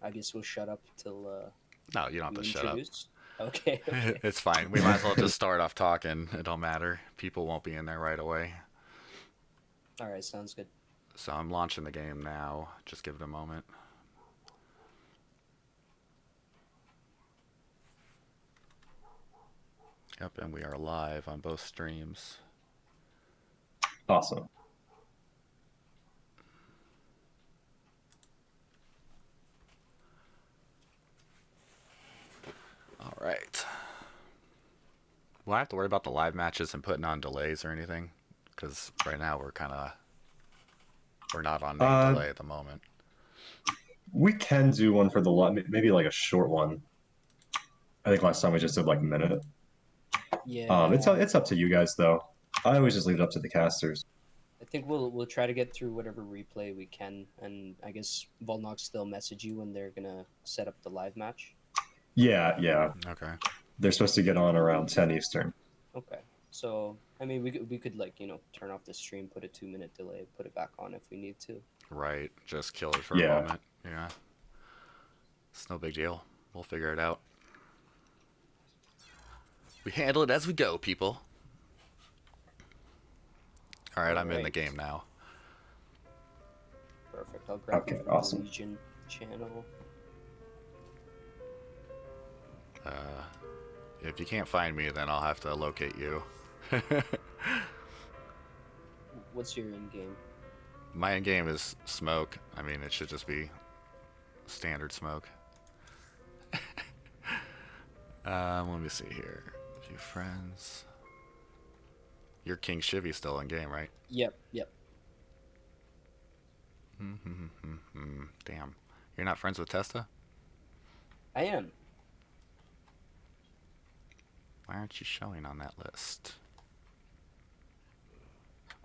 I guess we'll shut up till No, you don't have you to shut up. introduce. Okay, okay. It's fine. We might as well just start off talking. It don't matter. People won't be in there right away. All right, sounds good. So I'm launching the game now. Just give it a moment. Yep, and we are live on both streams. Awesome. All right. Will I have to worry about the live matches and putting on delays or anything? Because right now we're not on main delay at the moment. We can do one for the maybe like a short one. I think last time we just did like a minute. Yeah. It's up to you guys though. I always just leave it up to the casters. I think we'll try to get through whatever replay we can, and I guess Vulnox they'll message you when they're gonna set up the live match. Yeah. Okay. They're supposed to get on around 10 Eastern. Okay. So I mean, we could like turn off the stream, put a 2-minute delay, put it back on if we need to. Right. Just kill it for a moment. Yeah. It's no big deal. We'll figure it out. We handle it as we go, people. All right, I'm in the game now. Perfect. I'll grab you from awesome. the Legion channel. If you can't find me, then I'll have to locate you. What's your in-game? My in-game is smoke. I mean, it should just be standard smoke. Let me see here. A few friends. Your KingShivi still in game, right? Yep. Damn. You're not friends with Testa? I am. Why aren't you showing on that list?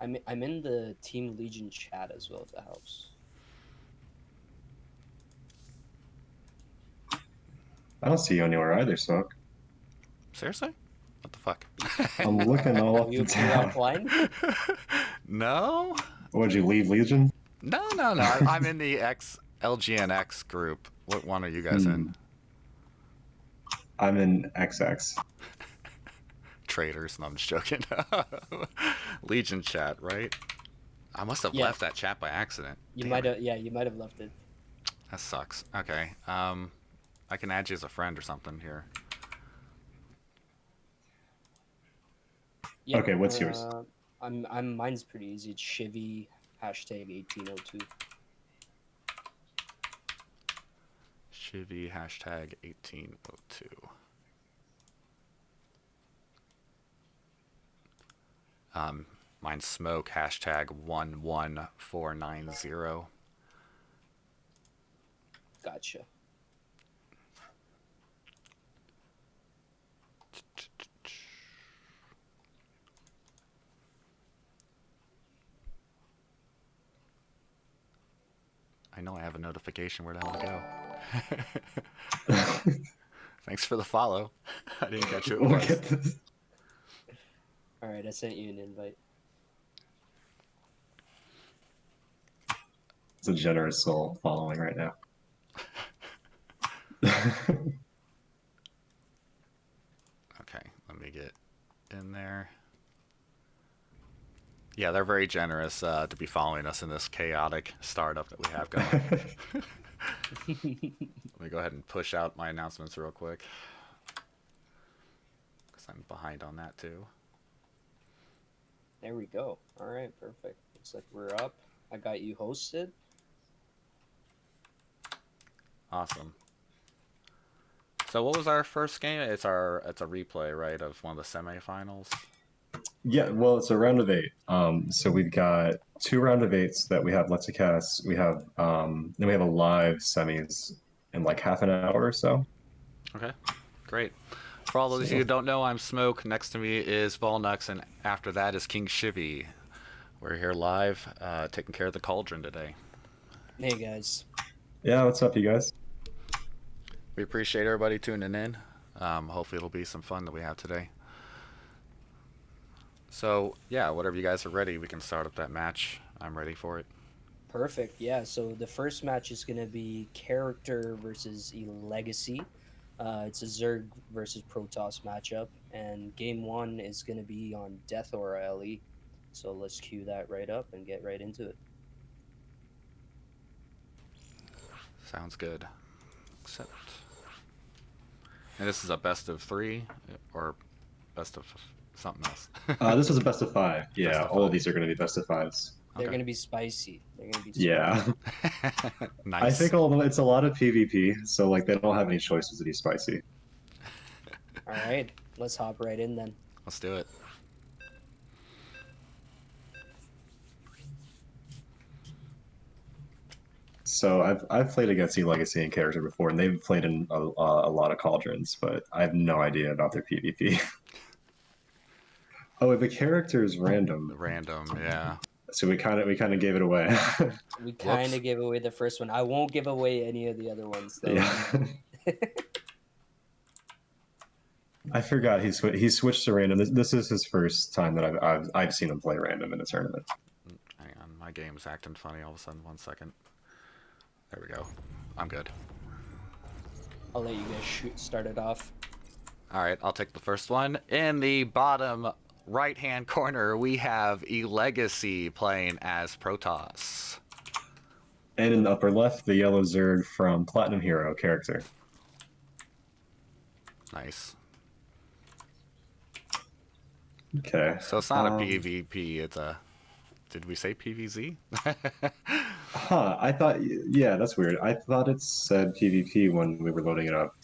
I'm in the Team Legion chat as well, if that helps. I don't see you anywhere either, Smoke. Seriously? What the fuck? I'm looking all up You and down. offline? No? Would you leave Legion? No. I'm in the LGNX group. What one are you guys in? I'm in XX. Traitors. No, I'm just joking. Legion chat, right? I must have left that chat by accident. You might have. Yeah, you might have left it. That sucks. Okay. I can add you as a friend or something here. Yep. Okay, what's yours? Mine's pretty easy. It's Shivi #1802. Shivi #1802. Mine's smoke #11490. Gotcha. I know I have a notification. Where the hell to go? Thanks for the follow. I didn't catch who it was. All right, I sent you an invite. It's a generous soul following right now. Okay, let me get in there. Yeah, they're very generous to be following us in this chaotic startup that we have going. Let me go ahead and push out my announcements real quick, because I'm behind on that too. There we go. All right, perfect. Looks like we're up. I got you hosted. Awesome. So what was our first game? It's a replay, right, of one of the semifinals? Yeah, well, it's a round of 8. So we've got 2 round of 8s that we have Let's Cast. We have then we have a live semis in like half an hour or so. Okay, great. For all those of you who don't know, I'm Smoke. Next to me is Vulnox, and after that is KingShivi. We're here live, taking care of the Cauldron today. Hey guys. Yeah, what's up, you guys? We appreciate everybody tuning in. Hopefully it'll be some fun that we have today. So, yeah, whatever you guys are ready, we can start up that match. I'm ready for it. Perfect. Yeah. So the first match is going to be character versus Elegacy. It's a Zerg versus Protoss matchup, and game one is going to be on Death Aura LE. So let's cue that right up and get right into it. Sounds good. Except, and this is a best of 3 or best of something else. This was a best of 5. Yeah, of all of 5. these are going to be best of 5s. They're Okay. going to be spicy. They're going to be Yeah. Nice. I think although it's a lot of PvP, so like they don't have any choices to be spicy. All right. Let's hop right in then. Let's do it. So I've played against Elegacy and character before, and they've played in a lot of Cauldrons, but I have no idea about their PvP. Oh, the character is random, Random, yeah. so we kind of gave it away. We kind of gave away the first one. I won't give away any of the other ones though. Yeah. I forgot he switched to random. This is his first time that I've seen him play random in a tournament. Hang on, my game's acting funny all of a sudden. 1 second. There we go. I'm good. I'll let you guys start it off. All right, I'll take the first one. In the bottom right-hand corner, we have Elegacy playing as Protoss. And in the upper left, the yellow Zerg from Platinum Hero character. Nice. Okay. So it's not a PvP, it's a... Did we say PvZ? Huh, I thought... Yeah, that's weird. I thought it said PvP when we were loading it up.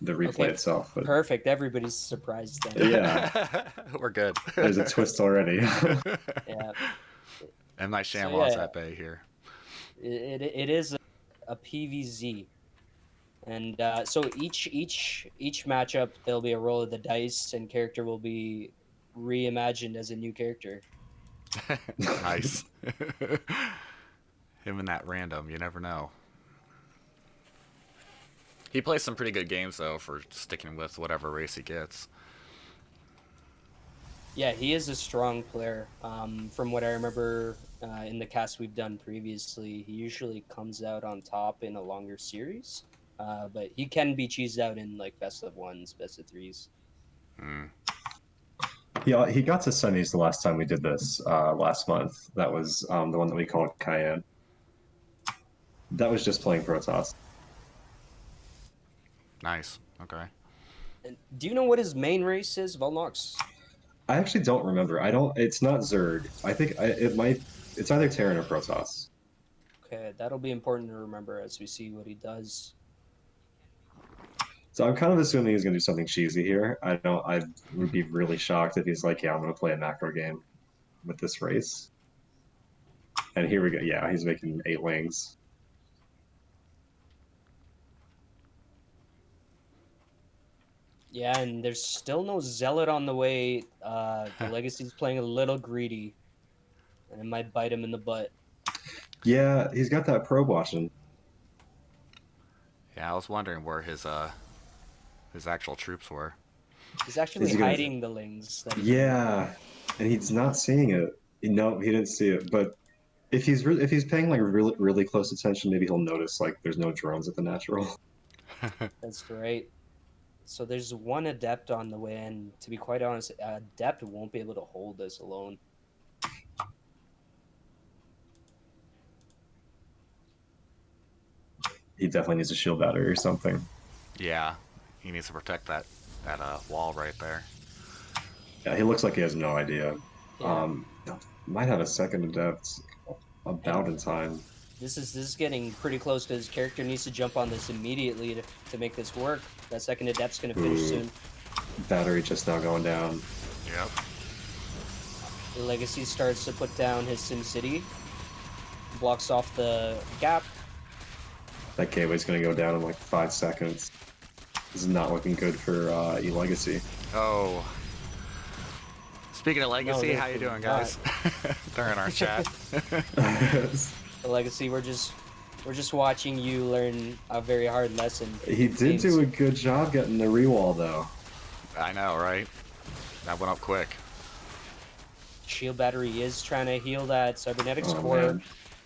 The replay itself. But... Perfect. Everybody's surprised then. Yeah. We're good. There's a twist already. Yeah. And my ShamWoz at bay here. It is a PvZ. And so each matchup, there'll be a roll of the dice, and character will be reimagined as a new character. Nice. Him and that random, you never know. He plays some pretty good games, though, for sticking with whatever race he gets. Yeah, he is a strong player. From what I remember in the cast we've done previously, he usually comes out on top in a longer series. But he can be cheesed out in like best of 1s, best of 3s. Yeah, he got to semis the last time we did this last month. That was the one that we called Cayenne. That was just playing Protoss. Nice. Okay. And do you know what his main race is, Vulnox? I actually don't remember. I don't. It's not Zerg. I think it might. It's either Terran or Protoss. Okay, that'll be important to remember as we see what he does. So I'm kind of assuming he's going to do something cheesy here. I would be really shocked if he's like, yeah, I'm going to play a macro game with this race. And here we go. Yeah, he's making 8 wings. Yeah, and there's still no Zealot on the way. The Legacy's playing a little greedy, and it might bite him in the butt. Yeah, he's got that probe watching. Yeah, I was wondering where his actual troops were. He's actually hiding the lings. Yeah, and he's not seeing it. No, he didn't see it. But if he's paying like really close attention, maybe he'll notice like there's no drones at the natural. That's right. So there's one Adept on the way, and to be quite honest, Adept won't be able to hold this alone. He definitely needs a shield battery or something. Yeah, he needs to protect that wall right there. Yeah, he looks like he has no idea. Yeah. Might have a second Adept about in time. This is getting pretty close because his character needs to jump on this immediately to make this work. That second Adept's going to finish soon. Battery just now going down. Yep. The Legacy starts to put down his SimCity. Blocks off the gap. That gateway's going to go down in like 5 seconds. This is not looking good for Elegacy. Oh. Speaking of Legacy, how you doing, guys? During our chat. The Legacy, we're just watching you learn a very hard lesson. He did do a good job getting the rewall, though. I know, right? That went up quick. Shield battery is trying to heal that cybernetics core. Man.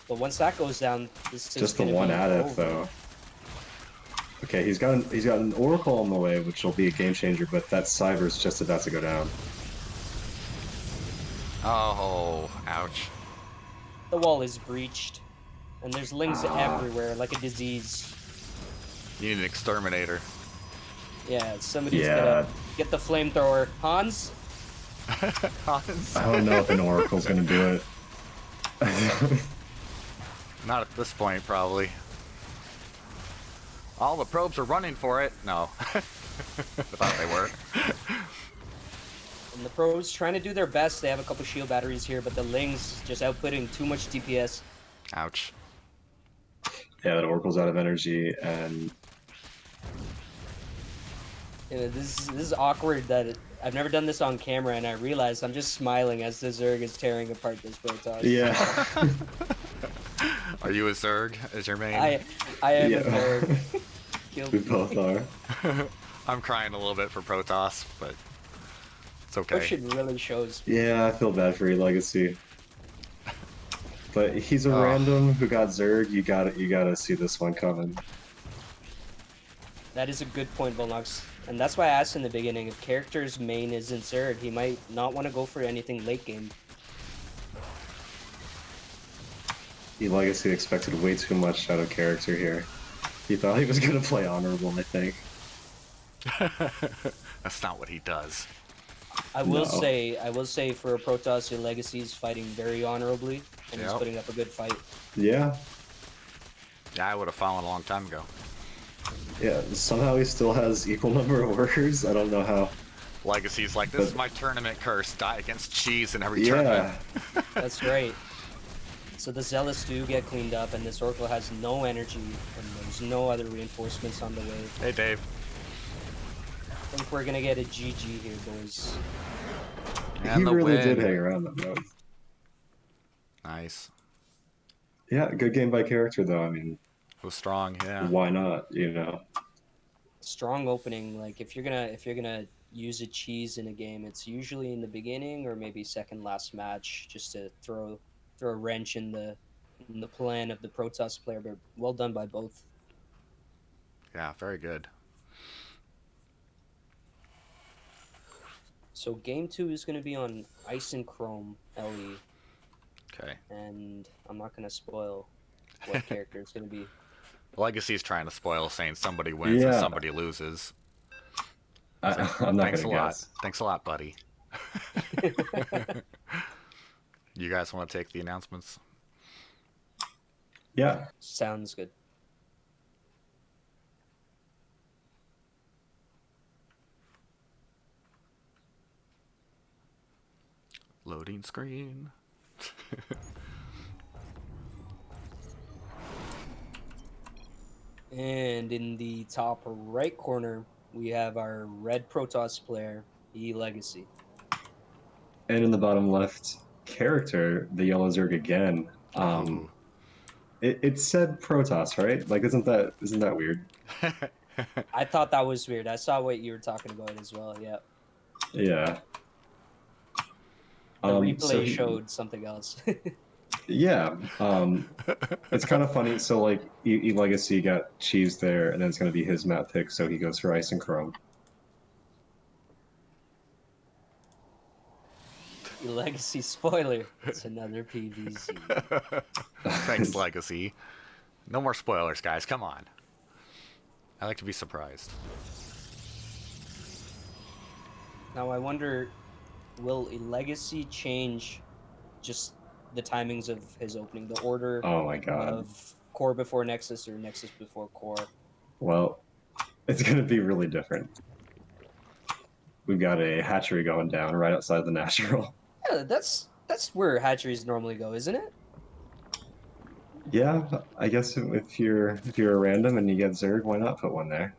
But once that goes down, this is Just the going to one be addict, over. though. Okay, he's got an Oracle on the way, which will be a game changer, but that Cyber's just about to go down. Oh, ouch. The wall is breached, and there's lings everywhere, like a disease. You need an exterminator. Yeah, somebody's Yeah. gotta get the flamethrower. Hans? Hans? I don't know if an Oracle's gonna do it. Not at this point, probably. All the probes are running for it. No. I thought they were. And the pros trying to do their best. They have a couple shield batteries here, but the lings just outputting too much DPS. Ouch. Yeah, that Oracle's out of energy, and You know, this is awkward that I've never done this on camera, and I realize I'm just smiling as the Zerg is tearing apart this Protoss. yeah. Are you a Zerg as your main? I am Yeah. a Zerg. We both are. I'm crying a little bit for Protoss, but it's okay. Ocean really shows. Yeah, I feel bad for Elegacy. But he's a Oh. random who got Zerg. You gotta see this one coming. That is a good point, Vulnox. And that's why I asked in the beginning, if character's main isn't Zerg, he might not want to go for anything late game. Legacy expected way too much out of character here. He thought he was gonna play honorable, I think. That's not what he does. I will No. say for a Protoss, your Legacy is fighting very honorably, and he's Yep. putting up a good fight. Yeah. Yeah, I would have fallen a long time ago. Yeah, somehow he still has equal number of workers. I don't know how. Legacy's like, this But- is my tournament curse. Die against cheese in every Yeah. tournament. That's right. So the Zealots do get cleaned up, and this Oracle has no energy, and there's no other reinforcements on the way. Hey, Dave. I think we're gonna get a GG here, boys. And He the really win. did hang around that road. Nice. Yeah, good game by character though. I mean, It was strong, yeah. why not? You know. Strong opening. Like if you're gonna use a cheese in a game, it's usually in the beginning or maybe second last match, just to throw a wrench in the plan of the Protoss player. But well done by both. Yeah, very good. So game 2 is gonna be on Ice and Chrome LE, Okay. and I'm not gonna spoil what character it's gonna be. Legacy's trying to spoil, saying somebody wins and Yeah. somebody loses. I'm not Thanks a gonna lot. guess. Thanks a lot, buddy. You guys want to take the announcements? Yeah. Sounds good. Loading screen. And in the top right corner, we have our red Protoss player, Elegacy. And in the bottom left character, the yellow Zerg again. Ooh. It said Protoss, right? Like, isn't that weird? I thought that was weird. I saw what you were talking about as well. Yeah, Yeah. the replay so he- showed something else. Yeah. It's kind of funny. So like, Legacy got cheese there, and then it's gonna be his map pick, so he goes for Ice and Chrome. Legacy spoiler. It's another PVZ. Thanks, Legacy. No more spoilers, guys. Come on. I like to be surprised. Now I wonder, will Legacy change just the timings of his opening, the order Oh my god. of core before Nexus or Nexus before core? Well, it's gonna be really different. We've got a hatchery going down right outside the natural. Yeah, that's where hatcheries normally go, isn't it? Yeah, I guess if you're a random and you get Zerg, why not put one there?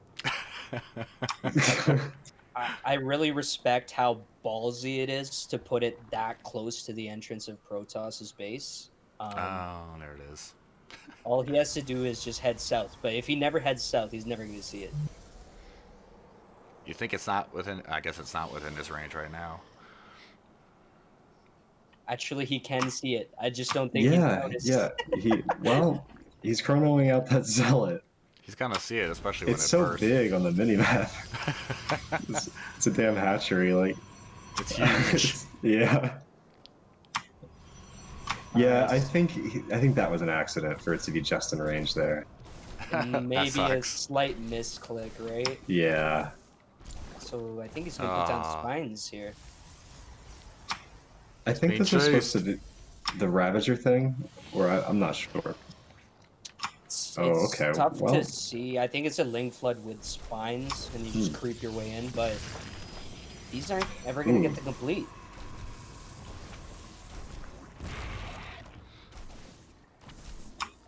I really respect how ballsy it is to put it that close to the entrance of Protoss's base. Oh, there it is. All he has to do is just head south. But if he never heads south, he's never going to see it. You think it's not within... I guess it's not within his range right now. Actually, he can see it. I just don't think he's Yeah, yeah. noticed. He's chronoing out that zealot. He's gonna see it, especially when It's it so bursts. big on the minimap. It's a damn hatchery. Like, It's huge. yeah, yeah. Nice. I think that was an accident for it to be just in range there. And That maybe a sucks. slight misclick, right? Yeah, So I think he's gonna put down Ah, spines here. I he's think being this was supposed to chased. be the Ravager thing, or I'm not sure. Oh, It's okay. tough to Well, see. I think it's a Ling Flood with spines, and you just hmm. creep your way in, but these aren't ever gonna get Ooh, to complete.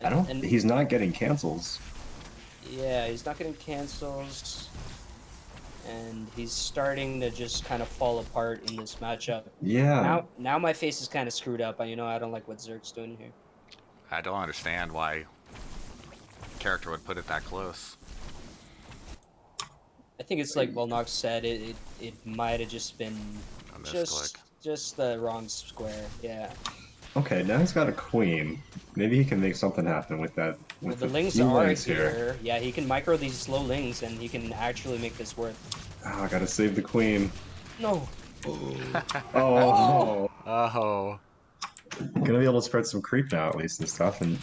I don't. And He's not getting cancels. yeah, he's not getting cancels, and he's starting to just kind of fall apart in this matchup. Yeah. Now my face is kind of screwed up. You know, I don't like what Zerk's doing here. I don't understand why character would put it that close. I think it's like Vulnox said. It might have just been A misclick. just the wrong square. Yeah. Okay. Now he's got a queen. Maybe he can make something happen with that. Well, With the a lings few are links here. here. Yeah, he can micro these slow lings, and he can actually make this work. Oh, I gotta save the queen. No. Oh. Oh, Oh, gonna be able to spread some creep now at least and stuff. And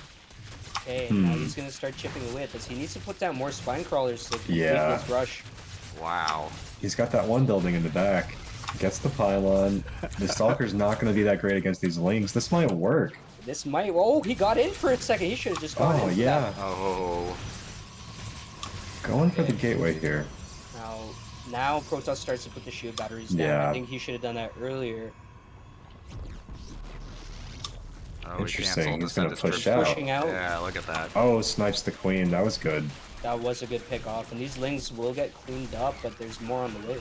Okay, and now he's gonna start chipping away at this. He needs to put down more spine crawlers to complete yeah, this rush. wow. he's got that one building in the back. Gets the pylon. The Stalker's not gonna be that great against these lings. This might work. This might. Oh, he got in for a second. He should have just gone Oh in for yeah, that. Oh, going for the gateway here. Now Protoss starts to put the shield batteries down. Yeah. I think he should have done that earlier. oh, he Interesting. canceled to He's send gonna his push troops. out. Pushing out. Yeah, look at that. Oh, snipes the queen. That was good. That was a good pick off, and these lings will get cleaned up, but there's more on the way.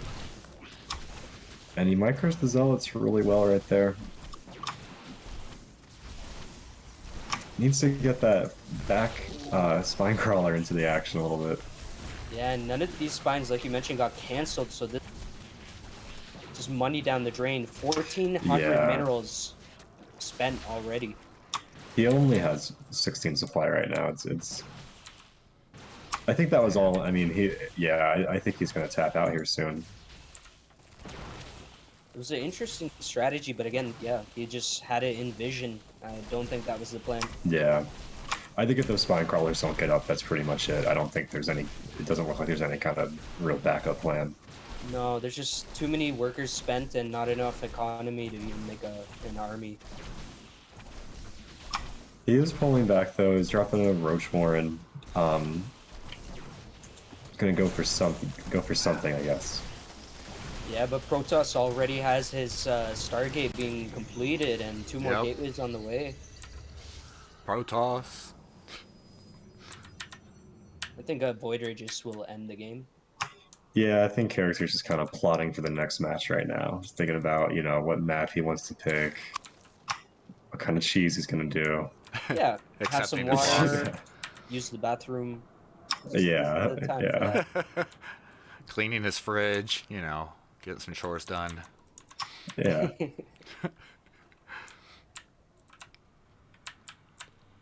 And he micros the zealots really well right there. Needs to get that back spine crawler into the action a little bit. Yeah, and none of these spines, like you mentioned, got canceled, so this just money down the drain. 1,400 Yeah. minerals spent already. He only has 16 supply right now. It's. I think that was all. I mean, I think he's gonna tap out here soon. It was an interesting strategy, but again, yeah, he just had it in vision. I don't think that was the plan. Yeah. I think if those spine crawlers don't get up, that's pretty much it. I don't think there's any. It doesn't look like there's any kind of real backup plan. No, there's just too many workers spent and not enough economy to even make an army. He is pulling back though. He's dropping a Roach Warren. Gonna go for something, I guess. Yeah, but Protoss already has his Stargate being completed and 2 more Yep. gateways on the way. Protoss. I think a Void Ray just will end the game. Yeah, I think character's just kind of plotting for the next match right now. Just thinking about, what map he wants to pick, what kind of cheese he's gonna do. Yeah, have Accepting some his water, loss. use the bathroom. Yeah, This is the time for yeah. that. Cleaning his fridge, getting some chores done. Yeah.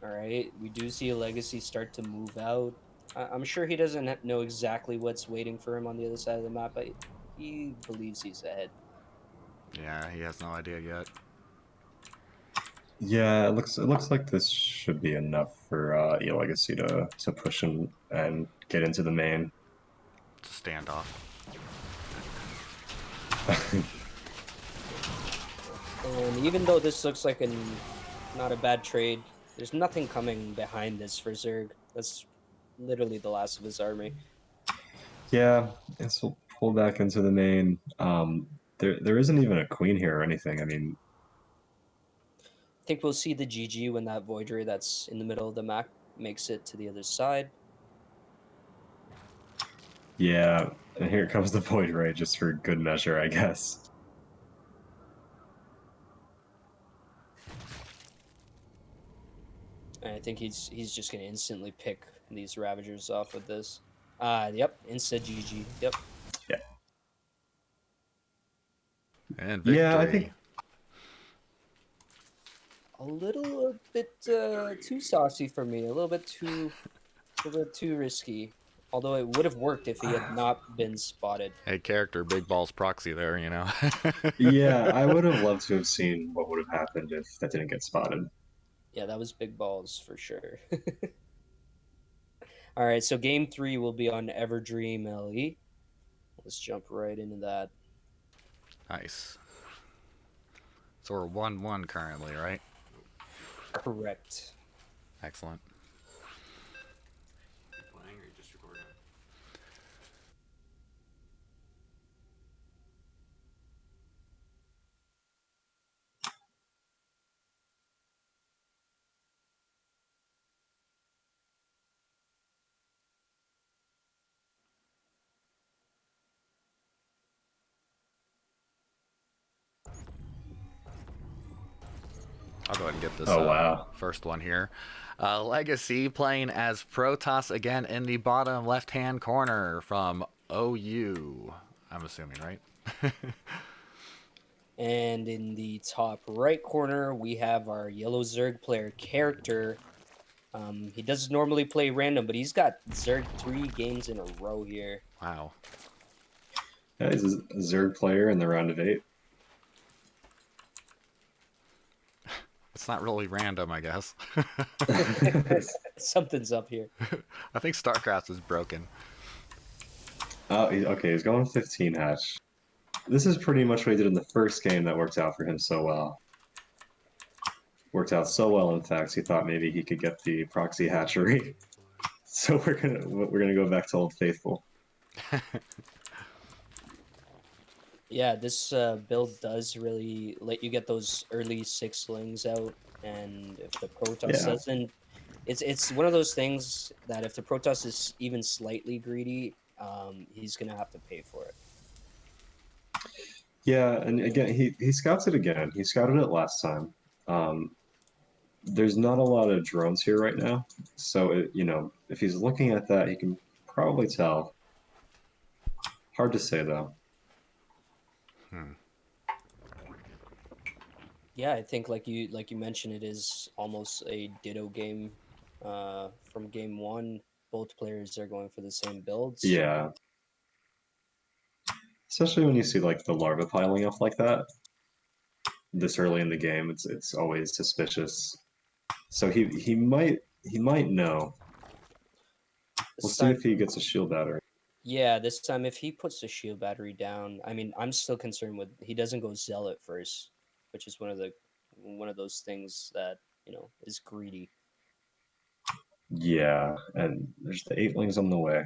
Alright, we do see Elegacy start to move out. I'm sure he doesn't know exactly what's waiting for him on the other side of the map, but he believes he's ahead. Yeah, he has no idea yet. Yeah, it looks like this should be enough for Elegacy to push him and get into the main. It's a standoff. And even though this looks like not a bad trade, there's nothing coming behind this for Zerg. That's literally the last of his army. Yeah, this will pull back into the main. There isn't even a queen here or anything. I mean, I think we'll see the GG when that Void Ray that's in the middle of the map makes it to the other side. yeah, and here comes the Void Ray just for good measure, I guess. And I think he's just gonna instantly pick these Ravagers off with this. Yep, insta GG. Yep. Yeah. And victory. Yeah, I think a little bit too saucy for me. A little bit too risky. Although it would have worked if he had not been spotted. Hey, character, big balls proxy there, you know. Yeah, I would have loved to have seen what would have happened if that didn't get spotted. Yeah, that was big balls for sure. All right, so game 3 will be on Everdream LE. Let's jump right into that. Nice. So we're 1-1 currently, right? Correct. Excellent. I'll go ahead and get this Oh, wow. first one here. Legacy playing as Protoss again in the bottom left-hand corner from OU. I'm assuming, right? And in the top right corner, we have our yellow Zerg player character. He doesn't normally play random, but he's got Zerg 3 games in a row here. Wow. Yeah, he's a Zerg player in the round of 8. It's not really random, I guess. Something's up here. I think StarCraft is broken. Oh, okay, he's going 15 hatch. This is pretty much what he did in the first game that worked out for him so well. Worked out so well, in fact, he thought maybe he could get the proxy hatchery. So we're gonna go back to Old Faithful. Yeah, this build does really let you get those early sixlings out, and if the Protoss doesn't, it's one of those things that if the Protoss is even slightly greedy, he's gonna have to pay for it. Yeah, and again, he scouts it again. He scouted it last time. There's not a lot of drones here right now, so if he's looking at that, he can probably tell. Hard to say though. Yeah, I think like you mentioned, it is almost a ditto game from game 1. Both players are going for the same builds. Yeah, especially when you see like the larva piling up like that this early in the game, it's always suspicious. So he might know. We'll see if he gets a shield battery. Yeah, this time if he puts the shield battery down, I mean, I'm still concerned with he doesn't go zealot first, which is one of those things that is greedy. Yeah, and there's the 8lings on the way.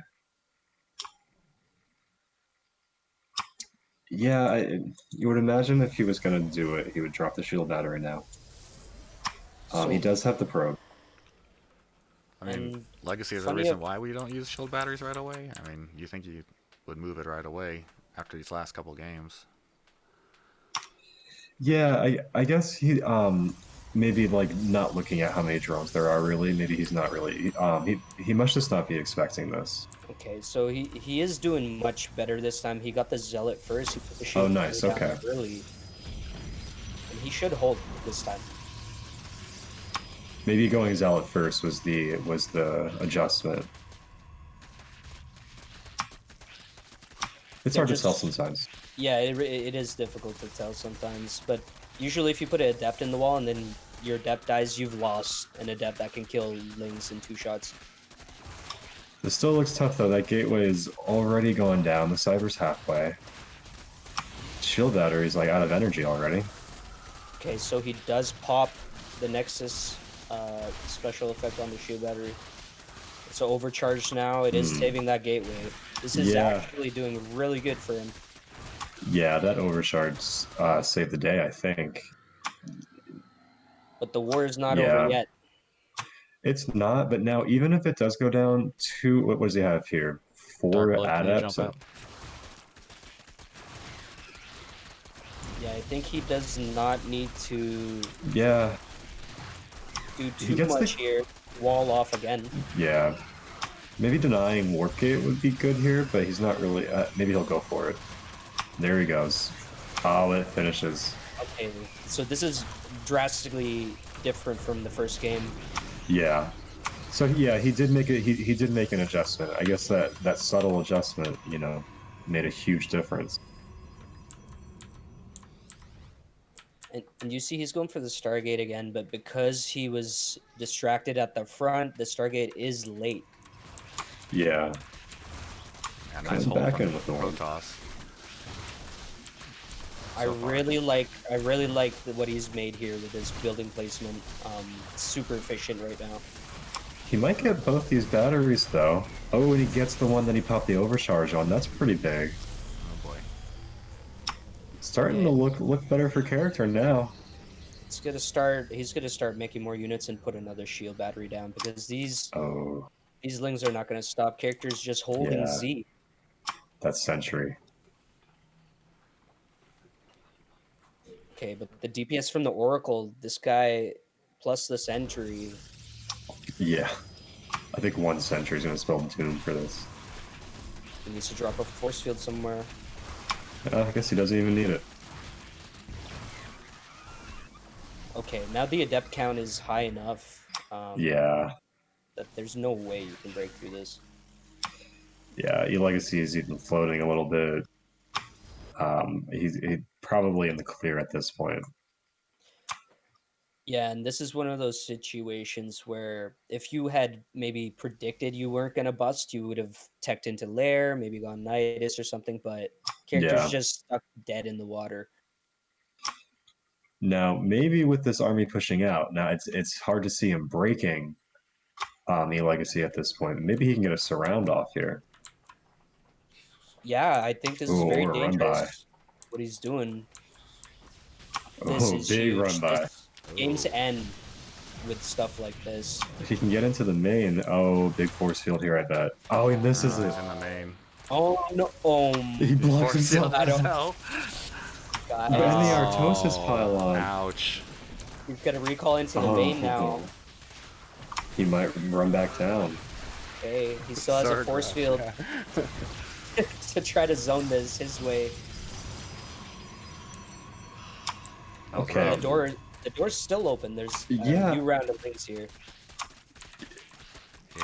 Yeah, you would imagine if he was going to do it, he would drop the shield battery now. He does have the probe. I mean, Legacy is the reason why we don't use shield batteries right away. I mean, you think you would move it right away after these last couple games? Yeah, I guess he maybe like not looking at how many drones there are really. Maybe he's not really. He must just not be expecting this. Okay, so he is doing much better this time. He got the zealot first. He put the shield nice. Okay. early, and he should hold this time. Maybe going zealot first was the adjustment. It's hard to tell sometimes. Yeah, it is difficult to tell sometimes, but usually if you put an adept in the wall and then your adept dies, you've lost an adept that can kill lings in 2 shots. This still looks tough though. That gateway is already going down. The cyber's halfway. Shield battery's like out of energy already. Okay, so he does pop the Nexus special effect on the shield battery. It's overcharged now. It is saving that gateway. This is actually doing really good for him. Yeah, that overcharge saved the day, I think. But the war is not over yet. It's not, but now even if it does go down to, what does he have here? 4 adepts. Yeah, I think he does not need to do too much here. Wall off again. Yeah. Maybe denying Warp Gate would be good here, but he's not really... maybe he'll go for it. There he goes. Oh, it finishes. Okay, so this is drastically different from the first game. Yeah. So yeah, he did make he did make an adjustment. I guess that subtle adjustment, made a huge difference. And you see he's going for the Stargate again, but because he was distracted at the front, the Stargate is late. Yeah. Yeah, nice Coming hold back from in with the one. Protoss. I really like what he's made here with his building placement. Super efficient right now. He might get both these batteries though. Oh, and he gets the one that he popped the overcharge on. That's pretty big. Oh boy. Starting Okay. to look better for character now. He's gonna start making more units and put another shield battery down because these Oh, lings are not gonna stop. Characters just holding yeah. Z. That's Sentry. Okay, but the DPS from the Oracle, this guy plus the Sentry. Yeah. I think one Sentry's gonna spell Doom for this. He needs to drop a force field somewhere. I guess he doesn't even need it. Okay, now the adept count is high enough. Yeah. That there's no way you can break through this. Yeah, Elegacy is even floating a little bit. He's probably in the clear at this point. Yeah, and this is one of those situations where if you had maybe predicted you weren't going to bust, you would have teched into Lair, maybe gone Nidus or something, but character's Yeah. just stuck dead in the water. Now, maybe with this army pushing out, now it's hard to see him breaking the Legacy at this point. Maybe he can get a surround off here. Yeah, I think this is Ooh, very or a run by. dangerous, what he's doing. This Oh, is big run huge. by. Games end with stuff like this. If he can get into the main, oh, big force field here, I bet. Oh, he misses it. He's in the main. Oh, no. He blocks Force field himself. I don't- himself. Guys, And the Artosis pylon. Ouch. we've got to recall into the main now. He might run back down. Okay, he still has a force field to try to zone this his way. Okay. The door's still open. There's Yeah. a new round of things here.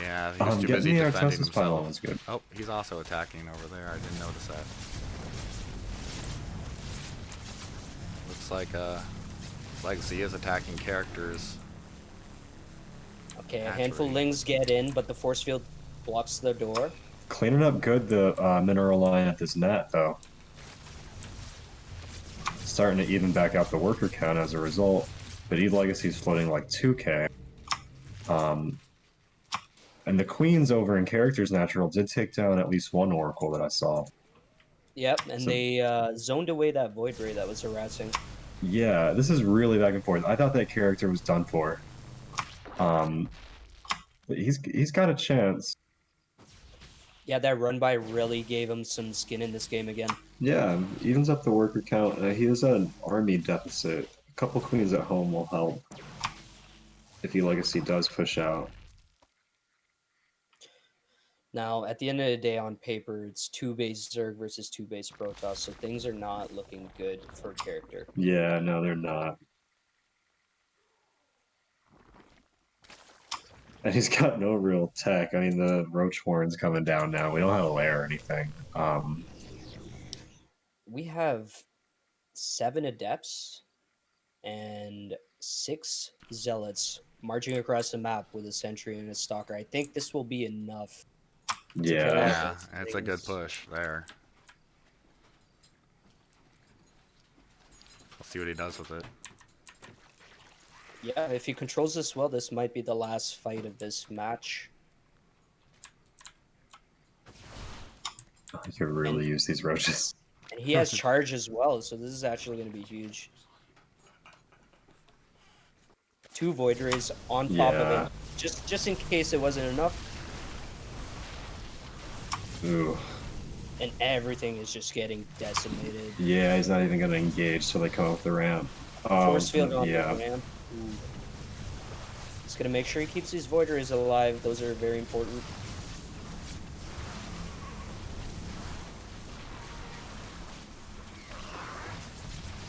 Yeah, he was too busy Getting the defending Artosis pylon himself. is good. Oh, he's also attacking over there. I didn't notice that. Looks like Legacy is attacking characters. Okay, a handful of lings get in, but the force field blocks the door. Cleaning up good the mineral line at this net, though. Starting to even back out the worker count as a result. But Legacy's floating like 2k. And the Queens over in Characters Natural did take down at least one Oracle that I saw. Yep, and they zoned away that Void Ray that was harassing. Yeah, this is really back and forth. I thought that character was done for. But he's got a chance. Yeah, that run by really gave him some skin in this game again. Yeah, evens up the worker count. He is at an army deficit. A couple Queens at home will help if Legacy does push out. Now, at the end of the day, on paper, it's 2-base Zerg versus 2-base Protoss, so things are not looking good for character. Yeah, no, they're not. And he's got no real tech. I mean, the Roach Horn's coming down now. We don't have a lair or anything. We have 7 Adepts and 6 Zealots marching across the map with a Sentry and a Stalker. I think this will be enough. Yeah, that's a good push there. We'll see what he does with it. Yeah, if he controls this well, this might be the last fight of this match. He could really use these roaches. And he has charge as well, so this is actually going to be huge. 2 Void Rays on top of it, just in case it wasn't enough. Ooh. And everything is just getting decimated. Yeah, he's not even going to engage till they come off the ramp. Force field on the yeah. ramp. Ooh. He's going to make sure he keeps these Void Rays alive. Those are very important.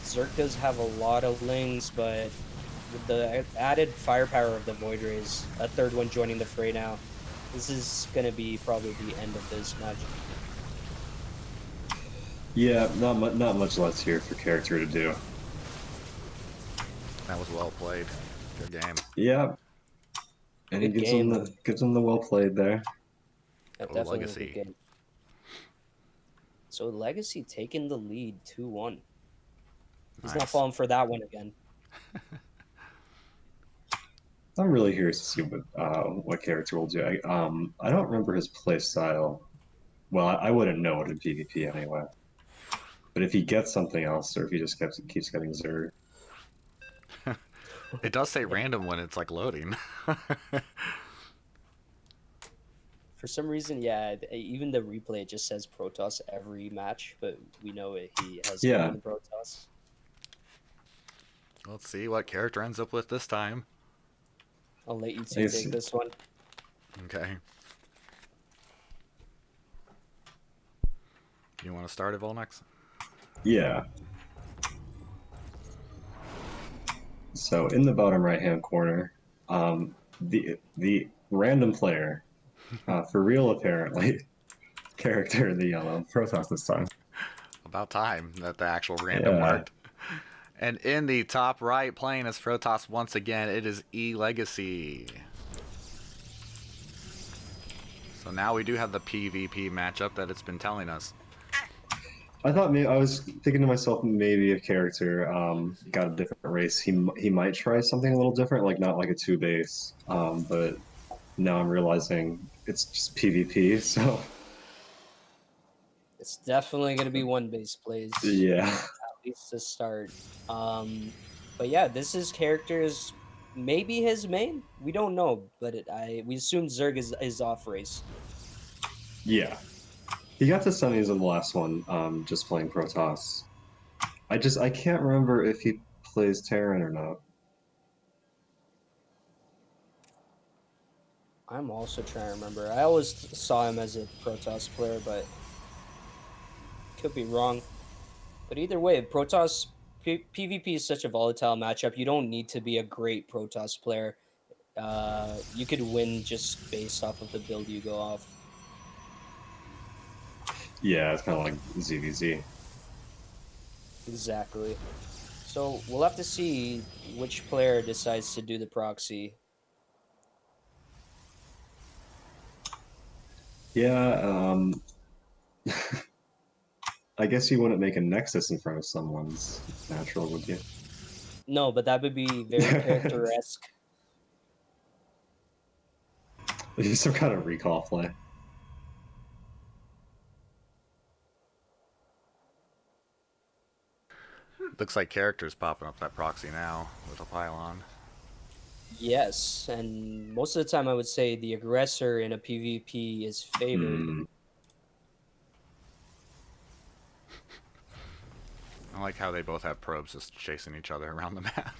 Zerg does have a lot of lings, but with the added firepower of the Void Rays, a third one joining the fray now, this is going to be probably the end of this match. Yeah, not much less here for character to do. That was well played. Good game. Yeah, and he Good game. gives him the well played there. Yeah, Oh, definitely a good Legacy. game. So Legacy taking the lead 2-1. He's not Nice. falling for that one again. I'm really curious to see what character will do. I don't remember his play style. Well, I wouldn't know it in PvP anyway. But if he gets something else, or if he just keeps getting Zerg. It does say random when it's like loading. For some reason, yeah, even the replay just says Protoss every match, but we know he has been Yeah, in Protoss. Let's see what character ends up with this time. I'll let you I two guess, take this one. Okay. You want to start at Vulnox? yeah. So in the bottom right hand corner, the random player, for real apparently, character in the yellow Protoss this time. About time that the actual random Yeah. worked. And in the top right, playing as Protoss once again, it is Elegacy. So now we do have the PvP matchup that it's been telling us. I was thinking to myself, maybe if character got a different race, he might try something a little different, like not like a 2 base. But now I'm realizing it's just PvP. So It's definitely going to be one base plays, yeah, at least to start. But yeah, this is characters maybe his main. We don't know, but we assume Zerg is off race. yeah. He got to semis in the last one, just playing Protoss. I can't remember if he plays Terran or not. I'm also trying to remember. I always saw him as a Protoss player, but could be wrong. But either way, Protoss PvP is such a volatile matchup. You don't need to be a great Protoss player. You could win just based off of the build you go off. Yeah, it's kind of like ZVZ. Exactly. So we'll have to see which player decides to do the proxy. Yeah, I guess you wouldn't make a nexus in front of someone's natural, would you? No, but that would be very character-esque. Some kind of recall play. Looks like characters popping up that proxy now with a pylon. Yes, and most of the time I would say the aggressor in a PvP is favored. Hmm. I like how they both have probes just chasing each other around the map.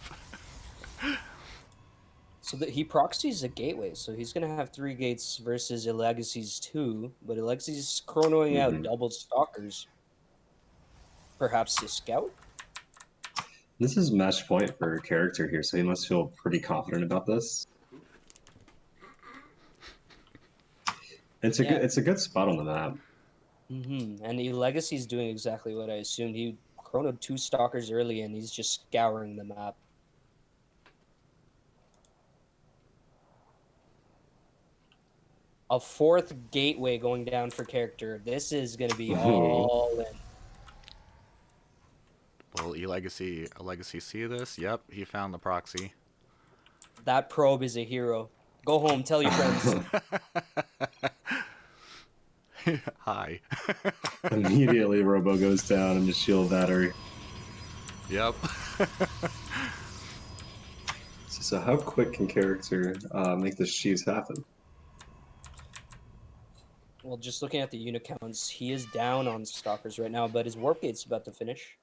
So that he proxies a gateway, so he's gonna have 3 gates versus Elegacy's 2, but Elegacy's chronoing out Mm-hmm. double stalkers. Perhaps a scout? This is match point for character here, so he must feel pretty confident about this. Yeah. It's a good spot on the map. And Elegacy's doing exactly what I assumed. He chronoed 2 stalkers early and he's just scouring the map. A 4th gateway going down for character. This is gonna be Ooh. all in. Will Legacy see this? Yep, he found the proxy. That probe is a hero. Go home, tell your friends. Hi. Immediately, Robo goes down and the shield battery. Yep. So how quick can character make this cheese happen? Well, just looking at the unit counts, he is down on stalkers right now, but his warp gate's about to finish.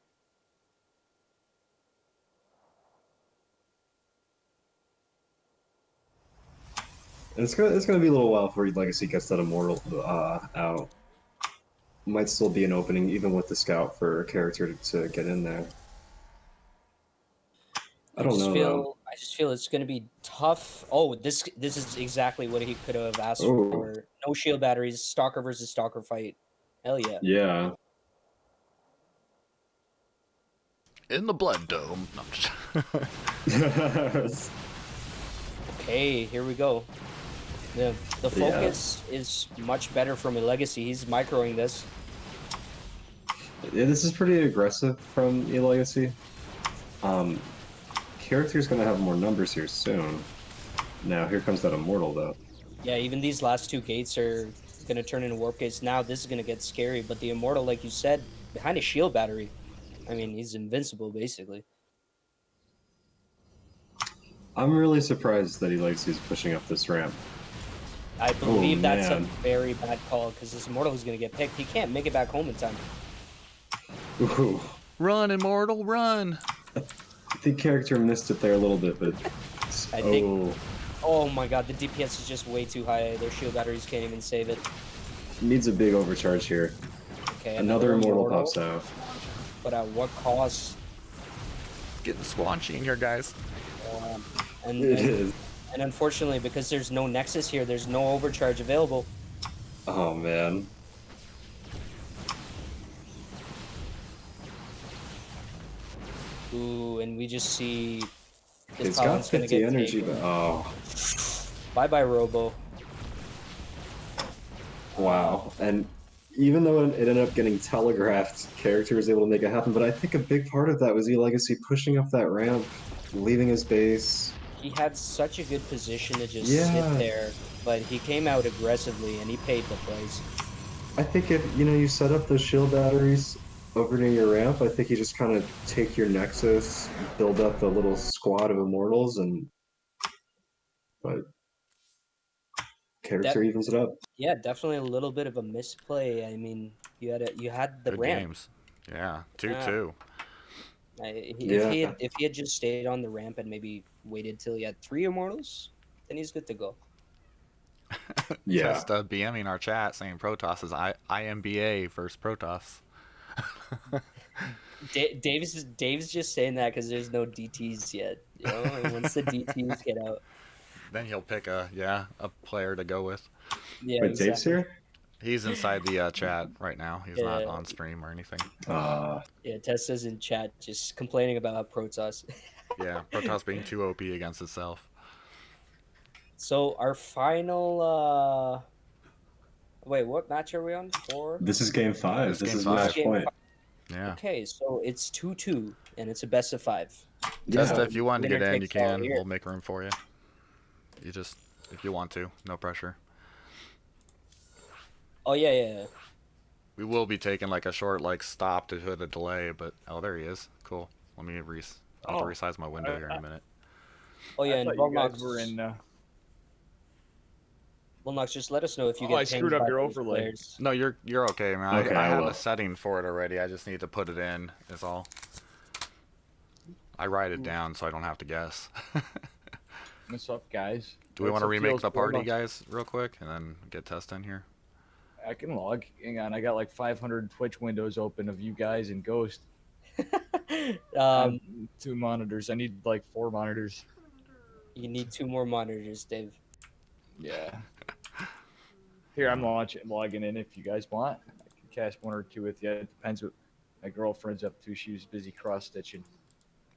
And it's gonna be a little while before Legacy gets that immortal out. Might still be an opening, even with the scout, for a character to get in there. I don't know though. I just feel it's going to be tough. Oh, this is exactly what he could have asked Oh, for. No shield batteries, stalker versus stalker fight. Hell yeah. yeah. In the blood dome. No, Okay, here we go. The Yeah. focus is much better from a legacy. He's microing this. Yeah, this is pretty aggressive from Elegacy. Character's gonna have more numbers here soon. Now, here comes that Immortal, though. Yeah, even these last two gates are gonna turn into warp gates. Now this is gonna get scary, but the immortal, like you said, behind a shield battery. I mean, he's invincible basically. I'm really surprised that Elegacy's pushing up this ramp. I Oh, believe that's a man. very bad call because this immortal is gonna get picked. He can't make it back home in time. Ooh. run, Immortal, run! I think character missed it there a little bit, but... I oh. think. Oh my god, the DPS is just way too high. Their shield batteries can't even save it. Needs a big overcharge here. Okay, Another Immortal pops out. But at what cost? Getting squanchy in here, guys. Um, and, It and is. and unfortunately, because there's no nexus here, there's no overcharge available. Oh, man. Ooh, and we just see this It's got Paladin's gonna 50 get energy, taken. but... oh. Bye-bye, Robo. Wow. And even though it ended up getting telegraphed, character was able to make it happen, but I think a big part of that was Elegacy pushing up that ramp, leaving his base. He had such a good position to just sit Yeah. there, but he came out aggressively and he paid the price. I think if, you set up those shield batteries over near your ramp, I think you just kind of take your Nexus, build up the little squad of Immortals, but character That evens it up. Yeah, definitely a little bit of a misplay. I mean, you had the Good ramp. games. Yeah, Yeah. 2-2. Yeah. If he had just stayed on the ramp and maybe waited till he had three immortals, then he's good to go. Yeah. Just BMing our chat saying Protoss is IMBA versus Protoss. Dave's just saying that because there's no DTs yet, and once the DTs get out, Then he'll pick a player to go with. yeah, Wait, Dave's exactly. here? He's inside the chat right now. He's not Yeah, on stream or anything. yeah. Tessa's in chat just complaining about Protoss. Yeah, Protoss being too OP against itself. So our final, wait, what match are we on? Four. This is game 5. This This game is five. match Game point. Yeah. Okay, so it's 2-2, and it's a best of 5. Testa, Yeah. if you want to Winner get in, you takes all can. here. We'll make room for you. You just, if you want to, no pressure. Oh yeah. We will be taking like a short stop to hit a delay, but oh, there he is. Cool. Let me I'll have to resize my window here in a minute. Oh yeah, I and thought you guys were Vulnox. in. Vulnox, just let us know if you Oh, I get screwed pinged up by your those overlay. players. No, you're okay, man. Okay, I I have will. a setting for it already. I just need to put it in. Is all. I write it down so I don't have to guess. What's up, guys? Do we want to What's up, remake Feels? the party, Vulnox? guys, real quick, and then get Test in here? I can log. Hang on, I got like 500 Twitch windows open of you guys and Ghost. I have 2 monitors. I need like 4 monitors. You need 2 more monitors, Dave. Yeah. Here, I'm logging in if you guys want. I can cast 1 or 2 with you. It depends what my girlfriend's up to. She was busy cross stitching.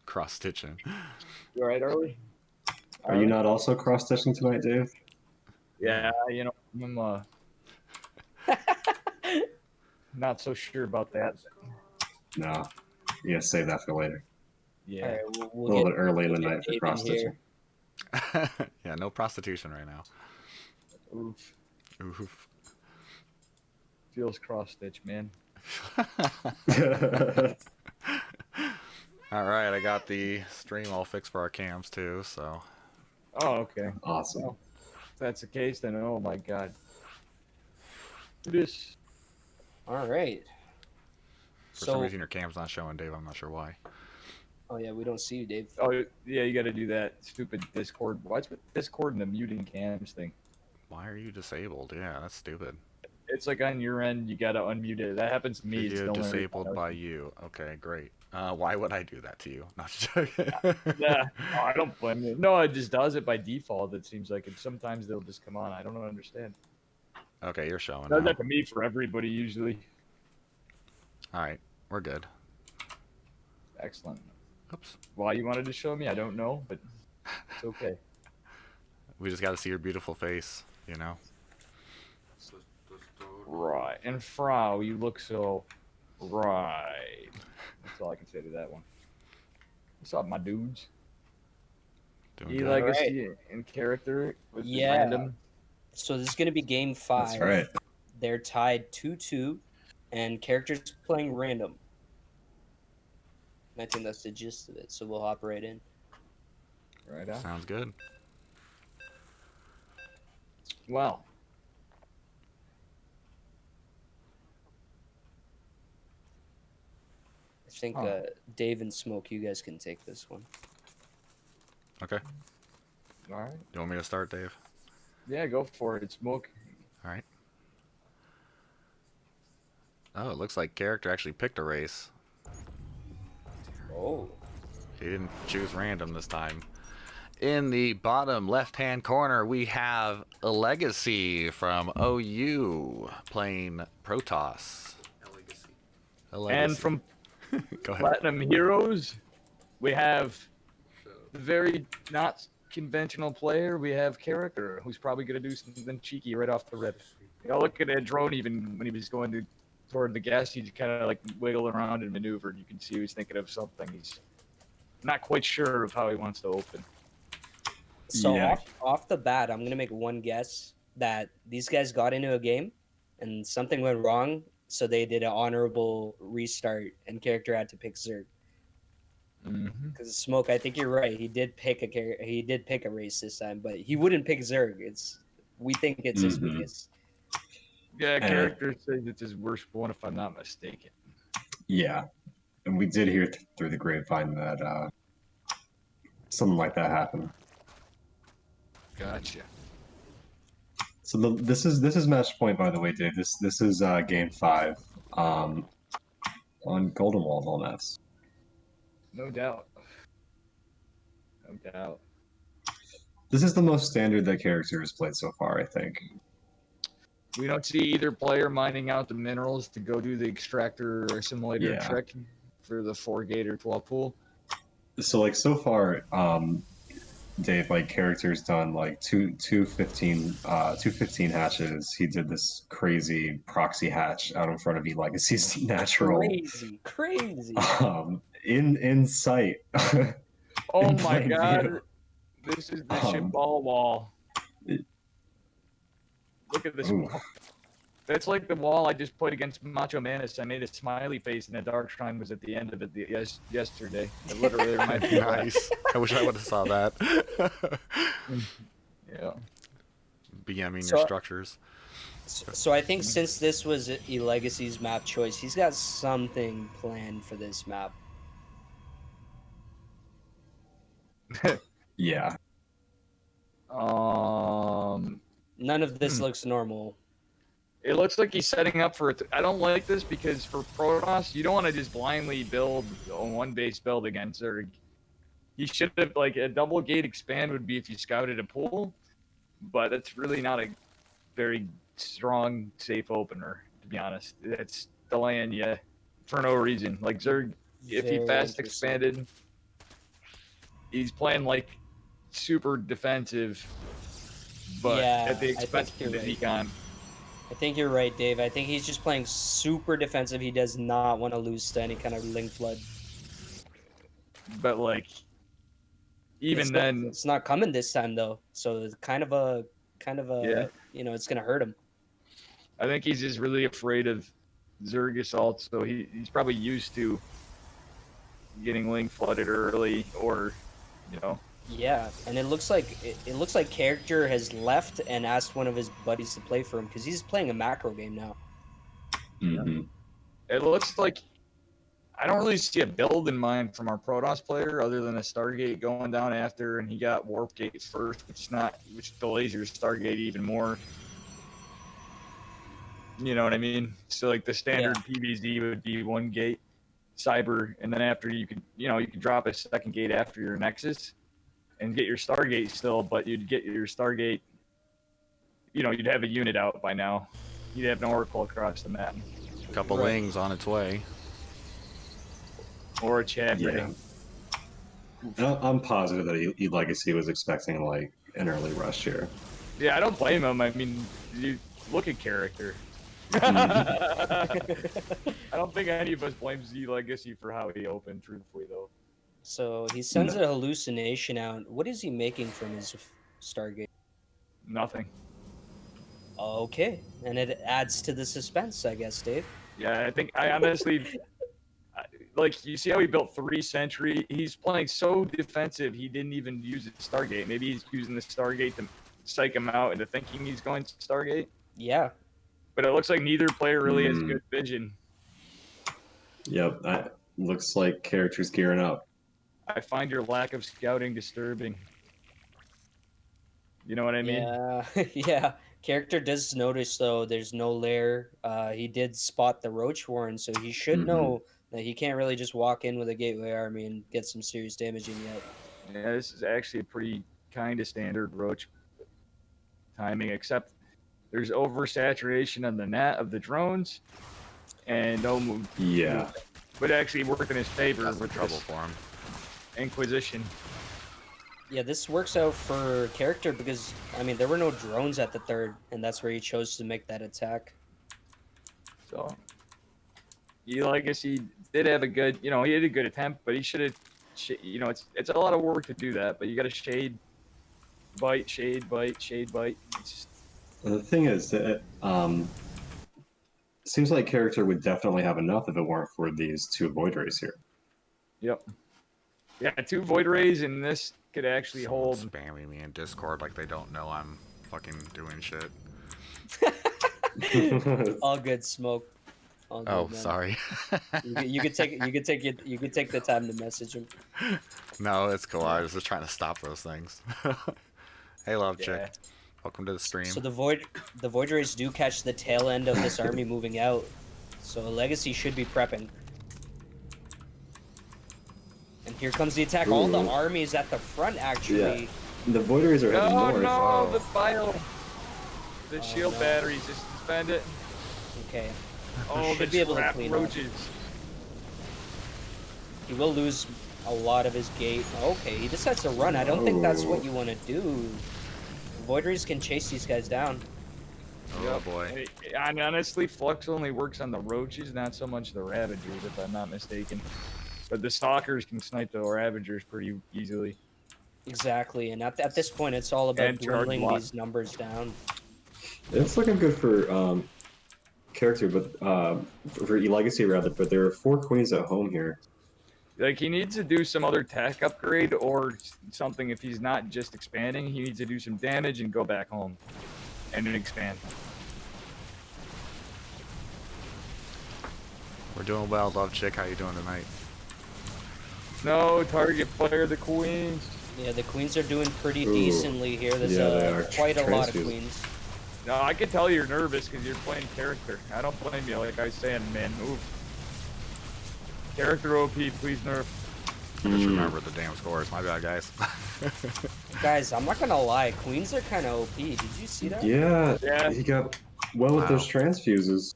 Cross stitching. You all right, Arlie? Are you not also cross-stitching tonight, Dave? Yeah, I'm not so sure about that. No. You gotta save that for later. Yeah. All right, A we'll little get bit early in we'll the get night for Dave in cross-stitching. here. Yeah, no prostitution right now. Oof. Oof. Feels cross stitch, man. All right, I got the stream all fixed for our cams too, so. Oh, okay. Awesome. Well, if that's the case, then oh my god. This. All right. For some reason, your cam's not showing, Dave. I'm not sure why. Oh yeah, we don't see you, Dave. Oh yeah, you got to do that stupid Discord. What's with Discord and the muting cams thing? Why are you disabled? Yeah, that's stupid. It's like on your end, you got to unmute it. That happens to me. It's Video the only disabled reason. by you. Okay, great. Why would I do that to you? Not joking. Yeah, no, I don't blame you. No, it just does it by default. It seems like, and sometimes they'll just come on. I don't understand. Okay, you're showing Does now. that to me for everybody usually. All right, we're good. Excellent. Oops. Why you wanted to show me, I don't know, but it's okay. We just got to see your beautiful face, you know? Right. And Frau, you look so right. That's all I can say to that one. What's up, my dudes? Doing good. Legacy and character with the Yeah. random. So this is going to be game 5. That's right. They're tied 2-2, and characters playing random. I think that's the gist of it. So we'll hop right in. Right on. Sounds good. Well, I think Huh. Dave and Smoke, you guys can take this one. Okay. all right. You want me to start, Dave? Yeah, go for it. Smoke. All right. Oh, it looks like character actually picked a race. Oh. He didn't choose random this time. In the bottom left-hand corner, we have Elegacy from OU playing Protoss. Elegacy. And from Go ahead. Platinum Heroes, we have the very not conventional player. We have character who's probably going to do something cheeky right off the rip. You know, look at that drone. Even when he was going toward the gas, he just kind of like wiggled around and maneuvered. You can see he was thinking of something. He's not quite sure of how he wants to open. So Yeah. off the bat, I'm gonna make one guess that these guys got into a game and something went wrong, so they did an honorable restart and character had to pick Zerg. Mm-hmm. Because Smoke, I think you're right. He did pick a race this time, but he wouldn't pick Zerg. We think it's his Mhm. weakest. Yeah, character says it's his worst one if I'm not mistaken. Yeah. And we did hear through the grapevine that something like that happened. Gotcha. So this is match point, by the way, Dave. This is game 5 on Golden Wall Vulnox. No doubt. No doubt. This is the most standard that character has played so far, I think. We don't see either player mining out the minerals to go do the extractor or simulator Yeah. trick for the 4-gate or 12 pool. So like so far, Dave, like character's done like two 15 hatches. He did this crazy proxy hatch out in front of Elegacy's natural Crazy. in sight. Oh in my plain god. view. This is the shitball wall. Look at this Ooh. wall. That's like the wall I just put against Macho Manus. I made a smiley face and a dark shrine was at the end of it yesterday. It literally reminded me of that. Nice. I wish I would have saw that. Yeah. BMing So- your structures. So I think since this was Elegacy's map choice, he's got something planned for this map. Yeah. None of this looks normal. It looks like he's setting up for it. I don't like this because for Protoss, you don't want to just blindly build a one-base build against Zerg. You should have, like, a double gate expand would be if you scouted a pool, but it's really not a very strong, safe opener, to be honest. It's delaying you for no reason. Like, Zerg, if he Very fast interesting. expanded, he's playing, like, super defensive, but Yeah, at the I think expense you're of the right. decon. I think you're right, Dave. I think he's just playing super defensive. He does not want to lose to any kind of link flood. But, like, even then, it's not coming this time though. So it's kind of a Yeah. it's gonna hurt him. I think he's just really afraid of Zerg assault, so he's probably used to getting link flooded early, or, you know. Yeah, and it looks like character has left and asked one of his buddies to play for him because he's playing a macro game now. Mhm. It looks like I don't really see a build in mind from our Protoss player other than a Stargate going down after, and he got Warp Gate first, which delays your Stargate even more. You know what I mean? So like the standard PVZ would be 1 gate. Cyber, and then after you could drop a second gate after your Nexus and get your Stargate still, but you'd get your Stargate. You'd have a unit out by now. You'd have an Oracle across the map. Couple Right. Lings on its way. Or a Chad Yeah. rating. I'm positive that Legacy was expecting like an early rush here. Yeah, I don't blame him. I mean, you look at character. Mm-hmm. I don't think any of us blame Z Legacy for how he opened, truthfully, though. So he sends a hallucination out. What is he making from his Stargate? Nothing. Okay, and it adds to the suspense, I guess, Dave. Yeah, I honestly, like, you see how he built 3 Sentry? He's playing so defensive, he didn't even use his Stargate. Maybe he's using the Stargate to psych him out into thinking he's going to Stargate. Yeah. But it looks like neither player really has good vision. Yep, that looks like characters gearing up. I find your lack of scouting disturbing. You know what I mean? Yeah, yeah. Character does notice though there's no lair. He did spot the Roach Warren, so he should know that he can't really just walk in with a Gateway Army and get some serious damaging yet. Yeah, this is actually a pretty kind of standard Roach timing, except there's oversaturation on the net of the drones, and no move. Yeah. But actually worked in his favor That's the with trouble this for him. Inquisition. Yeah, this works out for character because I mean there were no drones at the third, and that's where he chose to make that attack. So, Legacy did have a good, he had a good attempt, but he should have, it's a lot of work to do that, but you got to shade, bite, shade, bite, shade, bite. It's just, The thing is that seems like character would definitely have enough if it weren't for these 2 Void Rays here. yep. Yeah, 2 Void Rays, and this could actually hold. Spamming me in Discord like they don't know I'm fucking doing shit. All good, Smoke. All good, Oh, man. sorry. You could take the time to message him. No, it's cool. I was just trying to stop those things. Hey, Love Yeah. Chick. Welcome to the stream. So the Void Rays do catch the tail end of this army moving out. So Legacy should be prepping. And here comes the attack. All the armies at the front actually. Yeah. The Void Rays are heading north. No, the bio. The shield no. batteries, just suspend it. Okay. Oh, Should the be able to trap clean up. roaches. He will lose a lot of his gate. Okay, he decides to run. I don't think that's what you want to do. Void Rays can chase these guys down. Oh boy. And honestly, Flux only works on the roaches, not so much the Ravagers, if I'm not mistaken. But the Stalkers can snipe the Ravagers pretty easily. Exactly, and at this point, it's all about And charge dwindling block. these numbers down. It's looking good for character, but for Legacy rather. But there are 4 queens at home here. Like, he needs to do some other tech upgrade or something. If he's not just expanding, he needs to do some damage and go back home and then expand. We're doing well, Love Chick. How you doing tonight? No, target fire the queens. Yeah, the queens are doing pretty Ooh. decently here. There's Yeah, they are quite a lot of transfused. queens. No, I can tell you're nervous because you're playing character. I don't blame you. Like I was saying, man, move. Character OP, please nerf. Just remember the damn scores. My bad, guys. Guys, I'm not gonna lie, queens are kind of OP. Did you see that? Yeah, Yeah. he got well with those transfuses.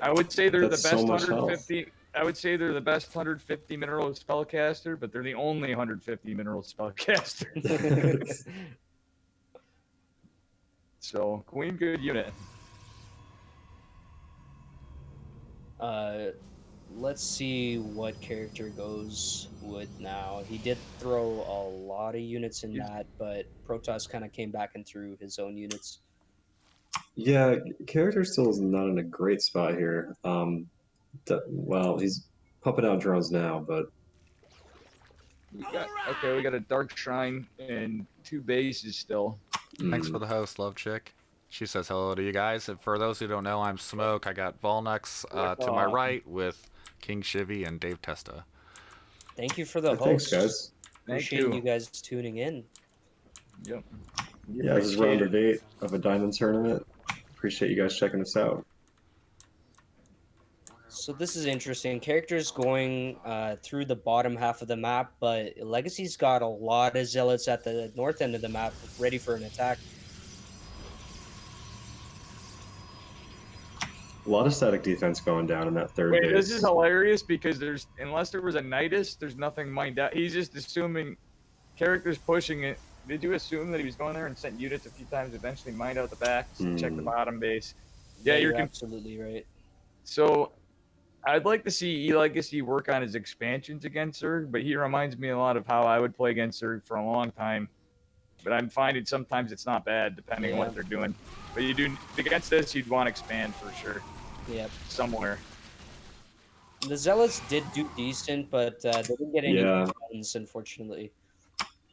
I would say they're That's the best so much 150. I would say they're the best 150 mineral spellcaster, but they're the only 150 mineral spellcaster. So queen, good unit. Let's see what character goes with now. He did throw a lot of units in that, but Protoss kind of came back and threw his own units. Yeah, character still is not in a great spot here. Well, he's pumping out drones now, but We got a dark shrine and 2 bases still. Thanks for the host, Love Chick. She says hello to you guys. And for those who don't know, I'm Smoke. I got Vulnox to my right with KingShivi and Dave Testa. Thank you for the host. thanks, guys. Appreciate you guys tuning in. Yep. Yeah, this is round of 8 of a diamond tournament. Appreciate you guys checking us out. So this is interesting. Characters going through the bottom half of the map, but Legacy's got a lot of zealots at the north end of the map ready for an attack. A lot of static defense going down in that third Wait, this base. is hilarious because unless there was a Nidus, there's nothing mined out. He's just assuming characters pushing it. Did you assume that he was going there and sent units a few times, eventually mined out the back, check the bottom base? Yeah, you're absolutely right. So I'd like to see Elegacy work on his expansions against Zerg, but he reminds me a lot of how I would play against Zerg for a long time. But I'm finding sometimes it's not bad depending on what they're doing. But you do against this, you'd want to expand for sure. Yep. Somewhere. The zealots did do decent, but they didn't get any guns, unfortunately.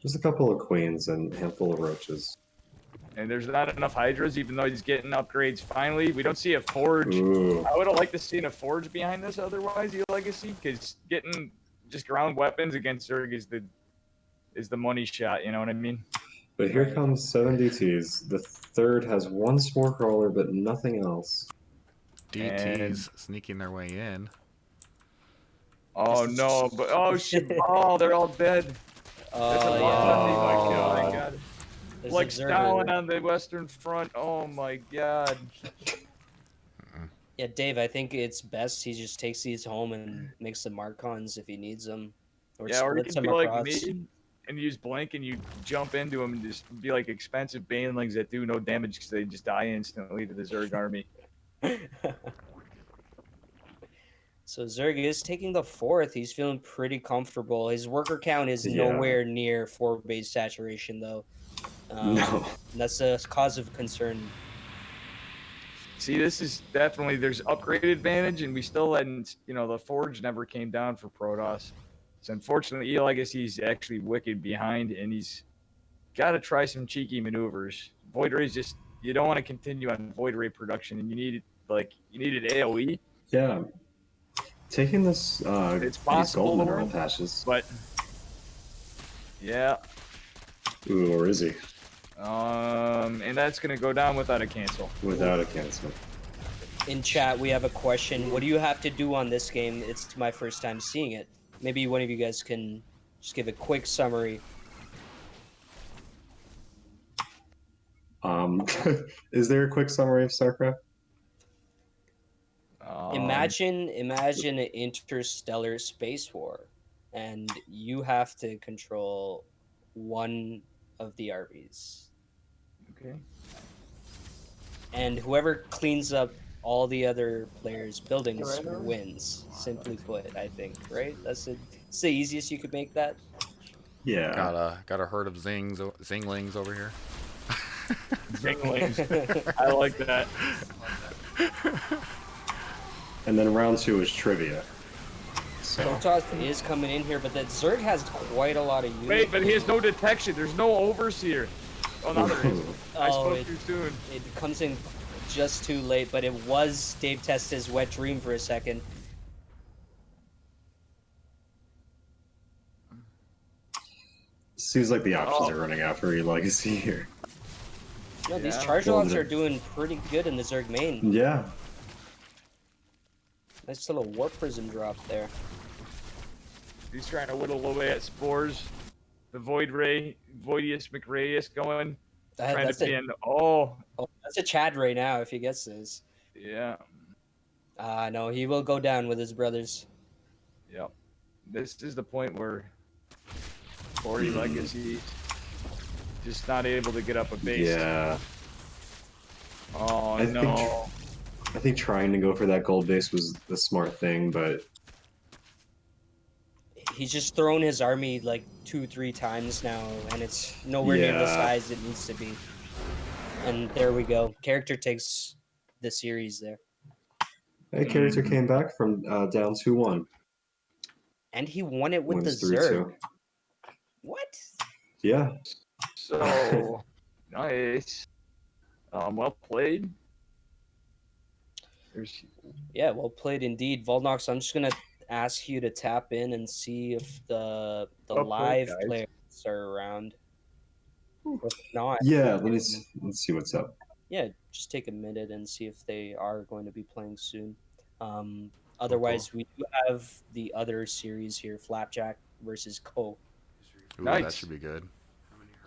Just a couple of queens and a handful of roaches. And there's not enough Hydras, even though he's getting upgrades finally. We don't see a Forge. Ooh. I would have liked to see a Forge behind this otherwise, the Legacy, because getting just ground weapons against Zerg is the money shot, you know what I mean? But here comes 7 DTs. The third has one Spore Crawler, but nothing else. DTs sneaking their way in. Oh no, but oh shit, oh, they're all dead. Oh my god. Like Stalin on the Western Front. Oh my god. Yeah, Dave, I think it's best he just takes these home and makes some Marcons if he needs them. Or he can be like me and use Blink and you jump into them and just be like expensive Banelings that do no damage because they just die instantly to the Zerg army. So Zerg is taking the 4th. He's feeling pretty comfortable. His worker count is nowhere near 4 base saturation, though. No. That's a cause of concern. See, this is definitely, there's upgrade advantage, and we still hadn't, the Forge never came down for Protoss. So unfortunately, Legacy's actually wicked behind, and he's got to try some cheeky maneuvers. Void Ray's just, you don't want to continue on Void Ray production, and you needed AoE. Yeah. Taking this, it's possible, gold mineral patches. But, yeah. Ooh, or is he? And that's going to go down without a cancel. Without a cancel. In chat, we have a question. What do you have to do on this game? It's my first time seeing it. Maybe one of you guys can just give a quick summary. Is there a quick summary of StarCraft? Imagine an interstellar space war, and you have to control one of the armies. Okay. And whoever cleans up all the other players' buildings wins. Simply put, I think, right? It's the easiest you could make that. Yeah. Got a herd of zinglings over here. Zinglings. I like that. And then round 2 is trivia. So. Protoss is coming in here, but that Zerg has quite a lot of units. Wait, but he has no detection. There's no Overseer. Oh, no, there is. I spoke too soon. It comes in just too late, but it was Dave Testa's wet dream for a second. Seems like the options are running out for Legacy here. No, these charge logs are doing pretty good in the Zerg main. Yeah. Nice little warp prism drop there. He's trying to whittle away at spores. The Void Ray, Voidius McRayus going. That's a Chad Ray now if he gets this. Yeah. No, he will go down with his brothers. Yep. This is the point where Ori Legacy just not able to get up a base. Yeah. Oh, I think trying to go for that gold base was the smart thing, but he's just thrown his army like 2-3 times now, and it's nowhere near the size it needs to be. And there we go. Character takes the series there. Hey, character came back from down 2-1. And he won it with the Zerg. What? Yeah. So nice. Well played. Yeah, well played indeed. Vulnox, I'm just gonna ask you to tap in and see if the live players are around. If not, yeah, let's see what's up. Yeah, just take a minute and see if they are going to be playing soon. Otherwise, we do have the other series here: Flapjack versus Ko. Ooh, that Nice. should be good.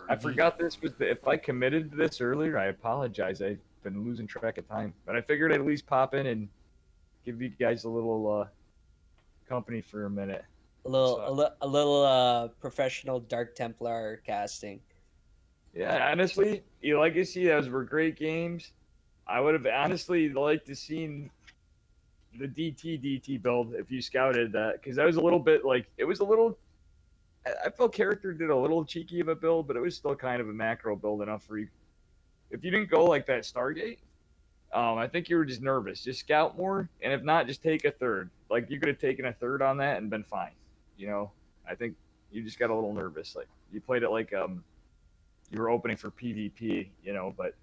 I forgot this was the, if I committed to this earlier, I apologize. I've been losing track of time, but I figured I'd at least pop in and give you guys a little company for a minute. A little professional Dark Templar casting. Yeah, honestly, Legacy, those were great games. I would have honestly liked to seen the DT build if you scouted that, because that was a little bit like it was a little. I felt character did a little cheeky of a build, but it was still kind of a macro build enough for you. If you didn't go like that Stargate, I think you were just nervous. Just scout more, and if not, just take a third. Like you could have taken a third on that and been fine. You know, I think you just got a little nervous. Like you played it like you were opening for PvP. You know, but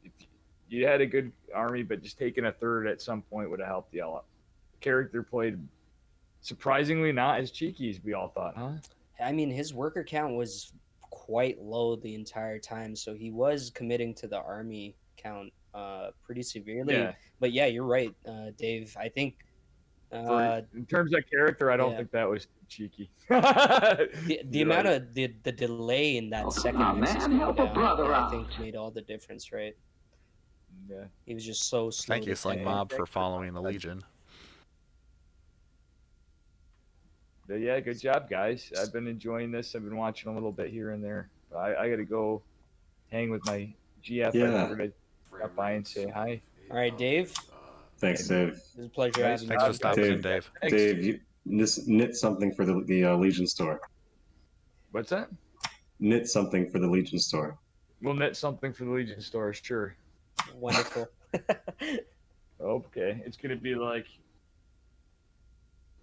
if you had a good army, but just taking a third at some point would have helped you out. Character played surprisingly not as cheeky as we all thought, huh? I mean, his worker count was quite low the entire time, so he was committing to the army count pretty severely. Yeah. But yeah, you're right, Dave. I think For in terms of character, I don't yeah. think that was cheeky. The amount of the delay in that second Nexus going down, I think made all the difference, right? Yeah. He was just so slow. Thank you, to Sling kill. Mob, for following the Legion. But yeah, good job, guys. I've been enjoying this. I've been watching a little bit here and there. I got to go hang with my GF. Yeah. I figured I'd stop by and say hi. All right, Dave. Thanks, Dave. It was a pleasure Nice having Thanks you. for stopping in, Dave, Dave. Thanks. Dave, you knit something for the Legion store. What's that? Knit something for the Legion store. We'll knit something for the Legion store, sure. Wonderful. Okay. It's going to be like,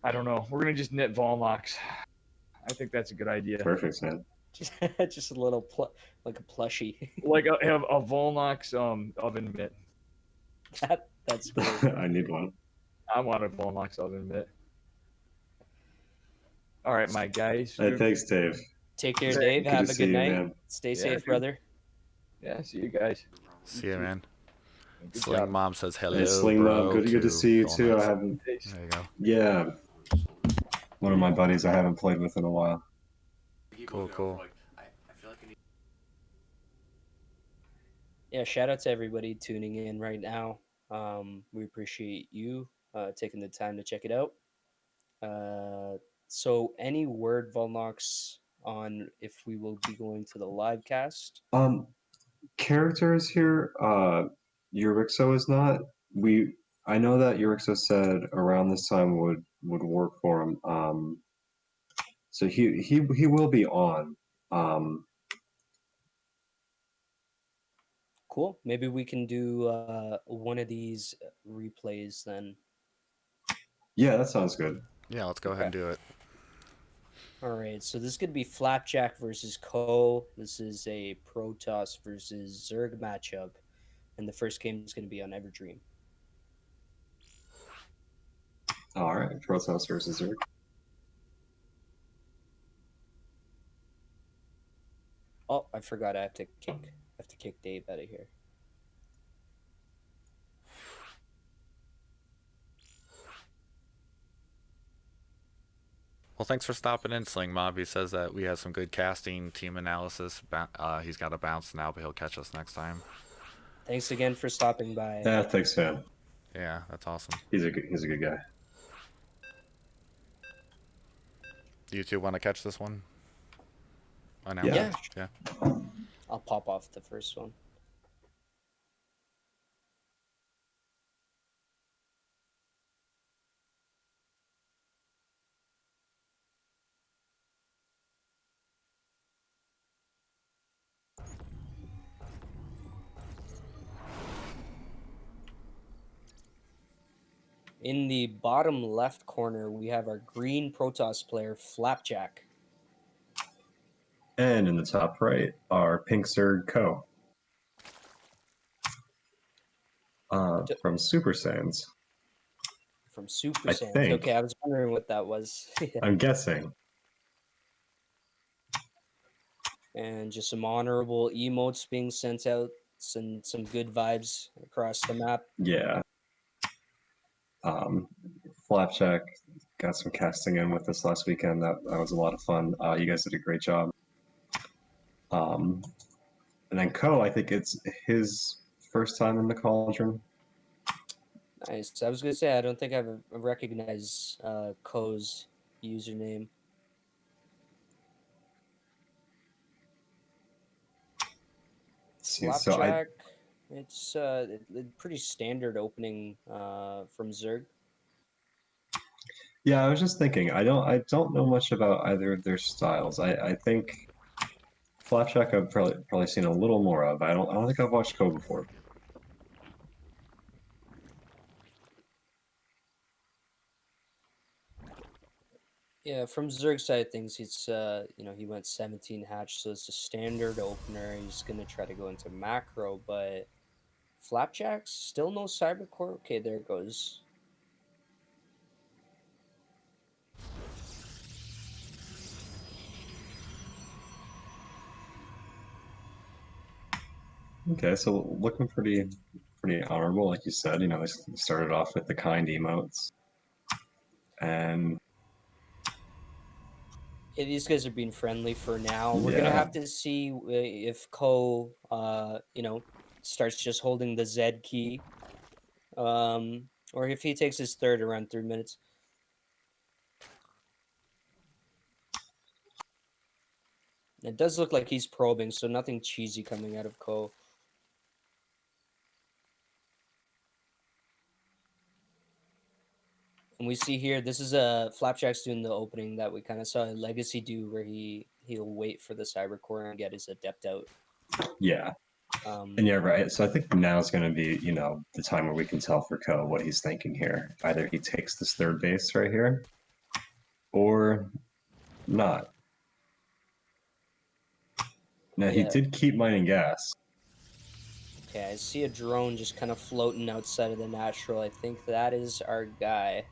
I don't know. We're going to just knit Vulnox. I think that's a good idea. Perfect, man. just a little like a plushie. Like have a Vulnox oven mitt. That's great. I need one. I want a Vulnox oven mitt. All right, my guys. Hey, thanks, Dave. Take care, Dave. Good Have to a see good you, night. man. Stay Yeah, safe, dude. brother. Yeah, see you guys. See you, man. Good Sling job. Mom says hello, Hey, Sling bro. Mob, good to see you too. I Vulnox. haven't. There you go. Yeah, one of my buddies I haven't played with in a while. Cool. Yeah, shout out to everybody tuning in right now. We appreciate you taking the time to check it out. So, any word, Volnox, on if we will be going to the live cast? Characters here. Eurixo is not. I know that Eurixo said around this time would work for him. So he will be on. Cool. Maybe we can do one of these replays then. Yeah, that sounds good. Yeah, let's go ahead and do it. All right, so this is going to be Flapjack versus Ko. This is a Protoss versus Zerg matchup, and the first game is going to be on Everdream. All right, Protoss versus Zerg. Oh, I forgot. I have to kick Dave out of here. Well, thanks for stopping in, Sling Mob. He says that we have some good casting, team analysis. He's got to bounce now, but he'll catch us next time. Thanks again for stopping by. Yeah, thanks, man. Yeah, that's awesome. He's a good guy. Do you two want to catch this one? Yeah. Yeah. I'll pop off the first one. In the bottom left corner, we have our green Protoss player, Flapjack. And in the top right are Pink Zerg Co. From Super Saiyans. From Super I Saiyans. think. Okay, I was wondering what that was. I'm guessing. And just some honorable emotes being sent out. Some good vibes across the map. Yeah. Flapjack got some casting in with us last weekend. That was a lot of fun. You guys did a great job. And then Ko, I think it's his first time in the Cauldron. Nice. I was gonna say I don't think I've recognized Ko's username. See, Flapjack. It's pretty standard opening from Zerg. yeah, I was just thinking. I don't know much about either of their styles. I think Flapjack I've probably seen a little more of. I don't think I've watched Ko before. Yeah, from Zerg side of things, he's he went 17 hatch, so it's a standard opener. He's gonna try to go into macro, but Flapjack's still no cybercore. Okay, there it goes. Okay, so looking pretty honorable, like you said. You know, they started off with the kind emotes, and Yeah, these guys are being friendly for now. We're gonna yeah, have to see if Ko, starts just holding the Z key, or if he takes his third around 3 minutes. It does look like he's probing, so nothing cheesy coming out of Ko. And we see here, this is a Flapjack's doing the opening that we kind of saw Legacy do, where he'll wait for the cybercore and get his adept out. yeah. And yeah, right. So I think now's going to be, you know, the time where we can tell for Ko what he's thinking here. Either he takes this third base right here, or not. Now he Yeah. did keep mining gas. Okay, I see a drone just kind of floating outside of the natural. I think that is our guy.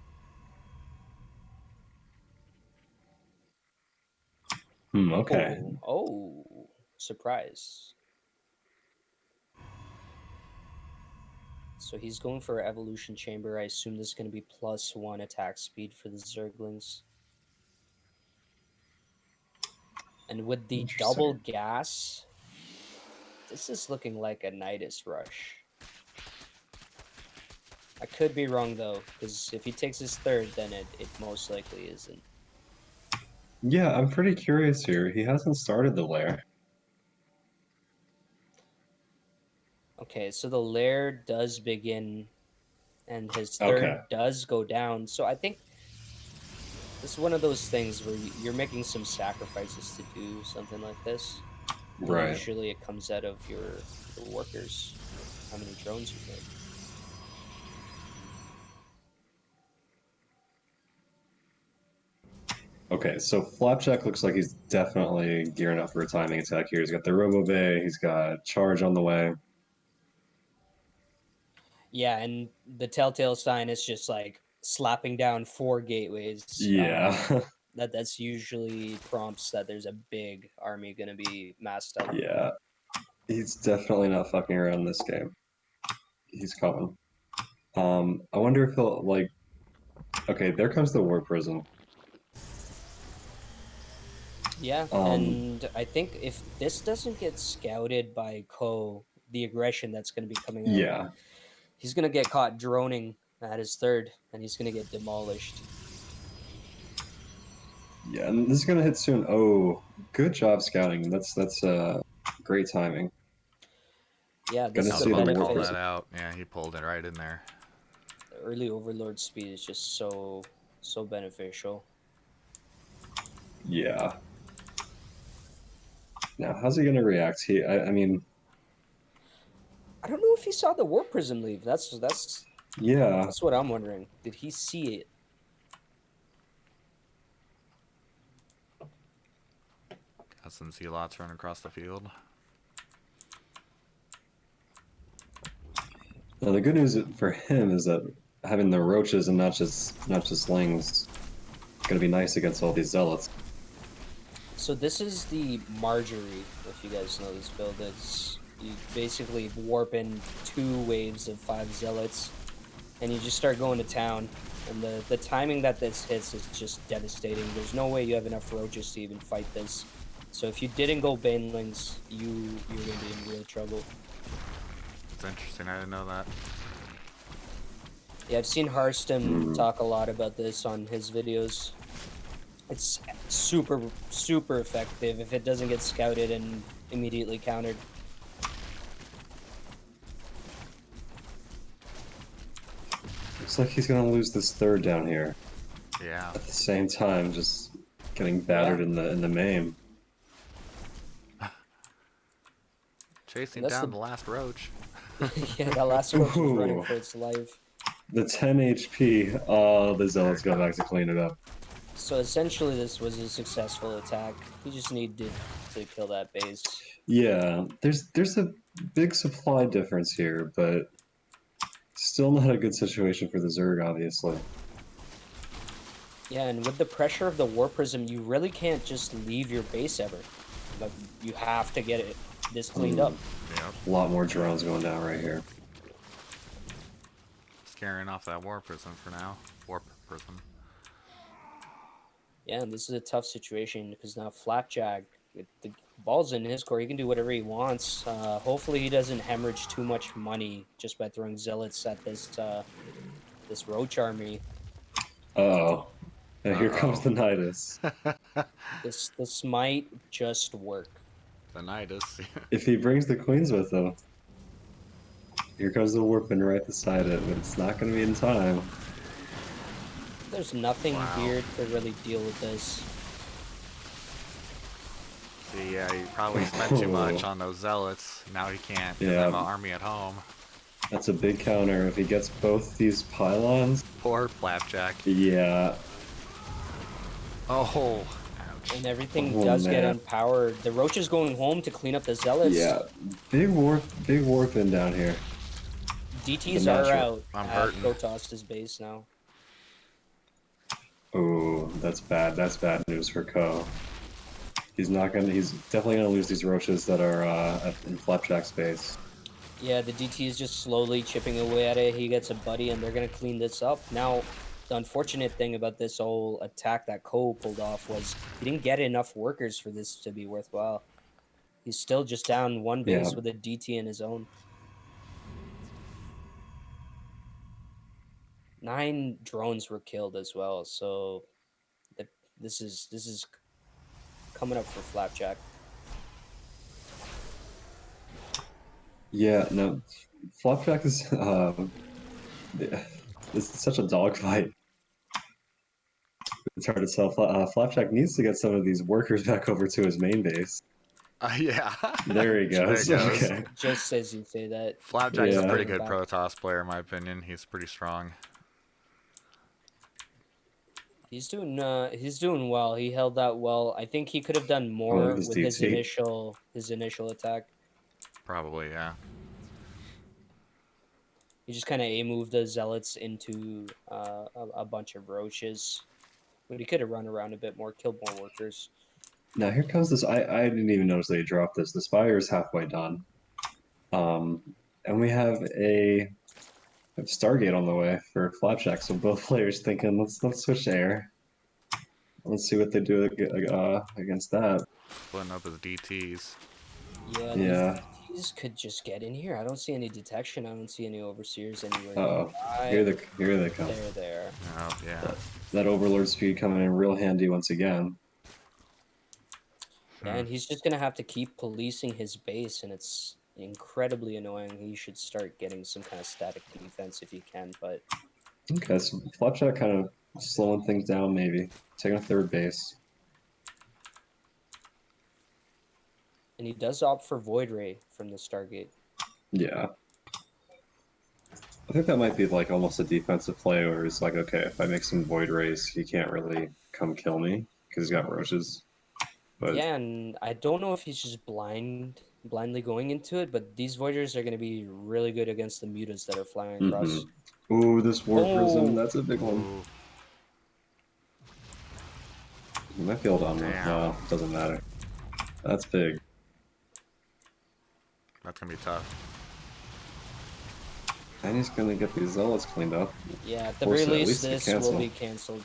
Okay. Oh, surprise. So he's going for evolution chamber. I assume this is going to be +1 attack speed for the Zerglings. And with the double gas, this is looking like a Nidus rush. I could be wrong though, because if he takes his third, then it most likely isn't. Yeah, I'm pretty curious here. He hasn't started the lair. Okay, so the lair does begin, and his third does go down. So I think this is one of those things where you're making some sacrifices to do something like this. Right. Usually it comes out of your workers, how many drones you make. Okay, so Flapjack looks like he's definitely gearing up for a timing attack here. He's got the Robo Bay, he's got Charge on the way. Yeah, and the telltale sign is just like slapping down 4 gateways. Yeah. That's usually prompts that there's a big army gonna be massed up. Yeah. He's definitely not fucking around in this game. He's coming. I wonder if he'll like. Okay, there comes the War Prism. Yeah, and I think if this doesn't get scouted by Ko, the aggression that's going to be coming out, Yeah. he's going to get caught droning at his third, and he's going to get demolished. Yeah, and this is gonna hit soon. Oh, good job scouting. That's great timing. Yeah, I was about to call that out. Yeah, he pulled it right in there. The early Overlord speed is just so beneficial. Yeah. Now, how's he gonna react? I mean, I don't know if he saw the War Prism leave. That's yeah. That's what I'm wondering. Did he see it? Got some Zealots running across the field. Now, the good news for him is that having the roaches and not just slings is gonna be nice against all these zealots. So this is the Marjorie, if you guys know this build. It's you basically warp in 2 waves of 5 zealots, and you just start going to town. And the timing that this hits is just devastating. There's no way you have enough roaches to even fight this. So if you didn't go banelings, you're gonna be in real trouble. It's interesting. I didn't know that. Yeah, I've seen Harston talk a lot about this on his videos. It's super effective if it doesn't get scouted and immediately countered. Looks like he's gonna lose this third down here. Yeah. At the same time, just getting battered in the main. Chasing down the last roach. Yeah, that last roach was running for its life. The 10 HP. Oh, the Zealots go back comes. to clean it up. So essentially, this was a successful attack. You just needed to kill that base. Yeah, there's a big supply difference here, but still not a good situation for the Zerg, obviously. Yeah, and with the pressure of the War Prism, you really can't just leave your base ever. Like, you have to get this cleaned up. Yep. A lot more drones going down right here. Scaring off that War Prism for now. Warp Prism. Yeah, and this is a tough situation because now Flapjack, with the ball's in his core, he can do whatever he wants. Hopefully he doesn't hemorrhage too much money just by throwing zealots at this this roach army. Uh-oh. And here comes the Nidus. This might just work. The Nidus. If he brings the queens with him. Here comes the Warpin right beside it, but it's not going to be in time. There's nothing here to really deal with this. See, yeah, he probably spent too much on those zealots. Now he can't give them an army at home. That's a big counter. If he gets both these pylons... Poor Flapjack. Yeah. Oh, ouch. And everything does get empowered. The roach is going home to clean up the zealots. Yeah. Big warpin down here. DTs are out I'm at hurting. Protoss's base now. Oh, that's bad. That's bad news for Ko. He's definitely gonna lose these roaches that are in Flapjack's base. Yeah, the DT is just slowly chipping away at it. He gets a buddy, and they're gonna clean this up. Now, the unfortunate thing about this whole attack that Ko pulled off was he didn't get enough workers for this to be worthwhile. He's still just down one base with a DT in his own. 9 drones were killed as well, so this is coming up for Flapjack. Yeah, no, Flapjack is this is such a dogfight. It's hard to tell. Flapjack needs to get some of these workers back over to his main base. Yeah. There he goes. There he goes. Okay. Just as you say that. Flapjack's a pretty good Protoss player, in my opinion. He's pretty strong. He's doing well. He held that well. I think he could have done more with his initial attack. Probably, yeah. He just kind of A-moved the zealots into a bunch of roaches. But he could have run around a bit more, killed more workers. Now here comes this. I didn't even notice they dropped this. The Spire is halfway done. And we have a Stargate on the way for Flapjack. So both players thinking, let's switch air. Let's see what they do against that. Splitting up his DTs. Yeah. These could just get in here. I don't see any detection. I don't see any overseers anywhere. Here they come. They're there. Oh, yeah. That Overlord speed coming in real handy once again. Yeah, and he's just gonna have to keep policing his base, and it's incredibly annoying. He should start getting some kind of static defense if he can, but... Okay, so Flapjack kind of slowing things down, maybe. Taking a third base. And he does opt for Void Ray from the Stargate. Yeah. I think that might be like almost a defensive play where it's like, okay, if I make some Void Rays, he can't really come kill me because he's got roaches. But... yeah, and I don't know if he's just blindly going into it, but these Voiders are going to be really good against the mutas that are flying across. Ooh, this War Prism, that's a big one. You might be able to unlock. No, doesn't matter. That's big. That's going to be tough. And he's gonna get these zealots cleaned up. Yeah, at the Force very it at least, least to this will cancel. be canceled.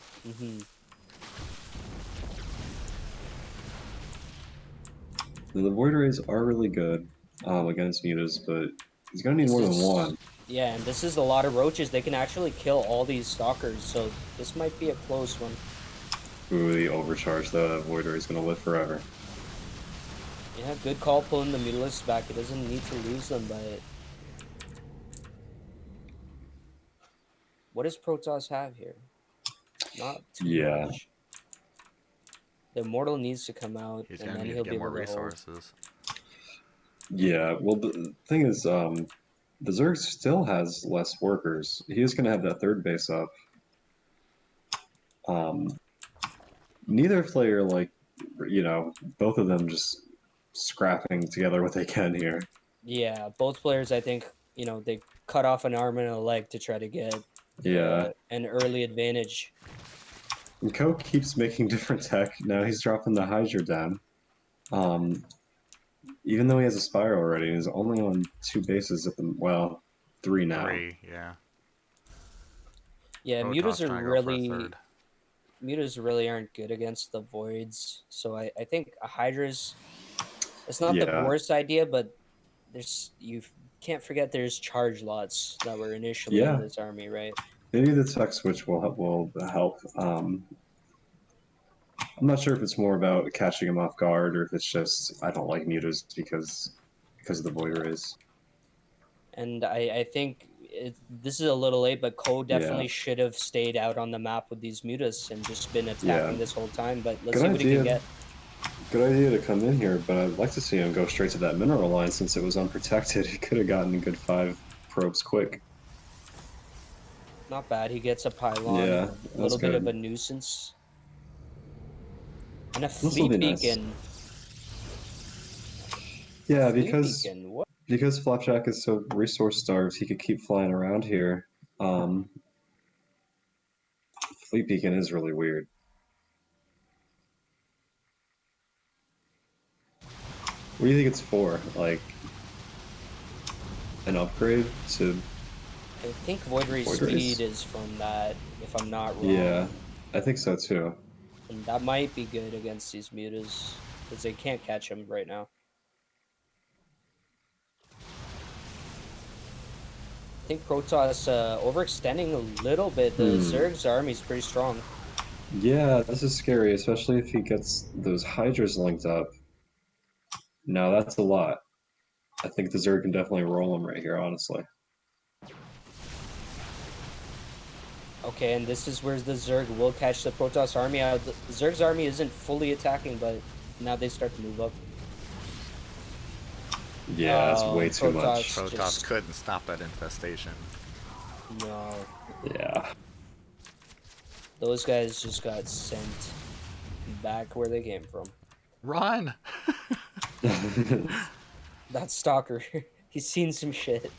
The Void Rays are really good against mutas, but he's gonna need This more than is one. yeah, and this is a lot of roaches. They can actually kill all these stalkers, so this might be a close one. Ooh, the overcharge though. That Void Ray is gonna live forever. Yeah, good call pulling the mutalisks back. It doesn't need to lose them, but what does Protoss have here? Not too Yeah, much. The Immortal needs to come out, He's and gonna then need to he'll be get more able to hold. resources. yeah. Well, the thing is, the Zerg still has less workers. He is gonna have that third base up. Um, neither player both of them just scrapping together what they can here. Yeah, both players, I think, they cut off an arm and a leg to try to get Yeah, an early advantage. and Coke keeps making different tech. Now he's dropping the Hydra down. Um, even though he has a Spire already, he's only on 2 bases at the three now. 3, yeah. Yeah, Protoss trying to go for a third. mutas really aren't good against the voids. So I think a Hydra's it's not the Yeah, worst idea, but you can't forget there's charge lots that were initially in yeah. this army, right? Maybe the tech switch will help. I'm not sure if it's more about catching him off guard or if it's just I don't like mutas because of the void Yeah. rays. And I think this is a little late, but Ko Yeah, definitely should have stayed out on the map with these mutas and just been yeah. attacking this whole time. But let's Good see what he can idea. get. Good idea to come in here, but I'd like to see him go straight to that mineral line since it was unprotected. He could have gotten a good 5 probes quick. Not bad. He gets a pylon, Yeah, a that's little bit of good. a nuisance, and a This will be fleet nice. beacon. Yeah, Fleet beacon. What? because Flapjack is so resource starved, he could keep flying around here. Fleet Beacon is really weird. What do you think it's for? Like an upgrade to I think Void Ray's Void speed Rays? is from that, if I'm not Yeah, wrong. I think so too. And that might be good against these mutas, because they can't catch him right now. I think Protoss overextending a little bit. The Zerg's army is pretty strong. Yeah, this is scary, especially if he gets those Hydras linked up. No, that's a lot. I think the Zerg can definitely roll him right here, honestly. Okay, and this is where the Zerg will catch the Protoss army out. The Zerg's army isn't fully attacking, but now they start to move up. Yeah, that's way too much. Protoss Protoss couldn't stop that infestation. No. Yeah. Those guys just got sent back where they came from. Run! That stalker, he's seen some shit.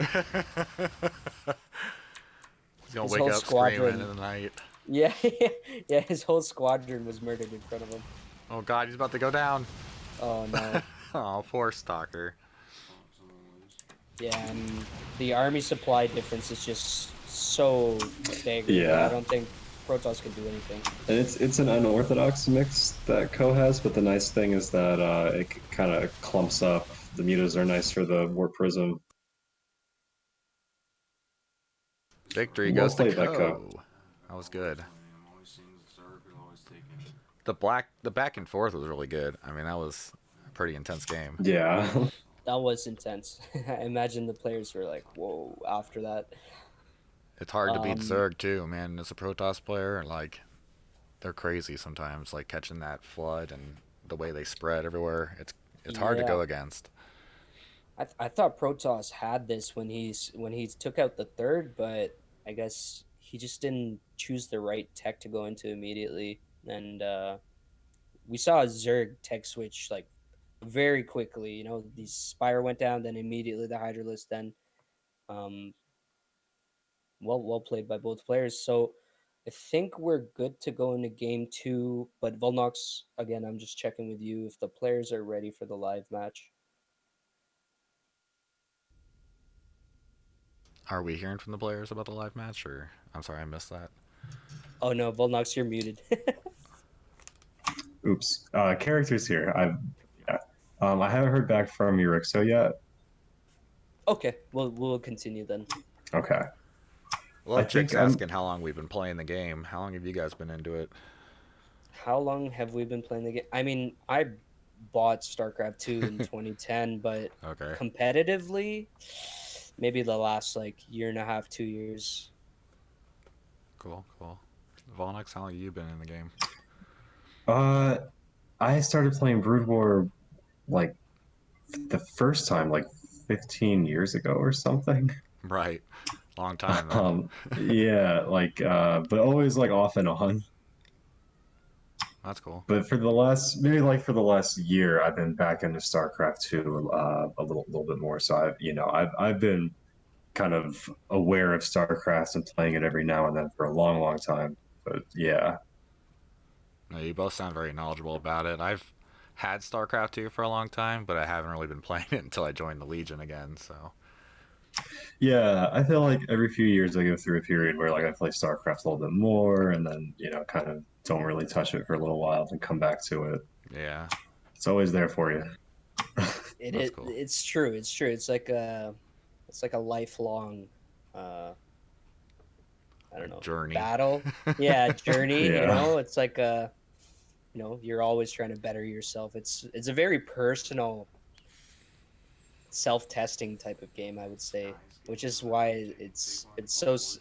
He's gonna His wake whole up screaming squadron. in the night. Yeah, yeah, his whole squadron was murdered in front of him. Oh god, he's about to go down. Oh no. Oh, poor Stalker. Yeah, and the army supply difference is just so staggering. Yeah. I don't think Protoss can do anything. And it's an unorthodox mix that Ko has, but the nice thing is that it kind of clumps up. The mutas are nice for the Warp Prism. Victory Well goes to played by Ko. Ko. That was good. The back and forth was really good. I mean, that was a pretty intense game. Yeah. That was intense. I imagine the players were like, whoa, after that. It's hard to beat Zerg too, man. As a Protoss player, like they're crazy sometimes, like catching that flood and the way they spread everywhere. It's hard to go against. I thought Protoss had this when he took out the third, but I guess he just didn't choose the right tech to go into immediately. And we saw a Zerg tech switch like very quickly. The Spire went down, then immediately the Hydralisk. Then, um, well played by both players. So I think we're good to go into game two. But Vulnox, again, I'm just checking with you if the players are ready for the live match. Are we hearing from the players about the live match, or I'm sorry, I missed that. Oh no, Vulnox, you're muted. Oops. Characters here. Yeah. I haven't heard back from Eurixo yet. Okay, we'll continue then. Okay. I Love Chick's think asking how long we've been playing the game. How long have you guys been into it? How long have we been playing the game? I mean, I bought StarCraft 2 in 2010, but Okay. competitively, maybe the last like year and a half, 2 years. Cool, cool. Vulnox, how long have you been in the game? I started playing Brood War like the first time like 15 years ago or something. Right. Long time then. Yeah, but always like off and on. That's cool. But for the last maybe like for the last year, I've been back into StarCraft 2 a little bit more. So I've been kind of aware of StarCraft and playing it every now and then for a long time. But yeah, No, you both sound very knowledgeable about it. I've had StarCraft 2 for a long time, but I haven't really been playing it until I joined the Legion again, so. yeah, I feel like every few years I go through a period where like I play StarCraft a little bit more, and then kind of don't really touch it for a little while, then come back to it. Yeah, It's always there for you. that's cool. It's true. It's true. It's like a lifelong, uh, I don't Like know, journey. battle. Yeah, journey. You Yeah, know, it's like you're always trying to better yourself. It's a very personal, self-testing type of game, I would say, which is why it's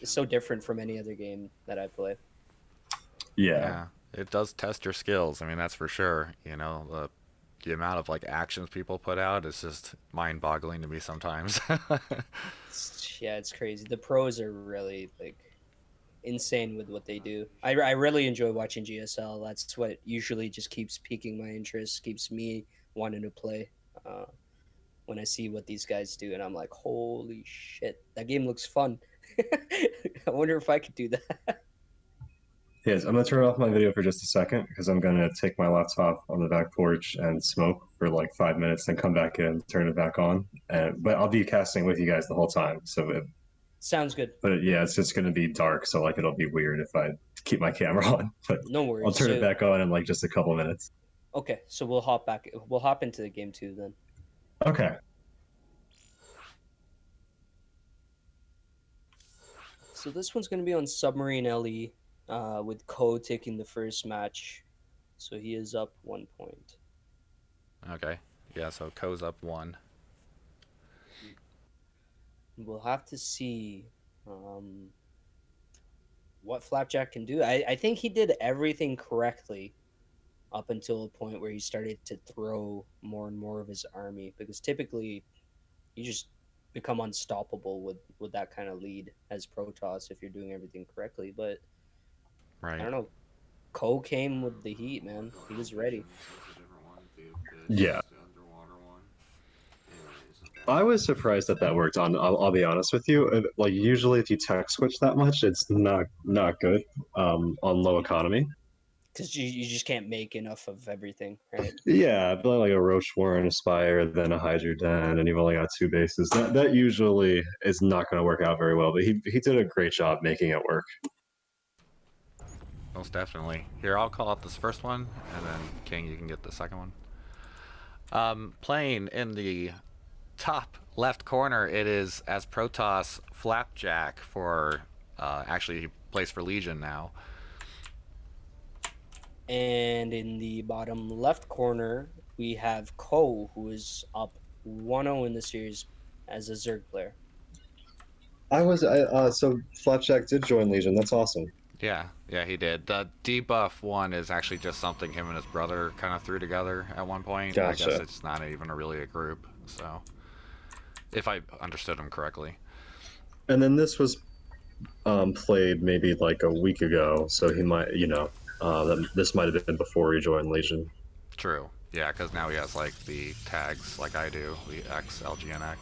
so different from any other game that I play. yeah, Yeah, it does test your skills. I mean, that's for sure. The amount of like actions people put out is just mind-boggling to me sometimes. Yeah, it's crazy. The pros are really like insane with what they do. I really enjoy watching GSL. That's what usually just keeps piquing my interest, keeps me wanting to play. Uh, when I see what these guys do, and I'm like, holy shit, that game looks fun. I wonder if I could do that. yes. I'm gonna turn off my video for just a second because I'm gonna take my laptop on the back porch and smoke for like 5 minutes, then come back in, turn it back on. But I'll be casting with you guys the whole time. Sounds good. But yeah, it's just gonna be dark, so like it'll be weird if I keep my camera on. But No I'll worries. turn it So back on in like just a couple minutes. okay, so we'll hop back. We'll hop into the game too then. Okay. So this one's gonna be on Submarine LE, with Ko taking the first match. So he is up 1 point. Okay. Yeah, so Ko's up 1. We'll have to see um, what Flapjack can do. I think he did everything correctly up until a point where he started to throw more and more of his army, because typically you just become unstoppable with that kind of lead as Protoss if you're doing everything correctly. But I Right. don't know. Ko came with the heat, man. He was ready. Yeah. I was surprised that worked. I'll be honest with you. Like usually, if you tech switch that much, it's not good on low economy. Because you just can't make enough of everything, right? Yeah, but like a Roach Warren, a Spire, then a Hydra Den, and you've only got 2 bases. That usually is not going to work out very well. But he did a great job making it work. Most definitely. Here, I'll call out this first one, and then King, you can get the second one. Playing in the top left corner, it is as Protoss Flapjack for. Actually, he plays for Legion now. And in the bottom left corner, we have Ko, who is up 1-0 in the series as a Zerg player. So Flapjack did join Legion. That's awesome. Yeah, he did. The debuff one is actually just something him and his brother kind of threw together at one point. I guess Gotcha. it's not even really a group, so if I understood him correctly. And then this was played maybe like a week ago, so he might, this might have been before he joined Legion. True. Yeah, because now he has like the tags like I do, the X, LGNX.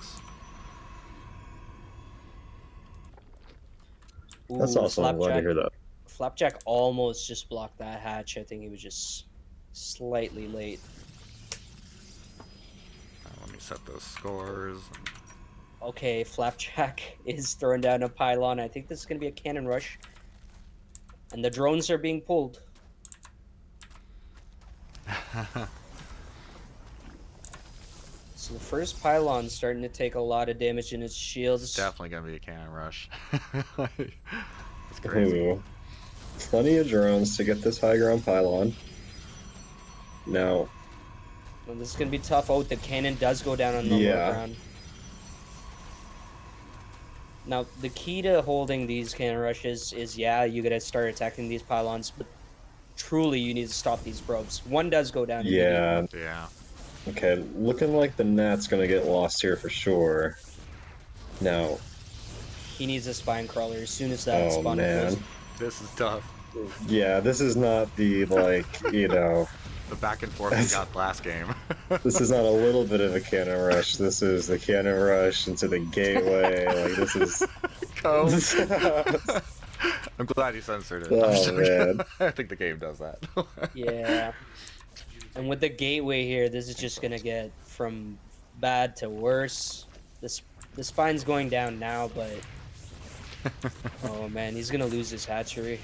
That's Ooh, awesome. I'm glad to hear that. Flapjack almost just blocked that hatch. I think he was just slightly late. Let me set those scores. Okay, Flapjack is throwing down a pylon. I think this is going to be a cannon rush. And the drones are being pulled. So the first pylon's starting to take a lot of damage in its shields. Definitely gonna be a cannon rush. It's crazy. Ooh. Plenty of drones to get this high ground pylon. Now, Well, this is going to be tough. Oh, the cannon does go down on the low yeah. ground. Now, the key to holding these cannon rushes is, yeah, you got to start attacking these pylons, but truly you need to stop these probes. One does go down immediately. Yeah. Yeah. Okay, looking like the gnat's gonna get lost here for sure. Now, He needs a spine crawler as soon as that oh spawn man. opens. This is tough. Yeah, this is not the, like, you know, The back and forth we got last game. this is not a little bit of a cannon rush. This is the cannon rush into the gateway. Like, this is. Go. I'm glad you censored it. Oh, man. I think the game does that. Yeah. And with the gateway here, this is just going to get from bad to worse. The spine's going down now, but... Oh, man, he's going to lose his hatchery.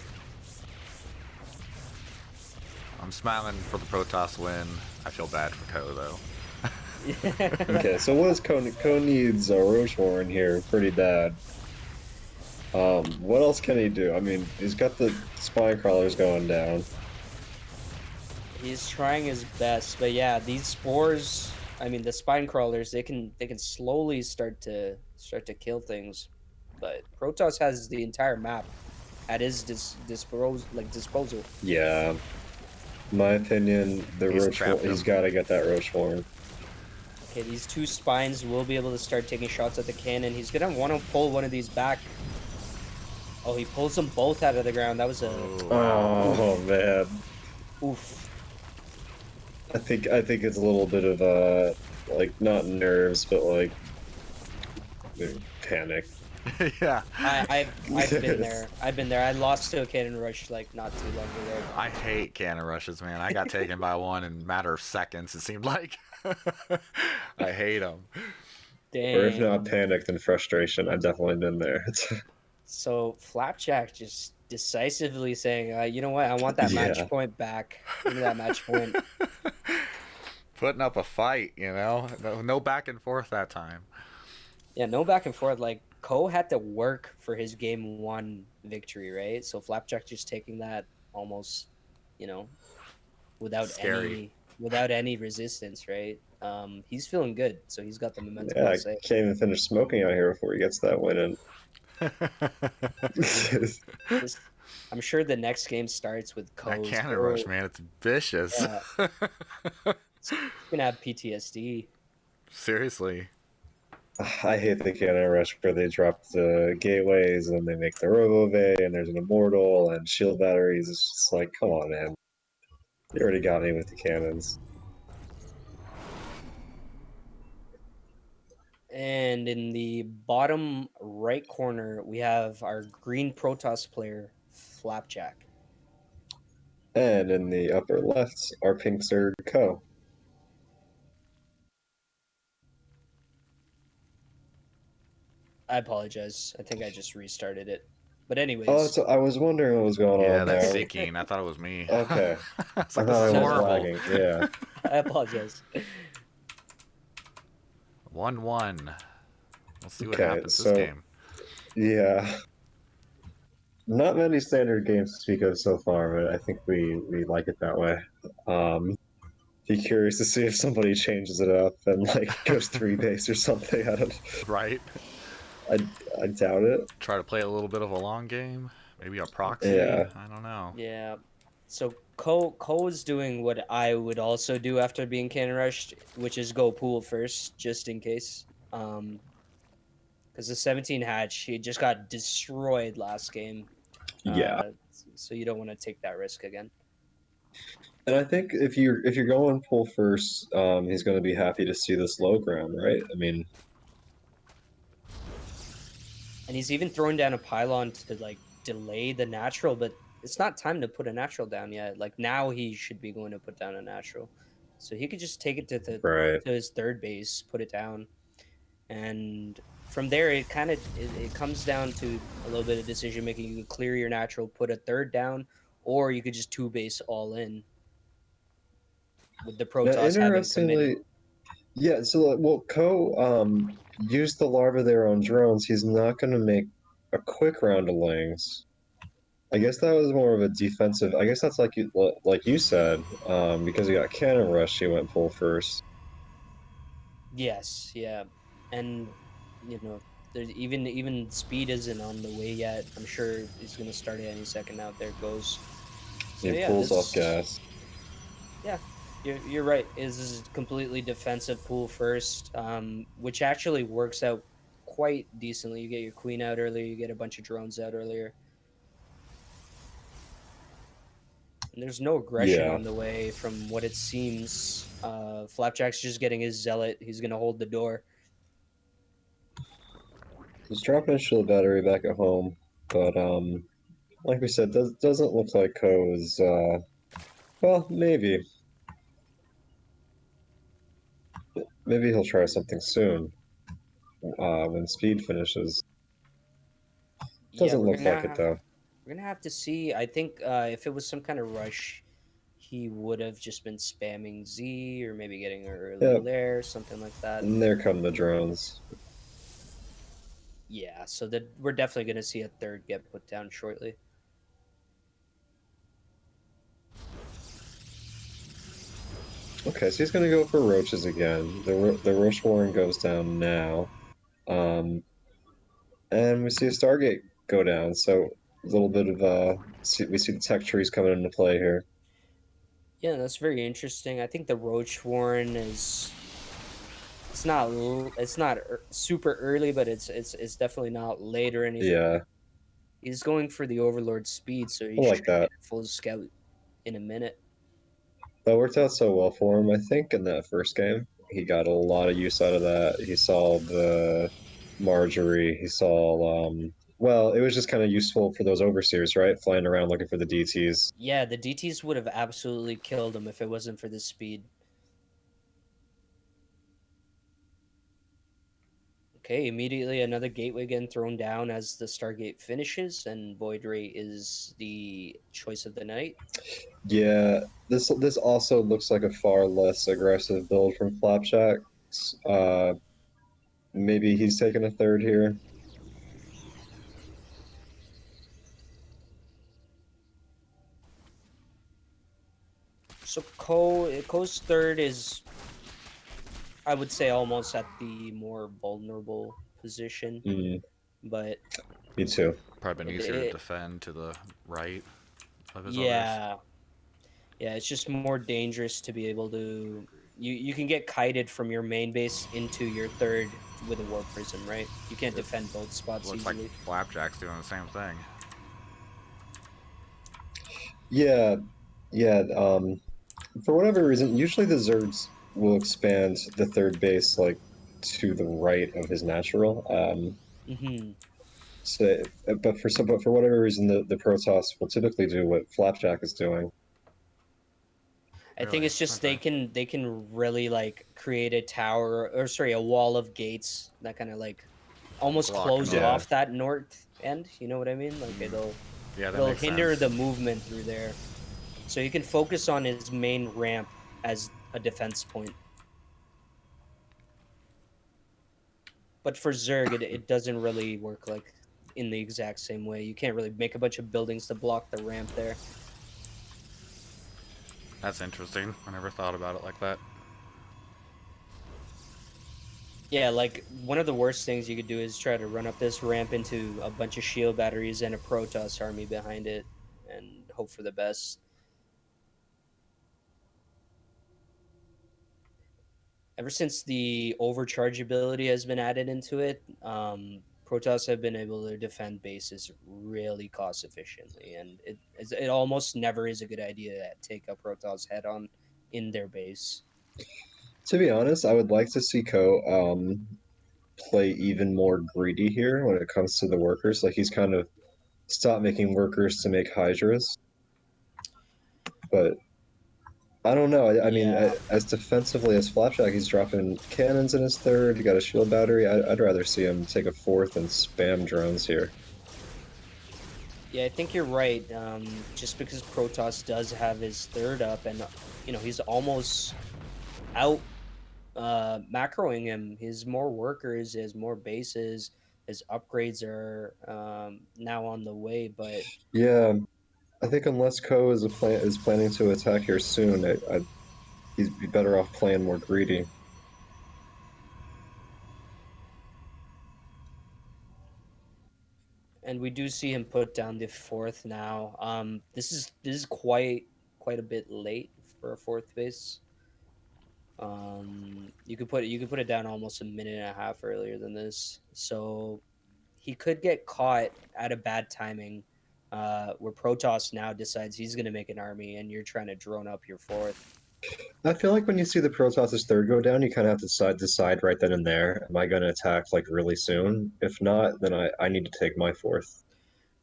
I'm smiling for the Protoss win. I feel bad for Ko though. Okay, so what is Ko? Ko needs a Rochewarren here pretty bad. What else can he do? I mean, he's got the spine crawlers going down. He's trying his best, but yeah, these spores, I mean the spine crawlers, they can slowly start to kill things. But Protoss has the entire map at his disposal. Yeah. In my opinion, the He's Rochewarren, trapped he's him. got to get that Rochewarren. Okay, these two spines will be able to start taking shots at the cannon. He's gonna want to pull one of these back. Oh, he pulls them both out of the ground. That was a Oh man. oof. I think it's a little bit of like not nerves, but like panic. Yeah. I've been there. I've been there. I lost to a cannon rush like not too long ago. I hate cannon rushes, man. I got taken by one in a matter of seconds, it seemed like. I hate them. Dang. Or if not panic, then frustration. I've definitely been there. So Flapjack just decisively saying, you know what? I want that match Yeah. point back. Give me that match point. Putting up a fight, you know? No back and forth that time. Yeah, no back and forth. Like Ko had to work for his game one victory, right? So Flapjack just taking that almost, you know, without Scary. any resistance, right? He's feeling good, so he's got the momentum. Yeah, I I'll say. can't even finish smoking out here before he gets that win in. This, I'm sure the next game starts with That Ko's cannon rush, man, it's vicious. Yeah. He's gonna have PTSD. Seriously. I hate the cannon rush where they drop the gateways and they make the Robove and there's an immortal and shield batteries. It's just like, come on, man. You already got me with the cannons. And in the bottom right corner, we have our green Protoss player, Flapjack. And in the upper left, our pinks are Ko. I apologize. I think I just restarted it. But anyways, Oh, so I was wondering what was going Yeah, on that's there. syncing. I thought it was me. Okay. It's I like, this thought is I was horrible. lagging. Yeah. I apologize. 1-1. We'll see what Okay, happens so- this game. Yeah. Not many standard games to speak of so far, but I think we like it that way. Be curious to see if somebody changes it up and like goes 3 base or something. Right? I doubt it. Try to play a little bit of a long game. Maybe a proxy. Yeah. I don't know. Yeah. So Ko is doing what I would also do after being cannon rushed, which is go pool first, just in case. Because the 17 hatch, he just got destroyed last game. Yeah. So you don't want to take that risk again. And I think if you're going pull first, he's going to be happy to see this low ground, right? I mean, And he's even throwing down a pylon to like delay the natural, but it's not time to put a natural down yet. Like now he should be going to put down a natural. So he could just take it to right. his third base, put it down. And from there, it comes down to a little bit of decision making. You could clear your natural, put a third down, or you could just two base all in. With the Now, Protoss having committed. interestingly, yeah. So, well, Ko used the larva there on drones. He's not going to make a quick round of Lings. I guess that was more of a defensive. I guess that's like you said, because he got cannon rush. He went full first. Yes, yeah, and you know, there's even speed isn't on the way yet. I'm sure he's gonna start it any second now. There it goes. So He yeah, pulls off this gas. yeah, you're right. This is a completely defensive pool first, which actually works out quite decently. You get your queen out earlier, you get a bunch of drones out earlier, and there's no aggression Yeah, on the way from what it seems. Flapjack's just getting his zealot. He's gonna hold the door. he's dropping his shield battery back at home, but like we said, doesn't look like Ko is. Well, maybe he'll try something soon. When speed finishes. Yeah, Doesn't look like it though. we're gonna have to see. I think if it was some kind of rush, he would have just been spamming Z or maybe getting an early Yep, lair, something like that. and there come the drones. Yeah, so that we're definitely gonna see a third get put down shortly. Okay, so he's gonna go for roaches again. The Roach Warren goes down now, um, and we see a Stargate go down. So a little bit of we see the tech trees coming into play here. Yeah, that's very interesting. I think the Roach Warren is it's not super early, but it's definitely not late or anything. Yeah, He's going for the Overlord speed, so I he like should that. get a full scout in a minute. That worked out so well for him. I think in that first game, he got a lot of use out of that. He saw the Marjorie. He saw well, it was just kind of useful for those overseers, right? Flying around looking for the DTs. Yeah, the DTs would have absolutely killed him if it wasn't for the speed. Okay, immediately another gateway getting thrown down as the Stargate finishes, and Void Ray is the choice of the night. Yeah, this also looks like a far less aggressive build from Flapjack. Uh, Maybe he's taking a third here. So Ko's third is, I would say, almost at the more vulnerable position, Mm, but me too. Probably been easier to it defend to the right of his others. yeah, yeah, it's just more dangerous to be able to you can get kited from your main base into your third with a warp prism, right? You can't It defend both spots looks like easily. Flapjack's doing the same thing. Yeah, yeah. For whatever reason, usually the Zergs will expand the third base like to the right of his natural. Hmm. So, but for whatever reason, the Protoss will typically do what Flapjack is doing. I think Really? it's just Okay. they can really like create a tower or sorry, a wall of gates that kind of like almost Blocking close Yeah, off off. that north end. You know what I mean? Like Yeah, that it'll makes hinder sense. the movement through there. So you can focus on his main ramp as a defense point. But for Zerg, it doesn't really work like in the exact same way. You can't really make a bunch of buildings to block the ramp there. That's interesting. I never thought about it like that. Yeah, like one of the worst things you could do is try to run up this ramp into a bunch of shield batteries and a Protoss army behind it and hope for the best. Ever since the overcharge ability has been added into it, Protoss have been able to defend bases really cost efficiently, and it almost never is a good idea to take a Protoss head on in their base. to be honest, I would like to see Ko play even more greedy here when it comes to the workers. Like he's kind of stopped making workers to make Hydras, but I don't know. I mean, Yeah. as defensively as Flapjack, he's dropping cannons in his third. He got a shield battery. I'd rather see him take a fourth and spam drones here. Yeah, I think you're right. Just because Protoss does have his third up, and he's almost out macroing him. He has more workers, he has more bases, his upgrades are now on the way. But Yeah, I think unless Ko is planning to attack here soon, he's be better off playing more greedy. and we do see him put down the fourth now. This is quite a bit late for a fourth base. You could put it down almost a minute and a half earlier than this. So he could get caught at a bad timing, where Protoss now decides he's going to make an army, and you're trying to drone up your fourth. I feel like when you see the Protoss's third go down, you kind of have to decide right then and there, am I going to attack like really soon? If not, then I need to take my fourth.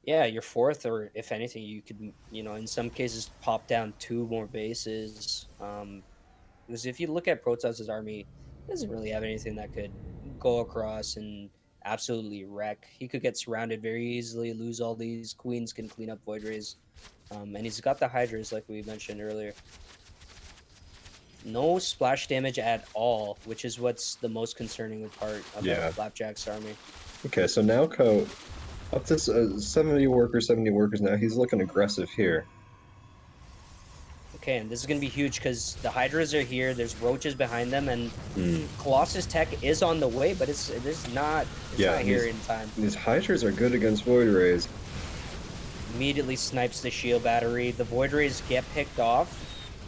Yeah, your fourth, or if anything, you could, in some cases, pop down two more bases. Because if you look at Protoss's army, he doesn't really have anything that could go across and absolutely wreck. He could get surrounded very easily, lose all these queens, can clean up Void Rays. And he's got the Hydras, like we mentioned earlier. No splash damage at all, which is what's the most concerning part about Flapjack's army. Okay, so now Ko, up to 70 workers now. He's looking aggressive here. Okay, and this is going to be huge because the Hydras are here. There's roaches behind them, and Colossus tech is on the way, but it's not here in time. These Hydras are good against Void Rays. Immediately snipes the shield battery. The Void Rays get picked off.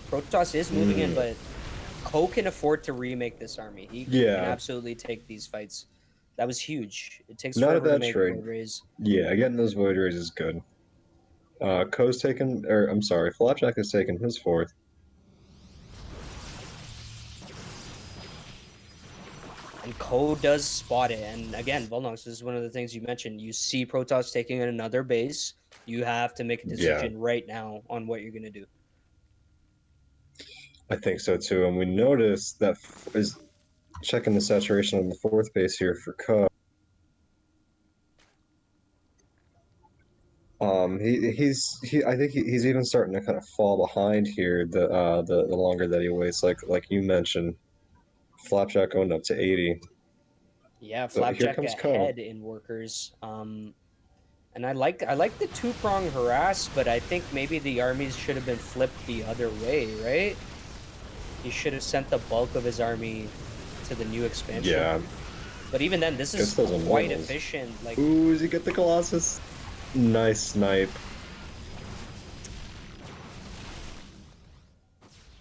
Protoss is moving in, but Ko can afford to remake this army. He can absolutely take these fights. That was huge. It takes forever to make Void Rays. Yeah, getting those Void Rays is good. Ko's taken, or I'm sorry, Flapjack has taken his fourth. And Ko does spot it. And again, Vulnox, this is one of the things you mentioned. You see Protoss taking another base. You have to make a decision right now on what you're going to do. I think so too. And we notice that is checking the saturation on the fourth base here for Ko. I think he's even starting to kind of fall behind here the longer that he waits, like you mentioned. Flapjack going up to 80. Yeah, Flapjack ahead in workers. And I like the two-prong harass, but I think maybe the armies should have been flipped the other way, right? He should have sent the bulk of his army to the new expansion. Yeah. But even then, this is quite efficient. Like, ooh, does he get the Colossus? Nice snipe.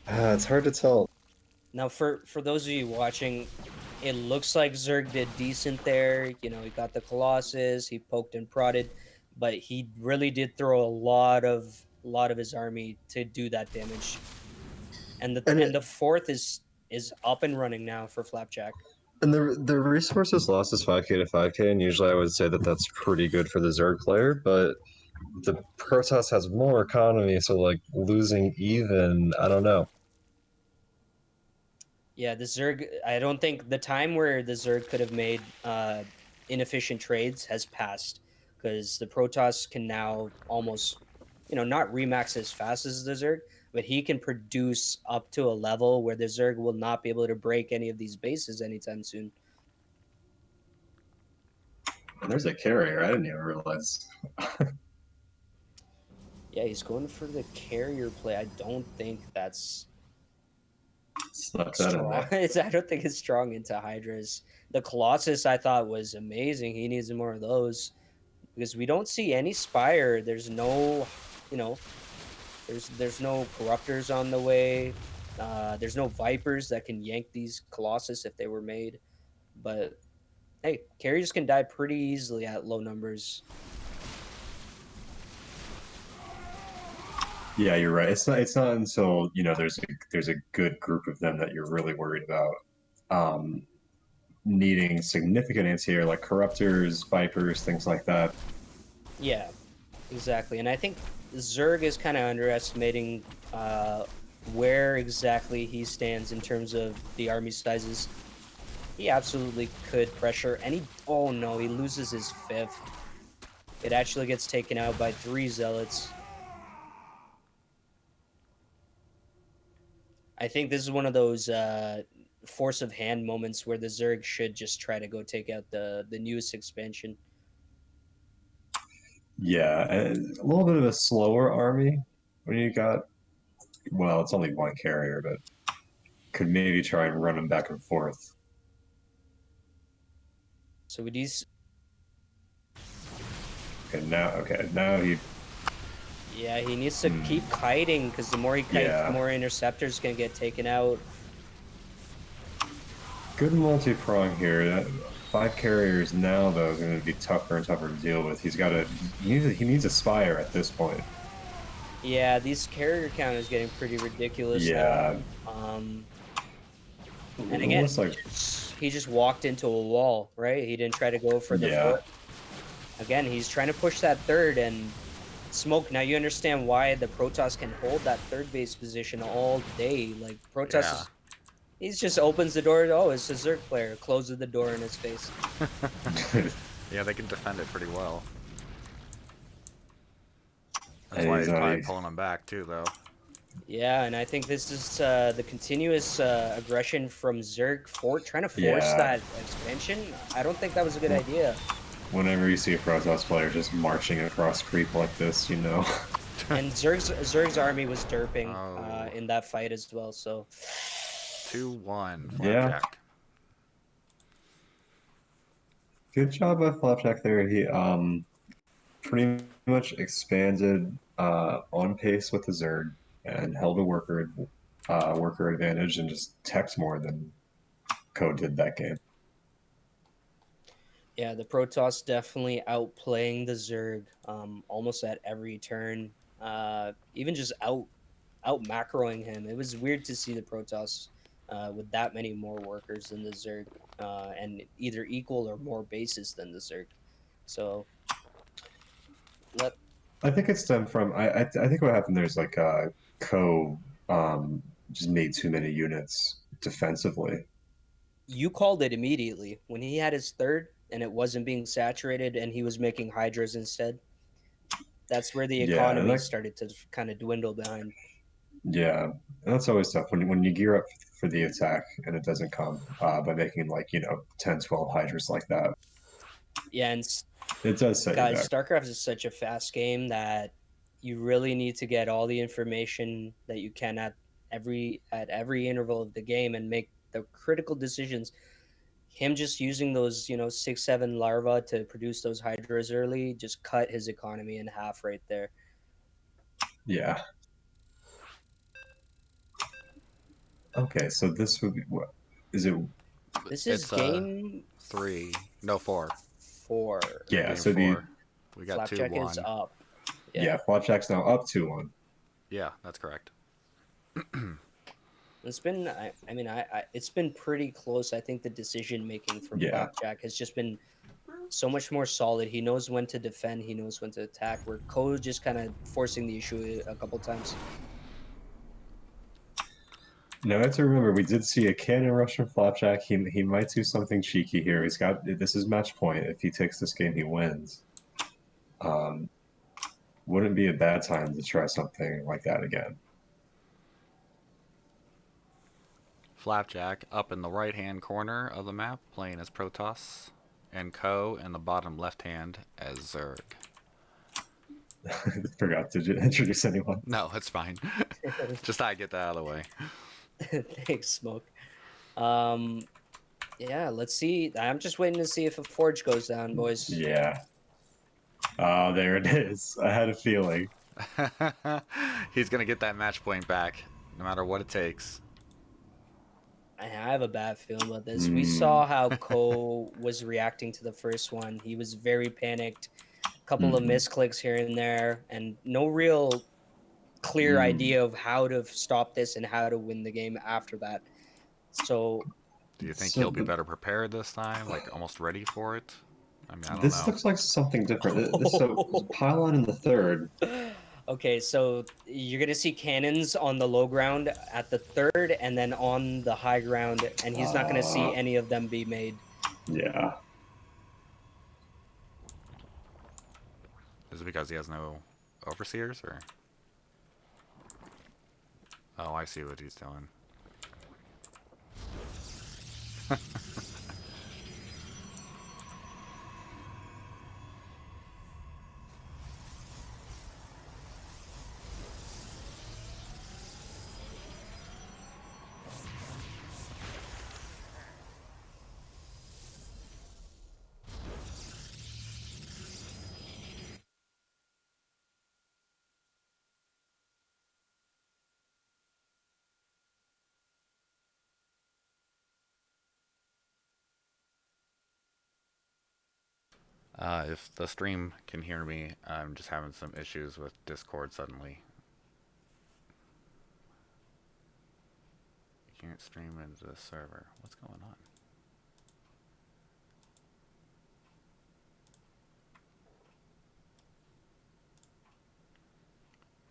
It's hard to tell. Now, for those of you watching, it looks like Zerg did decent there. He got the Colossus, he poked and prodded, but he really did throw a lot of his army to do that damage. And the fourth is up and running now for Flapjack. And the resources lost is 5k to 5k, and usually I would say that that's pretty good for the Zerg player, but the Protoss has more economy, so like losing even, I don't know. Yeah, the Zerg, I don't think the time where the Zerg could have made inefficient trades has passed, because the Protoss can now almost, not remax as fast as the Zerg, but he can produce up to a level where the Zerg will not be able to break any of these bases anytime soon. And there's a carrier, I didn't even realize. Yeah, he's going for the carrier play. I don't think that's strong. I don't think it's strong into Hydras. The Colossus I thought was amazing. He needs more of those, because we don't see any Spire. There's no, there's no Corruptors on the way. There's no Vipers that can yank these Colossus if they were made. But hey, carriers can die pretty easily at low numbers. Yeah, you're right. It's not until there's a good group of them that you're really worried about needing significant anti-air, like Corruptors, Vipers, things like that. Yeah, exactly. And I think Zerg is kind of underestimating where exactly he stands in terms of the army sizes. He absolutely could pressure, and oh no, he loses his 5th. It actually gets taken out by 3 zealots. I think this is one of those force of hand moments where the Zerg should just try to go take out the newest expansion. Yeah, and a little bit of a slower army when you got. Well, it's only one carrier, but could maybe try and run them back and forth. So with these, Okay, now he. yeah, he needs to keep kiting because the more he kites, Yeah. the more interceptors can get taken out. Good multi-prong here. 5 carriers now, though, is going to be tougher and tougher to deal with. He needs a spire at this point. Yeah, these carrier count is getting pretty ridiculous Yeah. now. And It again, looks like he just walked into a wall, right? He didn't try to go for the yeah. 4th. Again, he's trying to push that 3rd and smoke. Now you understand why the Protoss can hold that 3rd base position all day. Like Protoss he just opens the door. Oh, it's a Zerg player. Closes the door in his face. Yeah, they can defend it pretty well. That's And why he's he's not probably even- pulling them back too, though. Yeah, and I think this is the continuous aggression from Zerg for trying to force that expansion. I don't think that was a good idea. Whenever you see a Protoss player just marching across creep like this, you know. And Zerg's army was derping in that fight as well. So 2-1 Yeah. Flapjack. Good job by Flapjack there. He pretty much expanded on pace with the Zerg and held a worker advantage and just teched more than Code did that game. yeah, the Protoss definitely outplaying the Zerg almost at every turn. Even just out macroing him. It was weird to see the Protoss with that many more workers than the Zerg, and either equal or more bases than the Zerg. So I think it stemmed from I think what happened there is like Co just made too many units defensively. you called it immediately when he had his 3rd and it wasn't being saturated and he was making hydras instead. That's where the economy started to kind of dwindle behind. Yeah, and that's always tough when you gear up for the attack and it doesn't come by making 10, 12 hydras like that. Yeah, and it does set you guys, back. StarCraft is such a fast game that you really need to get all the information that you can at every interval of the game and make the critical decisions. Him just using those 6-7 larvae to produce those hydras early just cut his economy in half right there. Yeah. Okay, so this would be what is it? This is game 3. No, 4. 4. Yeah, game so 4. We got Flapjack 2-1. is up. Yeah, Flapjack's now up 2-1. Yeah, that's correct. It's been, it's been pretty close. I think the decision making from Flapjack has just been so much more solid. He knows when to defend. He knows when to attack. Where Code's just kind of forcing the issue a couple times. Now, I have to remember, we did see a cannon rush from Flapjack. He might do something cheeky here. This is match point. If he takes this game, he wins. Wouldn't be a bad time to try something like that again. Flapjack up in the right-hand corner of the map, playing as Protoss, and Co in the bottom left-hand as Zerg. Forgot to introduce anyone. No, it's fine. Just thought I'd get that out of the way. Thanks, Smoke. Yeah, let's see. I'm just waiting to see if a forge goes down, boys. Yeah. Oh, there it is. I had a feeling. He's going to get that match point back, no matter what it takes. I have a bad feeling about this. We saw how Ko was reacting to the first one. He was very panicked. A couple of misclicks here and there, and no real clear idea of how to stop this and how to win the game after that. So, do you think he'll be better prepared this time, like almost ready for it? I mean, I don't know. This looks like something different. So pylon in the third. Okay, so you're gonna see cannons on the low ground at the third, and then on the high ground, and he's not gonna see any of them be made. Yeah. Is it because he has no overseers, or? Oh, I see what he's doing. If the stream can hear me, I'm just having some issues with Discord suddenly. You can't stream into the server. What's going on?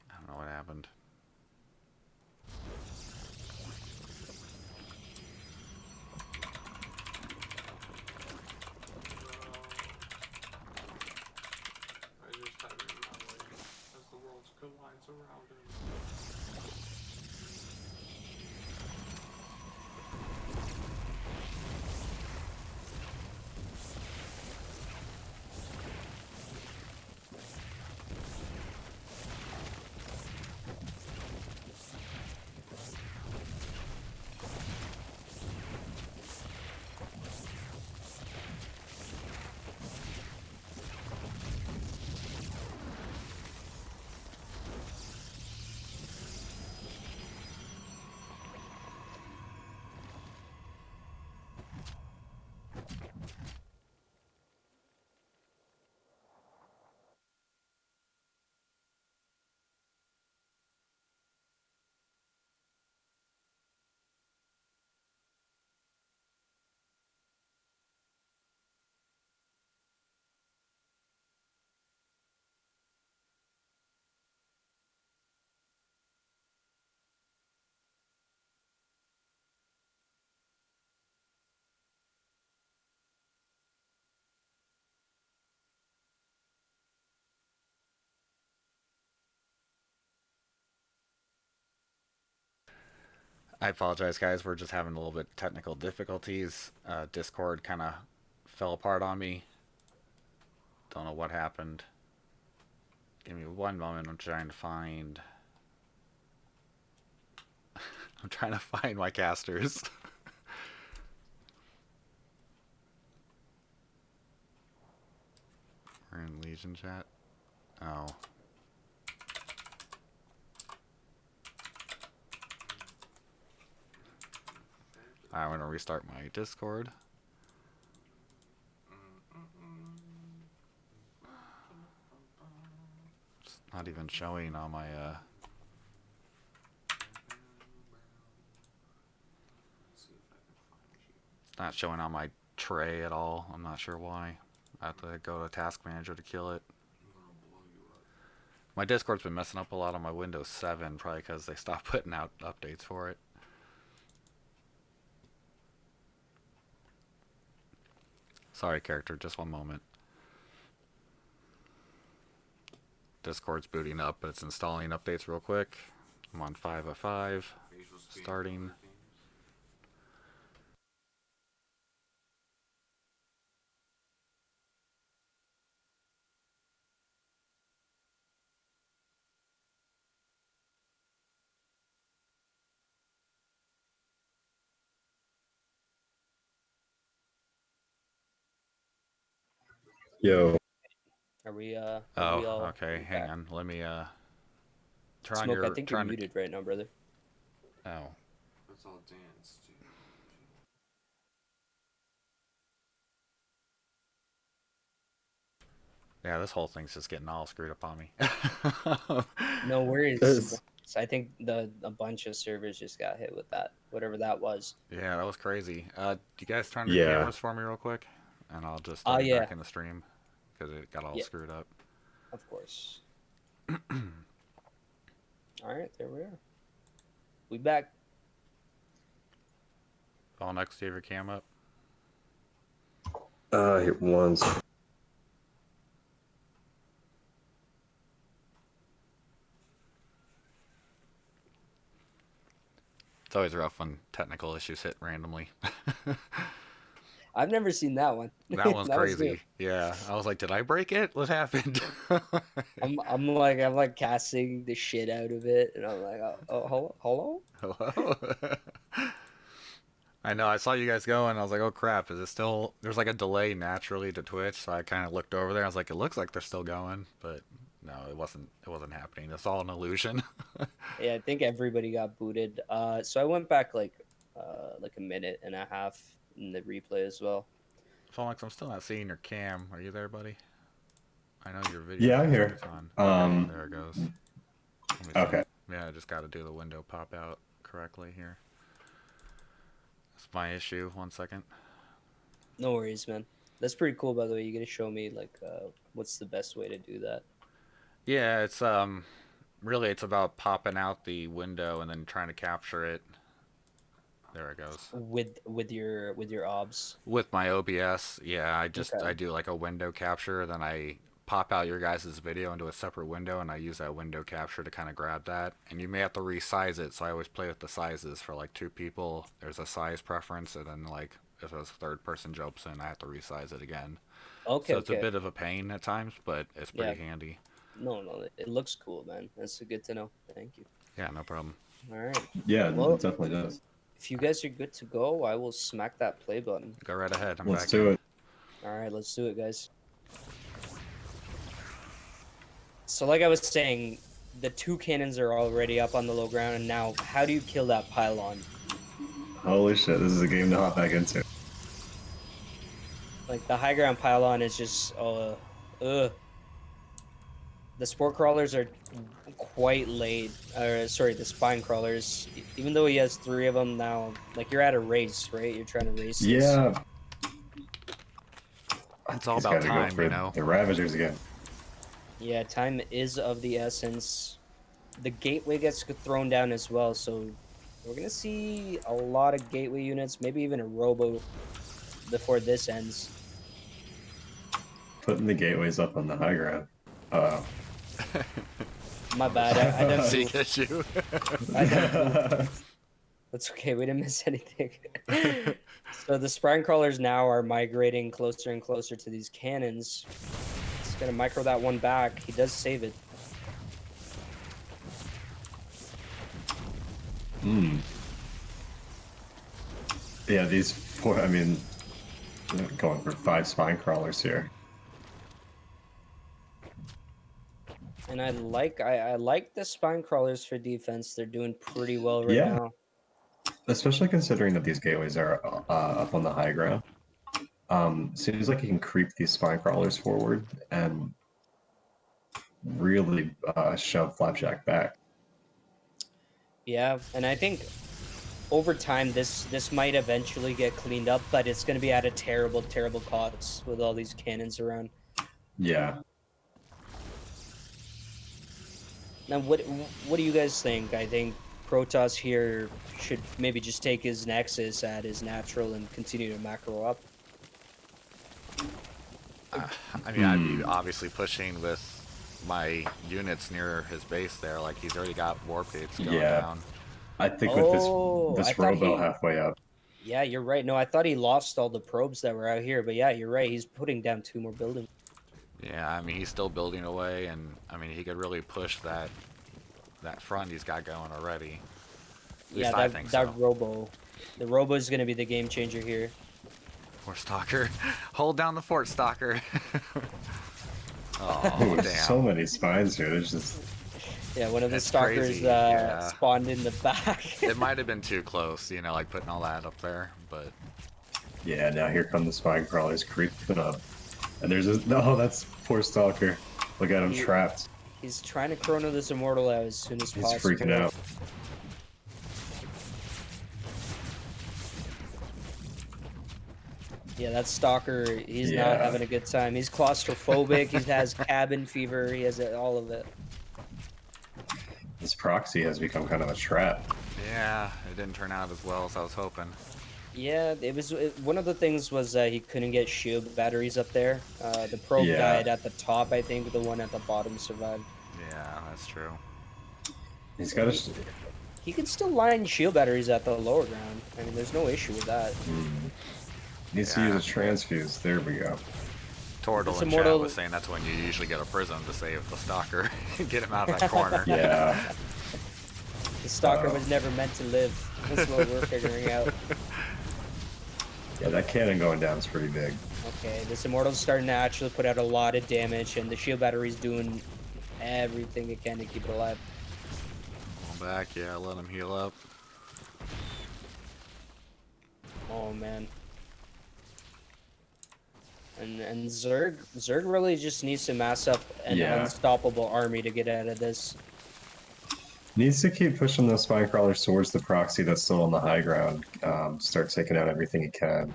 I don't know what happened. I just had it in my way as the world collides around him. I apologize, guys. We're just having a little bit of technical difficulties. Discord kind of fell apart on me. Don't know what happened. Give me one moment. I'm trying to find. I'm trying to find my casters. We're in Legion chat. Oh. I'm gonna restart my Discord. It's not even showing on my it's not showing on my tray at all. I'm not sure why. I have to go to Task Manager to kill it. My Discord's been messing up a lot on my Windows 7, probably because they stopped putting out updates for it. Sorry, character, just one moment. Discord's booting up, but it's installing updates real quick. I'm on 5 of 5. Starting. Yo. Are we are Oh, we all okay. Hang back? on. Let me turn on Smoke, I your think you're muted right now, brother. Oh. That's all dance, dude. Yeah, this whole thing's just getting all screwed up on me. No worries. It's- I think a bunch of servers just got hit with that, whatever that was. Yeah, that was crazy. Do you guys turn your Yeah. cameras for me real quick? And I'll just start Yeah, back in the stream because it got all yeah, screwed up. of course. All right, there we are. We back. Vulnox, do you have your cam up? Here, one second. It's always rough when technical issues hit randomly. I've never seen that one. That one's That was new. crazy. Yeah, I was like, did I break it? What happened? I'm like casting the shit out of it, and I'm like, oh hello. Hello? I know, I saw you guys go, and I was like, oh crap, is it still... There's like a delay naturally to Twitch, so I kind of looked over there. I was like, it looks like they're still going, but no, it wasn't happening. It's all an illusion. Yeah, I think everybody got booted. So I went back like a minute and a half in the replay as well. Phoenix, I'm still not seeing your cam. Are you there, buddy? I know your video Yeah, I'm looks like here. it's on. Okay, there it goes. Let me see. Okay. Yeah, I just got to do the window pop out correctly here. That's my issue. 1 second. No worries, man. That's pretty cool, by the way. You gotta show me like what's the best way to do that. Yeah, it's really it's about popping out the window and then trying to capture it. There it goes. With your obs. With my OBS, yeah, Okay. I do like a window capture, then I pop out your guys' video into a separate window, and I use that window capture to kind of grab that. And you may have to resize it, so I always play with the sizes for like 2 people. There's a size preference, and then like if a third person jumps in, I have to resize it again. Okay, So it's a okay. bit of a pain at times, but it's Yeah. pretty handy. No, it looks cool, man. That's good to know. Thank you. Yeah, no problem. All right. Yeah, Well, it definitely does. if you guys are good to go, I will smack that play button. Go right ahead. I'm Let's back do in. it. All right, let's do it, guys. So like I was saying, the 2 cannons are already up on the low ground, and now how do you kill that pylon? Holy shit, this is a game to hop back into. Like the high ground pylon is just the spore crawlers are quite late. Sorry, the spine crawlers. Even though he has 3 of them now, like you're at a race, right? You're trying to race this. Yeah. It's all He's about gotta time, go for you know. the Ravagers again. Yeah, time is of the essence. The gateway gets thrown down as well, so we're gonna see a lot of gateway units, maybe even a robo before this ends. Putting the gateways up on the high ground. My bad. I didn't See move. issue. I didn't move. That's okay. We didn't miss anything. So the spine crawlers now are migrating closer and closer to these cannons. He's gonna micro that one back. He does save it. Yeah, these 4, I mean, going for 5 spine crawlers here. And I like the spine crawlers for defense. They're doing pretty well right Yeah. now. Especially considering that these gateways are up on the high ground. Seems like you can creep these spine crawlers forward and really shove Flapjack back. Yeah, and I think over time this might eventually get cleaned up, but it's going to be at a terrible cost with all these cannons around. Yeah. Now, what do you guys think? I think Protoss here should maybe just take his Nexus at his natural and continue to macro up. I mean, I'd be obviously pushing with my units near his base there. Like, he's already got warp gates going down. I think Oh, with I this thought robo he- halfway up. Yeah, you're right. No, I thought he lost all the probes that were out here, but yeah, you're right. He's putting down 2 more buildings. Yeah, I mean, he's still building away, and I mean, he could really push that front he's got going already. At least Yeah, I that think so. robo. The robo is going to be the game changer here. Poor Stalker. Hold down the fort, Stalker. Oh, Ooh, damn. so many spines here. There's just Yeah, one of the That's stalkers crazy, yeah. spawned in the back. It might have been too close, you know, like putting all that up there, but yeah. Now here come the spine crawlers creeping up, and there's that's poor Stalker. Look at him trapped. He's trying to chrono this immortal out as soon as He's possible. freaking out. Yeah, that stalker, he's not Yeah. having a good time. He's claustrophobic, he has cabin fever, he has all of it. This proxy has become kind of a trap. Yeah, it didn't turn out as well as I was hoping. Yeah, one of the things was he couldn't get shield batteries up there. The probe Yeah, died at the top, I think. The one at the bottom survived. Yeah, that's true. he's But got a. he can still line shield batteries at the lower ground. I mean, there's no issue with that. Needs to use a transfuse. There we go. Tordal This in chat was immortal. saying that's when you usually get a prism to save the stalker and get him out of that corner. Yeah. The stalker was never meant to live. That's what we're figuring out. Yeah, that cannon going down is pretty big. Okay, this immortal's starting to actually put out a lot of damage, and the shield battery's doing everything it can to keep it alive. Come back, yeah, let him heal up. Oh man. And Zerg really just needs to mass up an unstoppable army to get out of this. Needs to keep pushing those spine crawlers towards the proxy that's still on the high ground. Start taking out everything he can.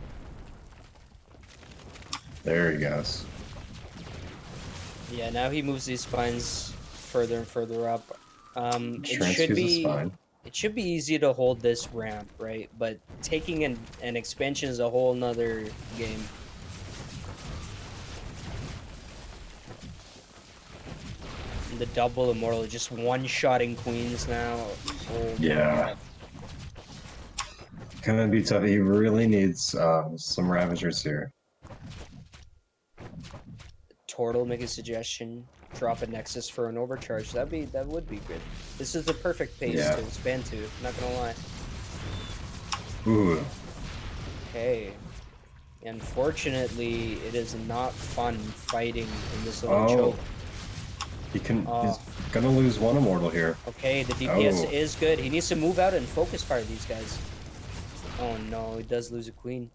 There he goes. Yeah, now he moves these spines further and further up. Spine. It should be easy to hold this ramp, right? But taking an expansion is a whole nother game. And the double immortal just one-shotting queens now. Oh, Yeah. Gonna be tough. He really needs some Ravagers here. Tortle, make a suggestion. Drop a Nexus for an overcharge. That would be good. This is the perfect pace to expand to. Not gonna lie. Ooh. Okay. Unfortunately, it is not fun fighting in this little choke. He's gonna lose one immortal here. Okay, the DPS is good. He needs to move out and focus fire these guys. Oh no, he does lose a queen.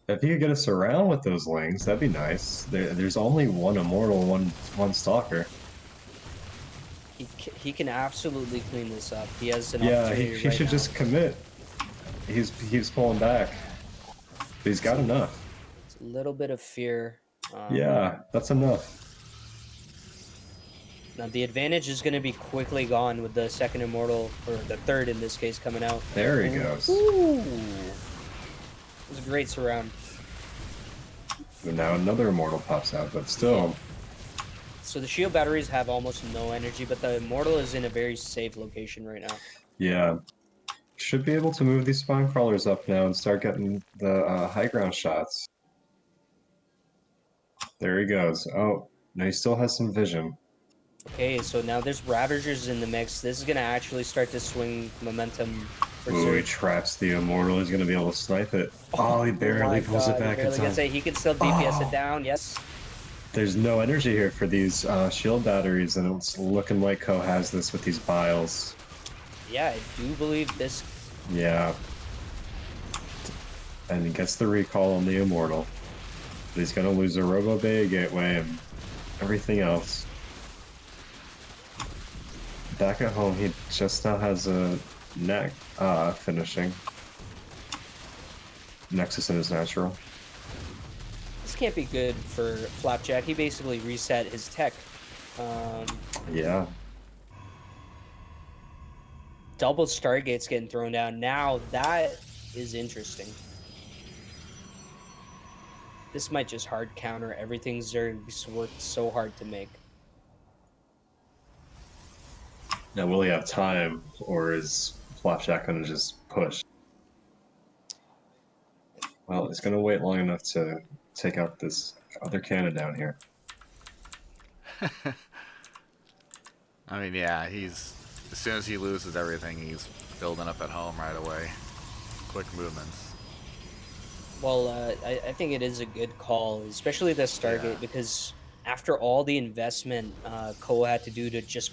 If he could get us around with those lings, that'd be nice. There's only one immortal, one stalker. He can absolutely clean this up. He has an opportunity. opportunity. He should just commit. He's pulling back. But he's got enough. It's a little bit of fear. Yeah, that's enough. Now the advantage is going to be quickly gone with the second immortal, or the third in this case, coming out. There he goes. Ooh. It was a great surround. And now another immortal pops out, but still. So the shield batteries have almost no energy, but the immortal is in a very safe location right now. Yeah. Should be able to move these spine crawlers up now and start getting the high ground shots. There he goes. Oh, no, he still has some vision. Okay, so now there's Ravagers in the mix. This is going to actually start to swing momentum. Ooh, he traps the immortal. He's going to be able to snipe it. Oh, he barely pulls it back in time. He can still DPS it down, yes. There's no energy here for these shield batteries, and it's looking like Ko has this with these vials. Yeah, I do believe this. Yeah. And he gets the recall on the immortal. But he's going to lose a Robo Bay Gateway and everything else. Back at home, he just now has a neck finishing. Nexus in his natural. This can't be good for Flapjack. He basically reset his tech. Yeah. Double Stargates getting thrown down. Now that is interesting. This might just hard counter everything Zerg's worked so hard to make. Now, will he have time, or is Flapjack going to just push? Well, he's going to wait long enough to take out this other cannon down here. I mean, yeah, as soon as he loses everything, he's building up at home right away. Quick movements. Well, I think it is a good call, especially the Stargate, because after all the investment Ko had to do to just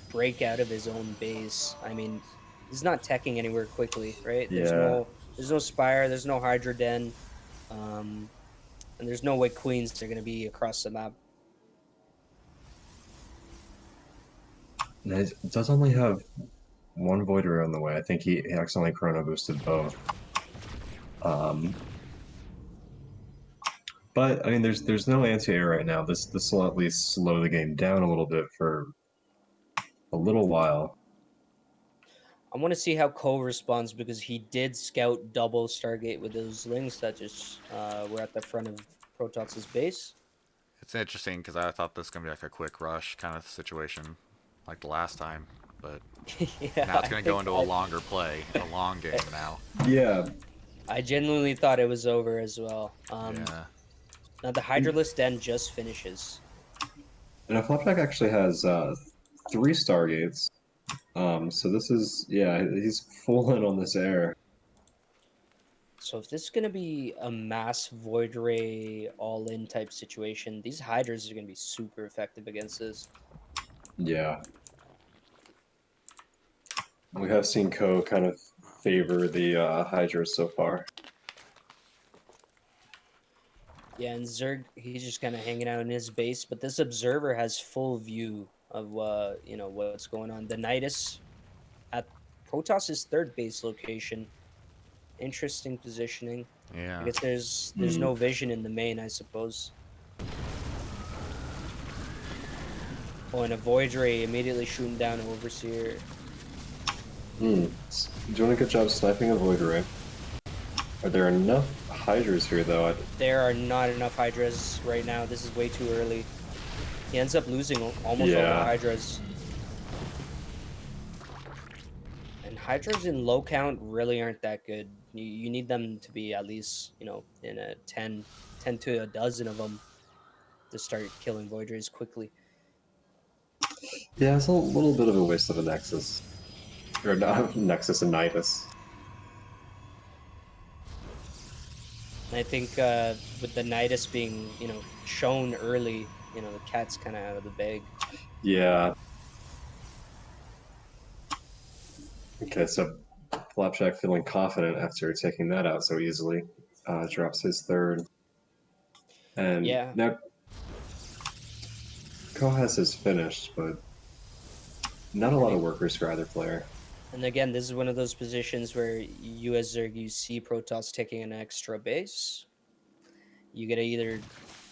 break out of his own base, I mean, he's not teching anywhere quickly, right? Yeah. There's no Spire, there's no Hydra Den, and there's no way Queens are going to be across the map. It does only have one Voider on the way. I think he accidentally chrono boosted both. But I mean, there's no anti-air right now. This will at least slow the game down a little bit for a little while. I want to see how Cole responds because he did scout double Stargate with those links that just were at the front of Protoss's base. It's interesting because I thought this was going to be like a quick rush kind of situation like the last time. But Yeah, now it's going to go into a longer play, a long game now. Yeah, I genuinely thought it was over as well. Yeah. Now the Hydralisk Den just finishes. and a Flapjack actually has 3 Stargates. So this is, yeah, he's full in on this air. So if this is gonna be a mass Void Ray all-in type situation, these Hydras are gonna be super effective against this. Yeah. We have seen Ko kind of favor the Hydras so far. Yeah, and Zerg, he's just kind of hanging out in his base, but this observer has full view of what's going on. The Nidus at Protoss's third base location. Interesting positioning. I Yeah. guess there's no vision in the main, I suppose. Oh, and a Void Ray immediately shooting down Overseer. Doing a good job sniping a Void Ray. Are there enough Hydras here, though? There are not enough Hydras right now. This is way too early. He ends up losing almost all the Yeah. Hydras. And Hydras in low count really aren't that good. You need them to be at least, in a 10 to a dozen of them to start killing Void Rays quickly. Yeah, it's a little bit of a waste of a Nexus. Or not Nexus and Nidus. And I think with the Nidus being, shown early, the cat's kind of out of the bag. Yeah. Okay, so Flapjack feeling confident after taking that out so easily. Drops his third. And Yeah. now Ko has his finished, but not a lot of workers for either player. And again, this is one of those positions where you as Zerg, you see Protoss taking an extra base. You gotta either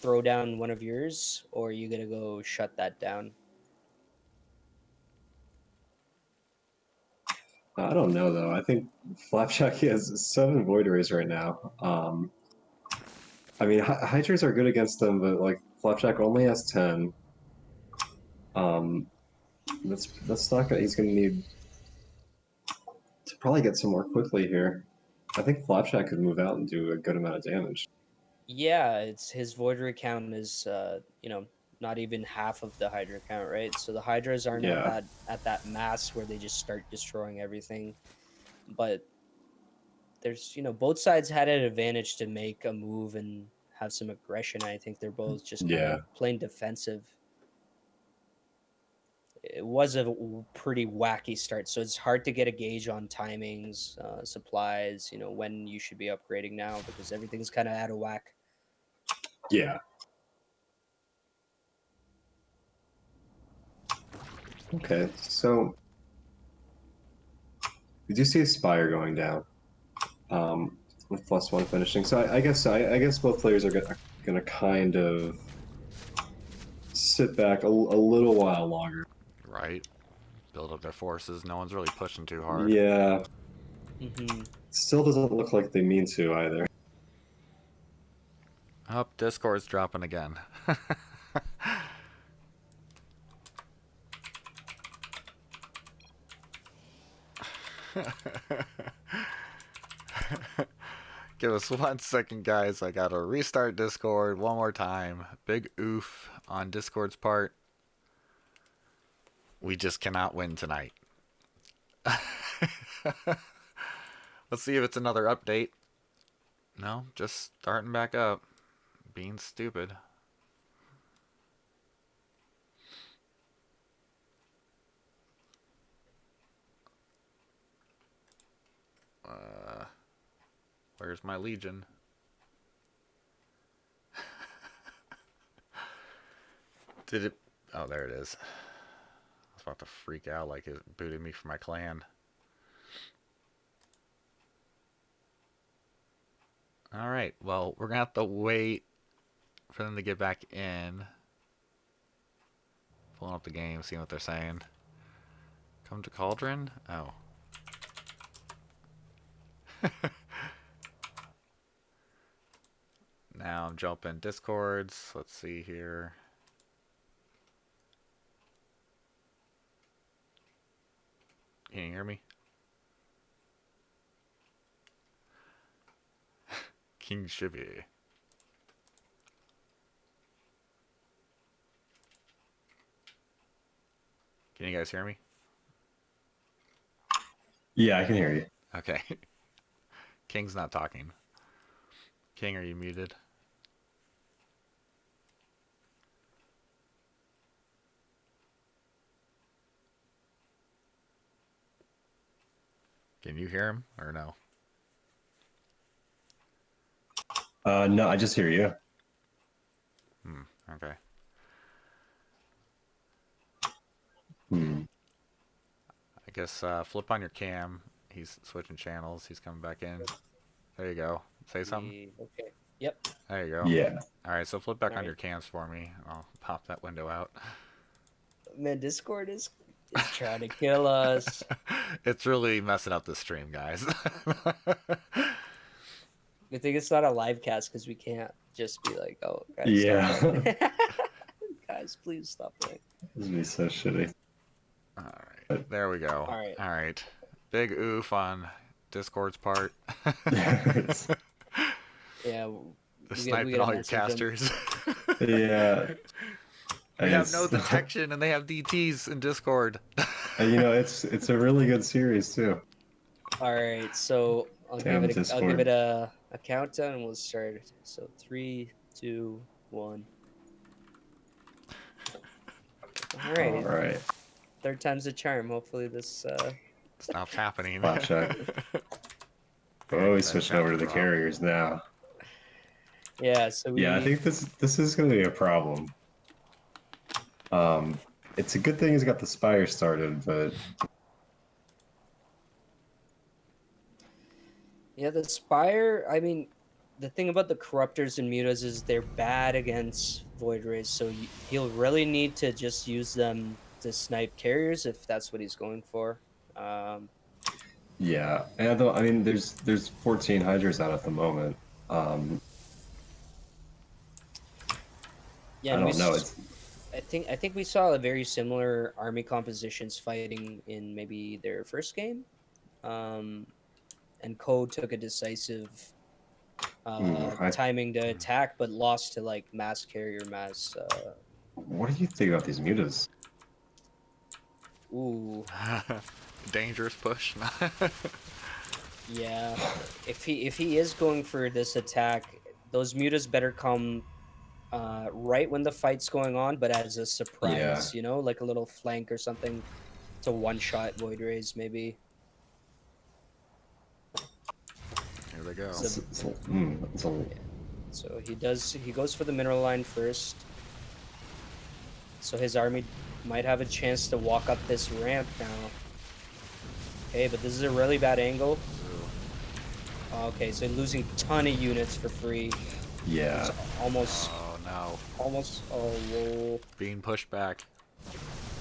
throw down one of yours or you gotta go shut that down. I don't know, though. I think Flapjack has 7 Void Rays right now. I mean, Hydras are good against them, but like Flapjack only has 10. That's not good. He's going to need to probably get some more quickly here. I think Flapjack could move out and do a good amount of damage. Yeah, it's his Void Ray count is not even half of the Hydra count, right? So the Hydras aren't at Yeah. that mass where they just start destroying everything. But there's both sides had an advantage to make a move and have some aggression. I think they're both just kind Yeah. of playing defensive. It was a pretty wacky start, so it's hard to get a gauge on timings, supplies, when you should be upgrading now because everything's kind of out of whack. Yeah. Okay, so we do see a Spire going down with +1 finishing. So I guess both players are gonna kind of sit back a little while longer. Right. Build up their forces. No one's really pushing too hard. Yeah. Mm-hmm. Still doesn't look like they mean to either. Oh, Discord's dropping again. Give us 1 second, guys. I gotta restart Discord one more time. Big oof on Discord's part. We just cannot win tonight. Let's see if it's another update. No, just starting back up. Being stupid. Where's my Legion? Did it... Oh, there it is. I was about to freak out like it booted me from my clan. Alright, well, we're gonna have to wait for them to get back in. Pulling up the game, seeing what they're saying. Come to Cauldron? Oh. Now I'm jumping discords. Let's see here. Can you hear me? KingShivi. Can you guys hear me? Yeah, I can hear you. Okay. King's not talking. King, are you muted? Can you hear him or no? No, I just hear you. Okay. Hmm. I guess flip on your cam. He's switching channels. He's coming back in. There you go. Say something. Okay. Yep. There you go. Yeah. All right, so flip back All on right. your cams for me. I'll pop that window out. Man, Discord is trying to kill us. It's really messing up the stream, guys. Good thing it's not a live cast because we can't just be like, "Oh, guys, stop Yeah. playing." Guys, please stop playing. This would be so shitty. All right, there we go. All right. All right. Big oof on Discord's part. Yeah, Sniping gotta all your message them. casters. Yeah. We have no detection, and they have DTs in Discord. And, you know, it's a really good series too. All right, so I'll Damn, give Discord. it a countdown, and we'll start. So 3, 2, 1. All right. All right. Third time's the charm. Hopefully this. Stops happening. Flapjack. Oh, he's switching over to the carriers now. Yeah. So we. Yeah, I think this is going to be a problem. It's a good thing he's got the Spire started, but Yeah, the Spire. I mean, the thing about the Corruptors and Mutas is they're bad against Void Rays, so he'll really need to just use them to snipe carriers if that's what he's going for. yeah. And I mean, there's 14 Hydras out at the moment. Yeah, I don't know. I think we saw a very similar army compositions fighting in maybe their first game, and Code took a decisive timing to attack, but lost to like mass carrier mass. What do you think about these mutas? Ooh, Dangerous push. yeah. If he is going for this attack, those mutas better come right when the fight's going on, but as a surprise, you know, like a little flank or something to one-shot Void Rays, maybe. Here they go. So he goes for the mineral line first. So his army might have a chance to walk up this ramp now. Okay, but this is a really bad angle. Okay, so losing a ton of units for free. Yeah. It's almost. Oh no. Almost. Oh whoa. Being pushed back.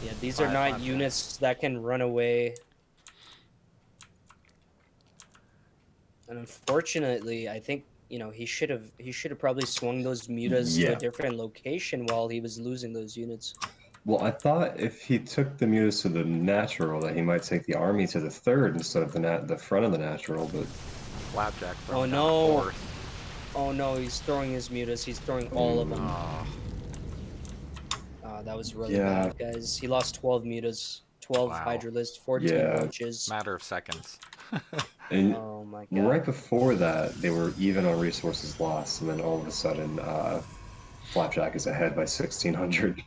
Yeah, these are not units that can run away. And unfortunately, I think he should have probably swung those mutas to a different location while he was losing those units. Well, I thought if he took the mutas to the natural, that he might take the army to the third instead of the front of the natural. But Flapjack. Oh no! Oh no! He's throwing his mutas. He's throwing all of them. That was really bad, guys. He lost 12 mutas, 12 Hydralists, 14 roaches. Matter of seconds. And oh my god! Right before that, they were even on resources lost, and then all of a sudden, Flapjack is ahead by 1,600.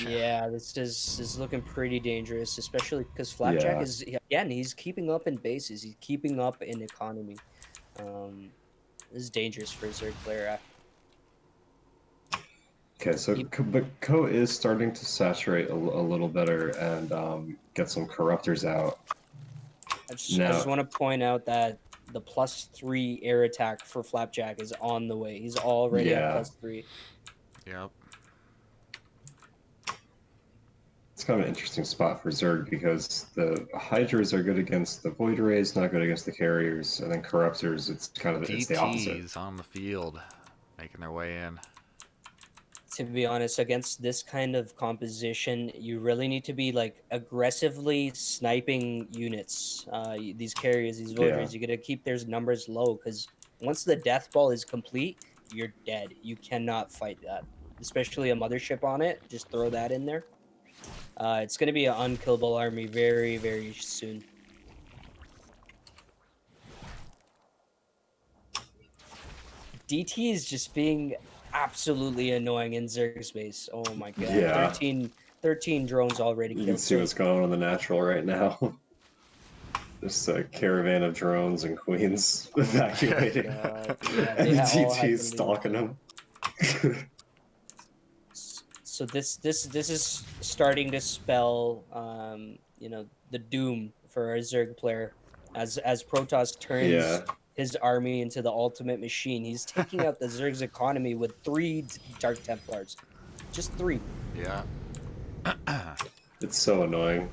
Yeah, this is looking pretty dangerous, especially because Flapjack is again. He's keeping up in bases. He's keeping up in economy. This is dangerous for a Zerg player. Okay, so but Ko is starting to saturate a little better and get some corruptors out. I just want to point out that the +3 air attack for Flapjack is on the way. He's already at +3. Yep. It's kind of an interesting spot for Zerg because the Hydras are good against the Void Rays, not good against the carriers, and then Corruptors, it's the opposite. DTs on the field, making their way in. To be honest, against this kind of composition, you really need to be like aggressively sniping units. These carriers, these Yeah. voters, you got to keep their numbers low because once the death ball is complete, you're dead. You cannot fight that, especially a mothership on it. Just throw that in there. It's going to be an unkillable army very, very soon. DT is just being absolutely annoying in Zerg space. Oh my god. Yeah. 13 drones already You can killed. see what's going on in the natural right now. Just a caravan of drones and queens evacuating, God. Yeah, and they the all had DT to is leave. stalking them. So this is starting to spell the doom for our Zerg player as Protoss turns Yeah. his army into the ultimate machine. He's taking out the Zerg's economy with 3 Dark Templars. Just 3. Yeah. It's so annoying.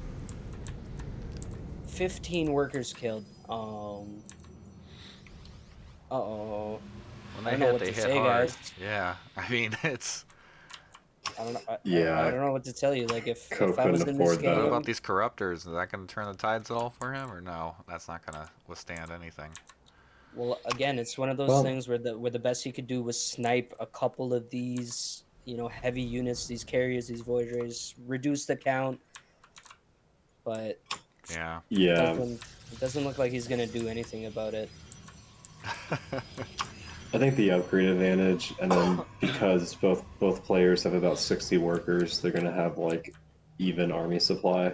15 workers killed. Uh-oh. When I they don't know hit, what they to hit say, hard. guys. Yeah. I mean, it's. I don't know. I Yeah. don't know what to tell you. Like if Coke I was couldn't in this afford that. What game, about these corruptors? Is that going to turn the tides at all for him, or no? That's not going to withstand anything. well, again, it's one of those Well, things where the best he could do was snipe a couple of these, heavy units, these carriers, these voyagers, reduce the count, but Yeah. yeah. it doesn't look like he's gonna do anything about it. I think the upgrade advantage, and then because both players have about 60 workers, they're gonna have like even army supply.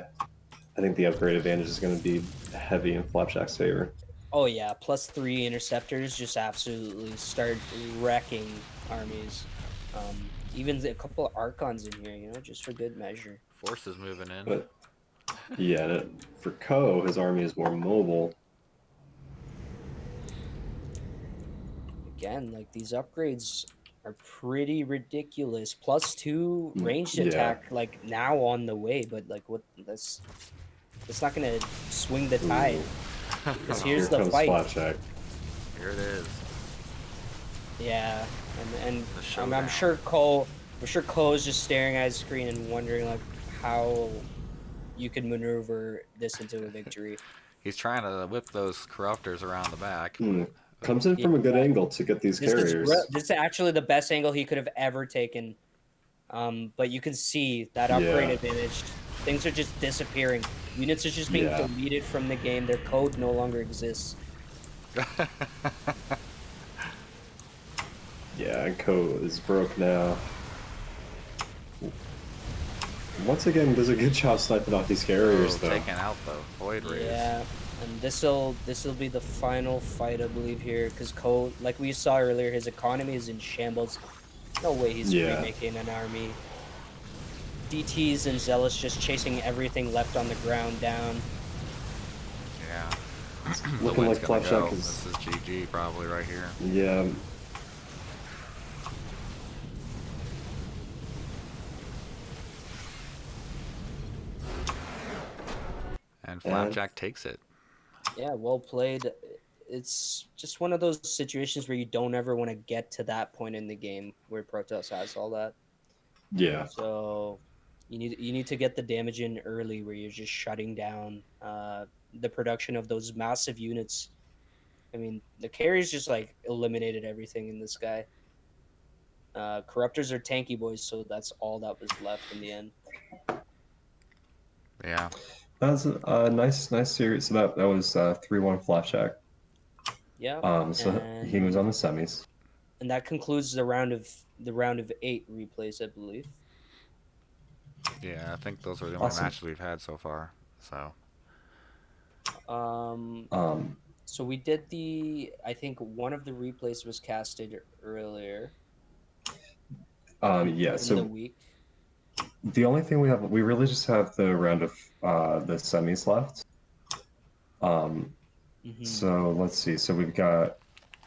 I think the upgrade advantage is gonna be heavy in Flapjack's favor. Oh yeah, +3 interceptors just absolutely start wrecking armies. Even a couple of Archons in here, just for good measure. Forces moving in. But yeah, for Ko, his army is more mobile. Again, like these upgrades are pretty ridiculous. +2 ranged Yeah. attack, like now on the way, but like what? That's not gonna swing the tide. Because Here here's the comes fight. Flapjack. Here it is. Yeah, and The I'm showdown. sure Cole is just staring at his screen and wondering like how you could maneuver this into a victory. He's trying to whip those corruptors around the back. But Comes in from a good angle to get these carriers. This is actually the best angle he could have ever taken. But you can see that upgrade advantage. Things are just disappearing. Units are just being deleted from the game. Their code no longer exists. Yeah, and Ko is broke now. Once again, does a good job sniping off these carriers, though. taking out the void rays. Yeah, and this'll be the final fight, I believe, here, because Ko, like we saw earlier, his economy is in shambles. No way he's remaking an army. DTs and Zealous just chasing everything left on the ground down. Yeah. Looking like Flapjack is... This is GG probably right here. Yeah. And Flapjack takes it. Yeah, well played. It's just one of those situations where you don't ever want to get to that point in the game where Protoss has all that. Yeah. So you need to get the damage in early where you're just shutting down the production of those massive units. I mean, the carriers just like eliminated everything in this guy. Corruptors are tanky boys, so that's all that was left in the end. Yeah. That's a nice series. So that was 3-1 Flapjack. Yeah. So he was on the semis. And that concludes the round of 8 replays, I believe. Yeah, I think those are the only matches we've had so far. So. So we did I think one of the replays was casted earlier. Yeah. In the week. The only thing we really just have the round of the semis left. So let's see. So we've got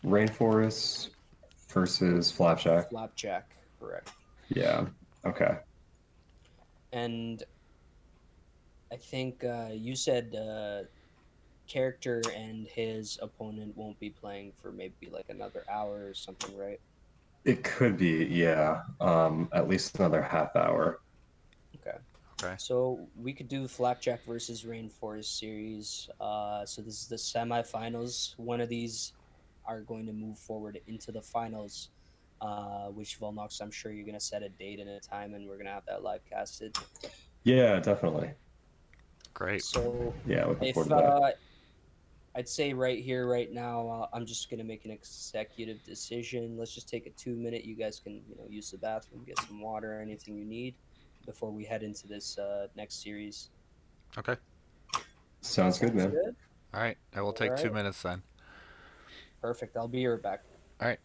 Rainforest versus Flapjack. Flapjack, correct. Yeah. Okay. And I think you said character and his opponent won't be playing for maybe like another hour or something, right? It could be, yeah. At least another half hour. Okay. Okay. So we could do Flapjack versus Rainforest series. So this is the semifinals. One of these are going to move forward into the finals. Which Vulnox, I'm sure you're gonna set a date and a time, and we're gonna have that live casted. Yeah, definitely. Great. So Yeah, looking if forward to that. I'd say right here, right now, I'm just gonna make an executive decision. Let's just take a 2 minute. You guys can, use the bathroom, get some water, anything you need, before we head into this next series. Okay. Sounds good, Sounds man. good. All right. I will All take right, 2 minutes then. perfect. I'll be right back. All right.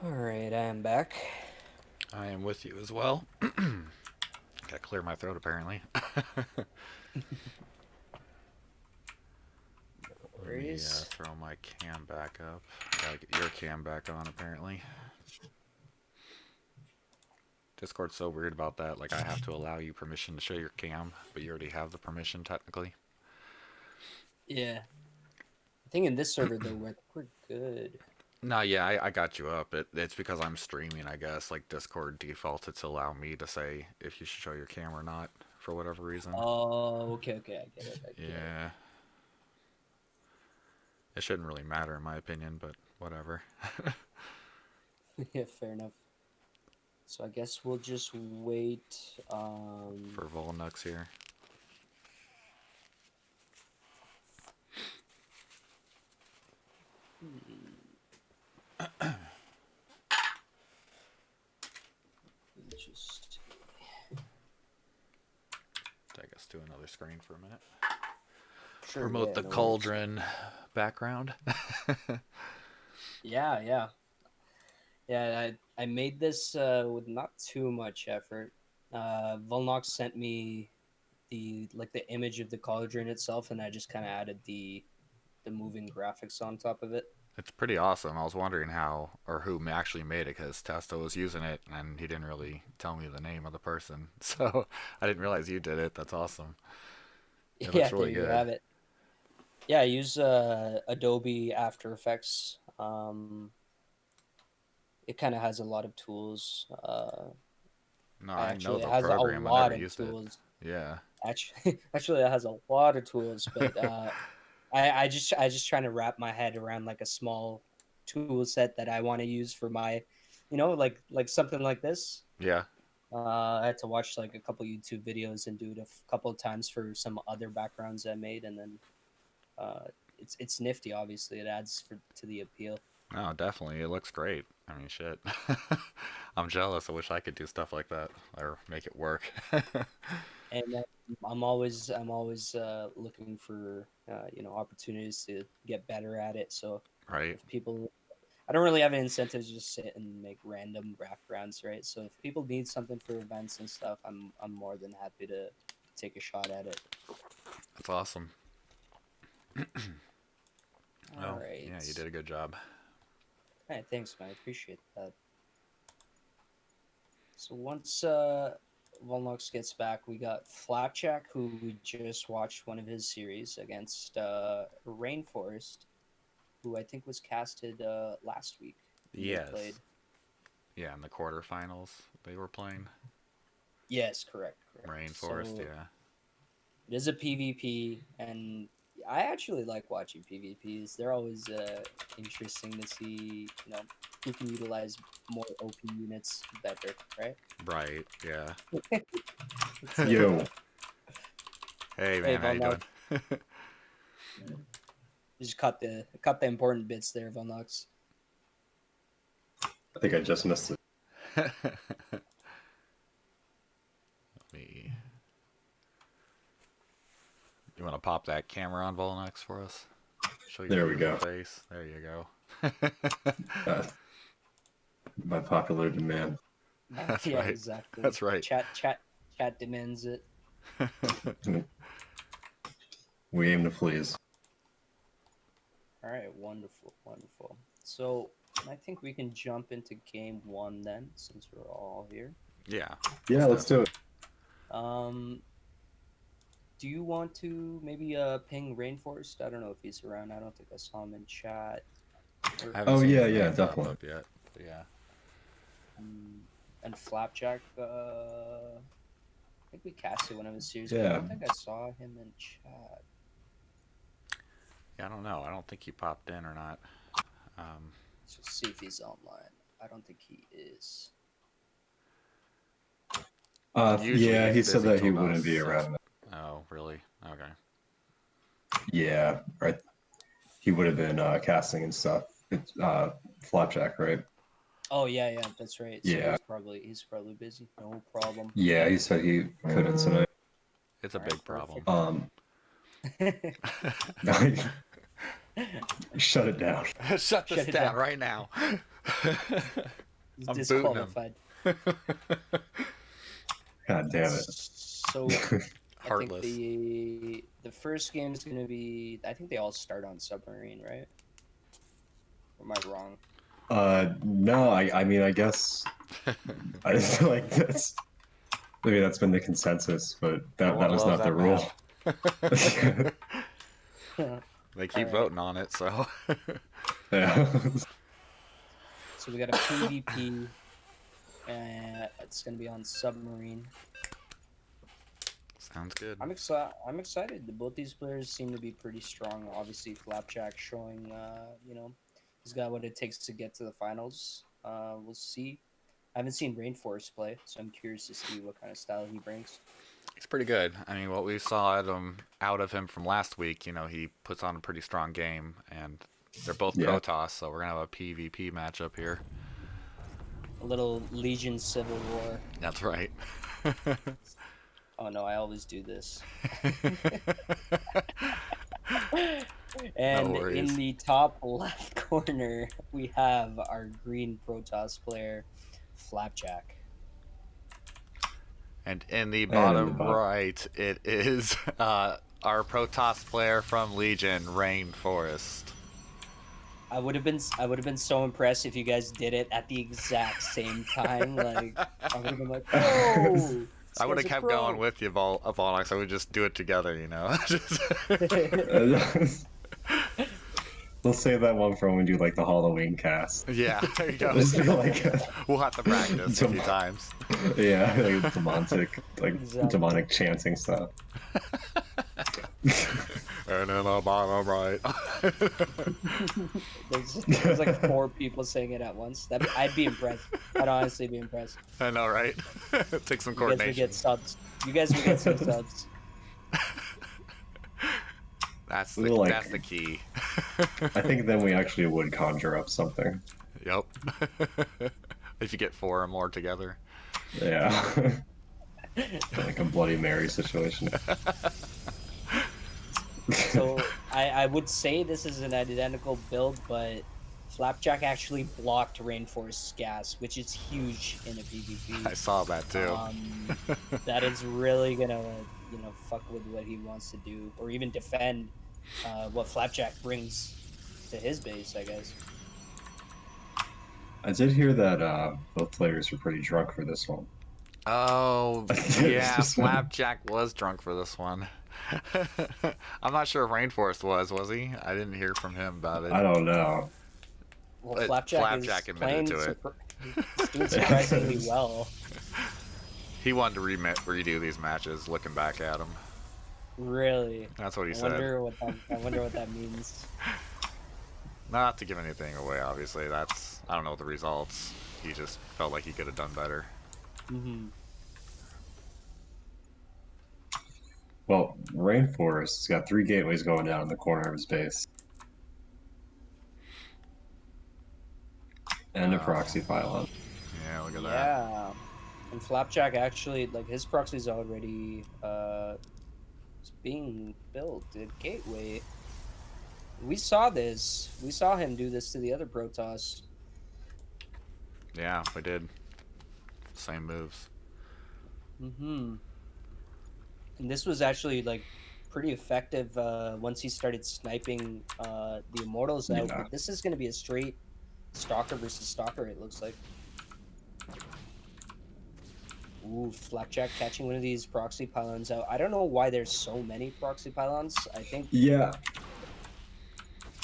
Alright, I am back. I am with you as well. Gotta clear my throat, apparently. Let me Worries. throw my cam back up. Gotta get your cam back on, apparently. Discord's so weird about that. Like, I have to allow you permission to show your cam, but you already have the permission, technically. Yeah. I think in this server, though, we're good. No, yeah, I got you up. It's because I'm streaming, I guess. Like, Discord defaulted to allow me to say if you should show your cam or not, for whatever reason. Oh, okay, I get it. Yeah. It shouldn't really matter, in my opinion, but whatever. Yeah, fair enough. So I guess we'll just wait. For Vulnox here. Just Take us to another screen for a minute. sure, Promote yeah, the no worries. Cauldron background. Yeah. I made this with not too much effort. Vulnox sent me the image of the cauldron itself, and I just kind of added the moving graphics on top of it. It's pretty awesome. I was wondering how or who actually made it, because Testo was using it and he didn't really tell me the name of the person. So I didn't realize you did it. That's awesome. It Yeah, looks really there you good. have it. Yeah, I use Adobe After Effects. It kind of has a lot of tools. No, I know It the has a program. I lot never of used it. tools. Yeah. Actually, it has a lot of tools, but I just trying to wrap my head around like a small tool set that I want to use for my, like something like this. Yeah. I had to watch like a couple YouTube videos and do it a couple of times for some other backgrounds I made, and then it's nifty. Obviously, it adds to the appeal. No, definitely. It looks great. I mean, shit. I'm jealous. I wish I could do stuff like that or make it work. And I'm always looking for opportunities to get better at it. So Right. if people, I don't really have an incentive to just sit and make random backgrounds, right? So if people need something for events and stuff, I'm more than happy to take a shot at it. That's awesome. All Oh, right. yeah, you did a good job. Hey, thanks, man. I appreciate that. So once Vulnox gets back, we got Flapjack, who we just watched one of his series against Rainforest, who I think was casted last week. And they Yes. played. Yeah, in the quarterfinals they were playing. Yes, correct. Rainforest, So yeah. it is a PvP, and I actually like watching PvPs. They're always interesting to see, who can utilize more OP units better, right? Right, yeah. So, Yo, Hey, hey, man, how you Vulnox, doing? just cut the important bits there, Vulnox. I think I just missed it. Let me... You want to pop that camera on, Volnex, for us? Show your There we beautiful go. face. There you go. Uh, by popular demand. That's Yeah, right. exactly. That's right. Chat demands it. We aim to please. All right, wonderful. So I think we can jump into game one then, since we're all here. Yeah. Yeah, let's do it. Do you want to maybe ping Rainforest? I don't know if he's around. I don't think I saw him in chat. I haven't Oh seen yeah, his yeah, name pop definitely. up yet. But yeah. And Flapjack. I think we casted one of his series, but I Yeah. don't think I saw him in chat. Yeah, I don't know. I don't think he popped in or not. Let's just see if he's online. I don't think he is. Usually Yeah, he's he said busy that he till about wouldn't be 6. around. Oh, really? Okay. Yeah, right. He would have been casting and stuff. It's Flapjack, right? Oh yeah, that's right. So Yeah. he's probably busy. No problem. Yeah, he said he couldn't tonight. It's a All right, big problem. Shut it down. Shut this Shut it down down. right now. He's I'm booting him. disqualified. God damn it. So I think Heartless. the first game is gonna be. I think they all start on submarine, right? Or am I wrong? No, I mean, I guess I feel like maybe that's been the consensus, but that Everyone was loves not the that rule. map. They keep Alright. voting on it, so. Yeah. So we got a PvP. It's gonna be on submarine. Sounds good. I'm excited. Both these players seem to be pretty strong. Obviously, Flapjack showing, he's got what it takes to get to the finals. We'll see. I haven't seen Rainforest play, so I'm curious to see what kind of style he brings. He's pretty good. I mean, what we saw out of him from last week, he puts on a pretty strong game, and they're both Yeah. Protoss, so we're gonna have a PvP matchup here. A little Legion Civil War. That's right. Oh no, I always do this. And worries. in the top left corner, we have our green Protoss player, Flapjack. And in the in the bottom bottom. right, it is our Protoss player from Legion, Rainforest. I would have been so impressed if you guys did it at the exact same time. Like I would have been like, "Oh!" I would have kept going with you, Vulnox. I would just do it together, We'll save that one for when we do like the Halloween cast. Yeah, there you go. Just be like, We'll have to practice a few times. yeah, like Exactly. demonic chanting stuff. And in the bottom right. There's like 4 people saying it at once. I'd be impressed. I'd honestly be impressed. I know, right? Take some You guys would coordination. get subs. You guys would get some subs. That's We'll, the key. I think then we actually would conjure up something. Yep. If you get 4 or more together. Yeah. Like a Bloody Mary situation. So I would say this is an identical build, but Flapjack actually blocked Rainforest's gas, which is huge in a PvP. I saw that too. That is really gonna, fuck with what he wants to do, or even defend what Flapjack brings to his base, I guess. I did hear that both players were pretty drunk for this one. Oh, yeah, Just- Flapjack was drunk for this one. I'm not sure if Rainforest was he? I didn't hear from him about it. I don't know. Well, But Flapjack admitted is playing to it. He's doing surprisingly well. He wanted to redo these matches, looking back at them. Really. That's what he I said. wonder what that means. Not to give anything away, obviously. I don't know the results. He just felt like he could have done better. Mm-hmm. Well, Rainforest's got 3 gateways going down in the corner of his base. And a proxy pylon. Yeah, look at that. Yeah. And Flapjack actually, like, his proxy's already being built at Gateway. We saw this. We saw him do this to the other Protoss. Yeah, we did. Same moves. Mm-hmm. And this was actually, like, pretty effective once he started sniping the Immortals out. Yeah. But this is going to be a straight Stalker versus Stalker, it looks like. Ooh, Flapjack catching one of these proxy pylons out. I don't know why there's so many proxy pylons. I think Yeah.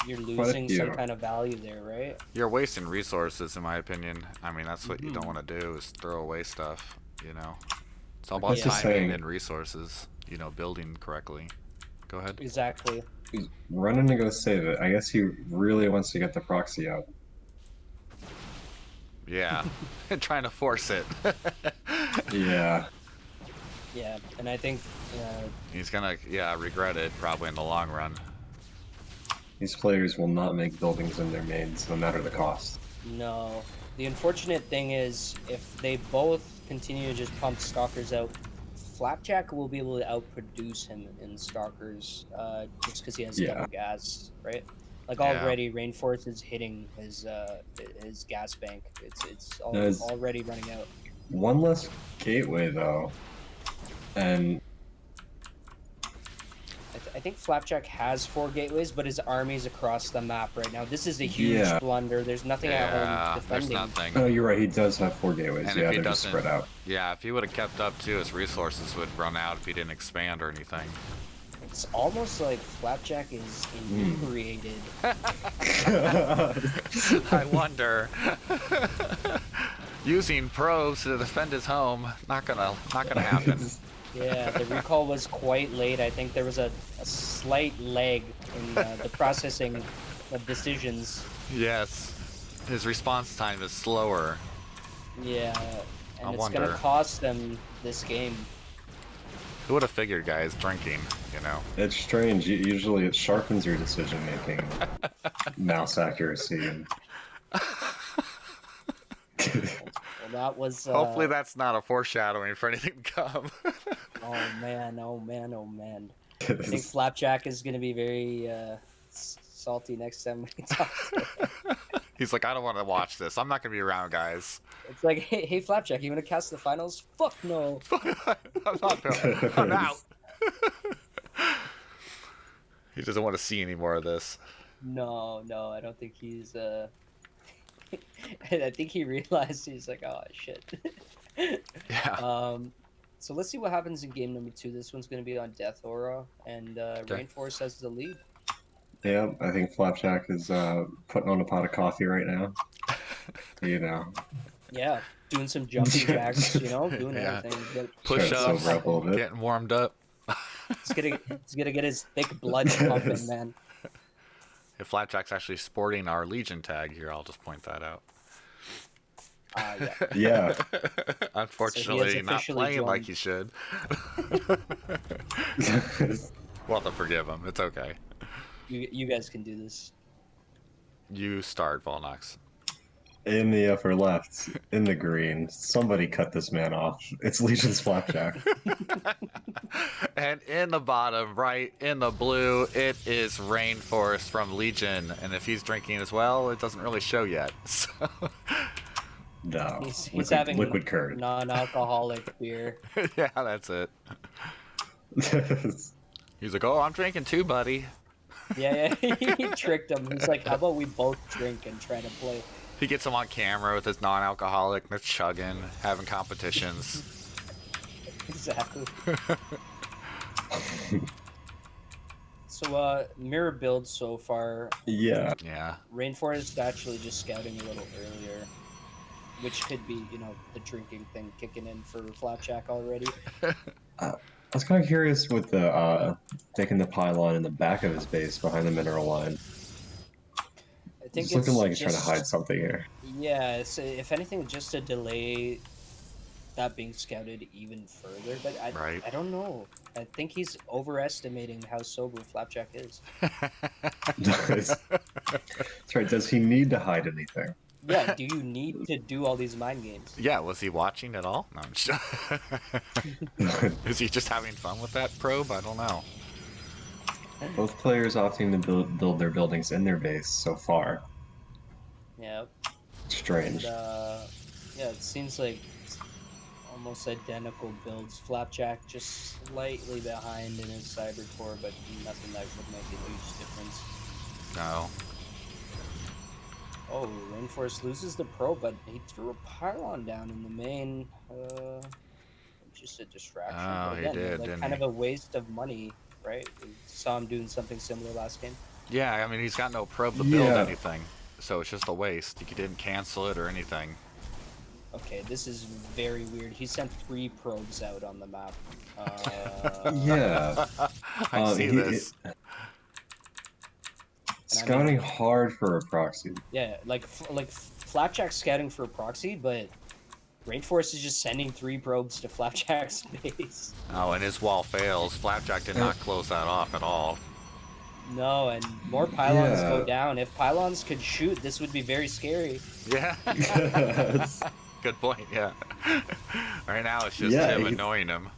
you're a losing few. some kind of value there, right? You're wasting resources, in my opinion. I mean, that's what you don't want to do, is throw away stuff, It's all about That's just timing saying. and resources, building correctly. Go ahead. Exactly. He's running to go save it. I guess he really wants to get the proxy out. Yeah. Trying to force it. Yeah. Yeah, and I think He's gonna, regret it probably in the long run. These players will not make buildings in their mains, no matter the cost. no. The unfortunate thing is, if they both continue to just pump Stalkers out, Flapjack will be able to outproduce him in Stalkers, just because he has Yeah. double gas, right? Like Yeah. already, Rainforest is hitting his gas bank. It's There's already running out. one less gateway though, and I think Flapjack has 4 gateways, but his army's across the map right now. This is a huge yeah. blunder. There's nothing at home Yeah, there's defending. nothing. Oh, you're right. He does have 4 gateways. And Yeah, if he they're just doesn't, spread out. yeah, if he would have kept up too, his resources would run out if he didn't expand or anything. It's almost like Flapjack is inebriated. I wonder. Using probes to defend his home, not gonna happen. Yeah, the recall was quite late. I think there was a slight lag in the processing of decisions. Yes, his response time is slower. Yeah, and I it's wonder. gonna cost them this game. Who would have figured, guys, drinking, you know? It's strange. Usually, it sharpens your decision making, mouse accuracy, and Well, that was. Hopefully that's not a foreshadowing for anything to come. Oh man! Oh man! Oh man! I think Flapjack is gonna be very salty next time we talk to him. He's like, I don't want to watch this. I'm not gonna be around, guys. It's like, hey Flapjack, you wanna cast the finals? Fuck no. I'm out. He doesn't want to see any more of this. No, I don't think he's. I think he realized he's like, oh shit. Yeah. So let's see what happens in game number 2. This one's gonna be on Death Aura, and Rainforest has the lead. yeah, I think Flapjack is putting on a pot of coffee right now. You know, Yeah, doing some jumping jacks, doing Yeah. everything. Push trying to ups, sober up a little bit. getting warmed up. He's gonna get his thick blood pumping, man. If Flapjack's actually sporting our Legion tag here, I'll just point that out. Yeah. Yeah. Unfortunately, not officially playing joined. like he should. We'll have to forgive him. It's okay. You guys can do this. You start, Vulnox. In the upper left, in the green, somebody cut this man off. It's Legion's Flapjack. And in the bottom right, in the blue, it is Rainforest from Legion. And if he's drinking as well, it doesn't really show yet. So... No. He's having liquid curd. non-alcoholic beer. yeah, that's it. He's like, oh, I'm drinking too, buddy. Yeah, he tricked him. He's like, how about we both drink and try to play? He gets him on camera with his non-alcoholic. They're chugging, having competitions. Exactly. So, mirror build so far. Yeah. Yeah. Rainforest actually just scouting a little earlier, which could be, the drinking thing kicking in for Flapjack already. I was kind of curious with the taking the pylon in the back of his base behind the mineral line. I think It's looking like he's just, trying to hide something here. Yeah, it's, if anything, just to delay that being scouted even further. But Right. I don't know. I think he's overestimating how sober Flapjack is. That's right. Does he need to hide anything? Yeah, do you need to do all these mind games? Yeah, was he watching at all? No, I'm just... Is he just having fun with that probe? I don't know. Both players opting to build their buildings in their base so far. Yeah. Strange. And, yeah, it seems like it's almost identical builds. Flapjack just slightly behind in his cyber core, but nothing that would make a huge difference. No. Oh, Rainforest loses the pro, but he threw a pylon down in the main. Just a distraction. Oh, But he again, did, like didn't kind he? of a waste of money, right? We saw him doing something similar last game. Yeah, I mean, he's got no probe to build Yeah. anything. So it's just a waste. He didn't cancel it or anything. Okay, this is very weird. He sent 3 probes out on the map. Yeah. I see this. Scouting hard for a proxy. Yeah, like Flapjack scouting for a proxy, but Rainforest is just sending 3 probes to Flapjack's base. Oh, and his wall fails. Flapjack did not close that off at all. No, and more pylons Yeah. go down. If pylons could shoot, this would be very scary. Yeah. Good point, yeah. Right now it's just Yeah, him he's- annoying him.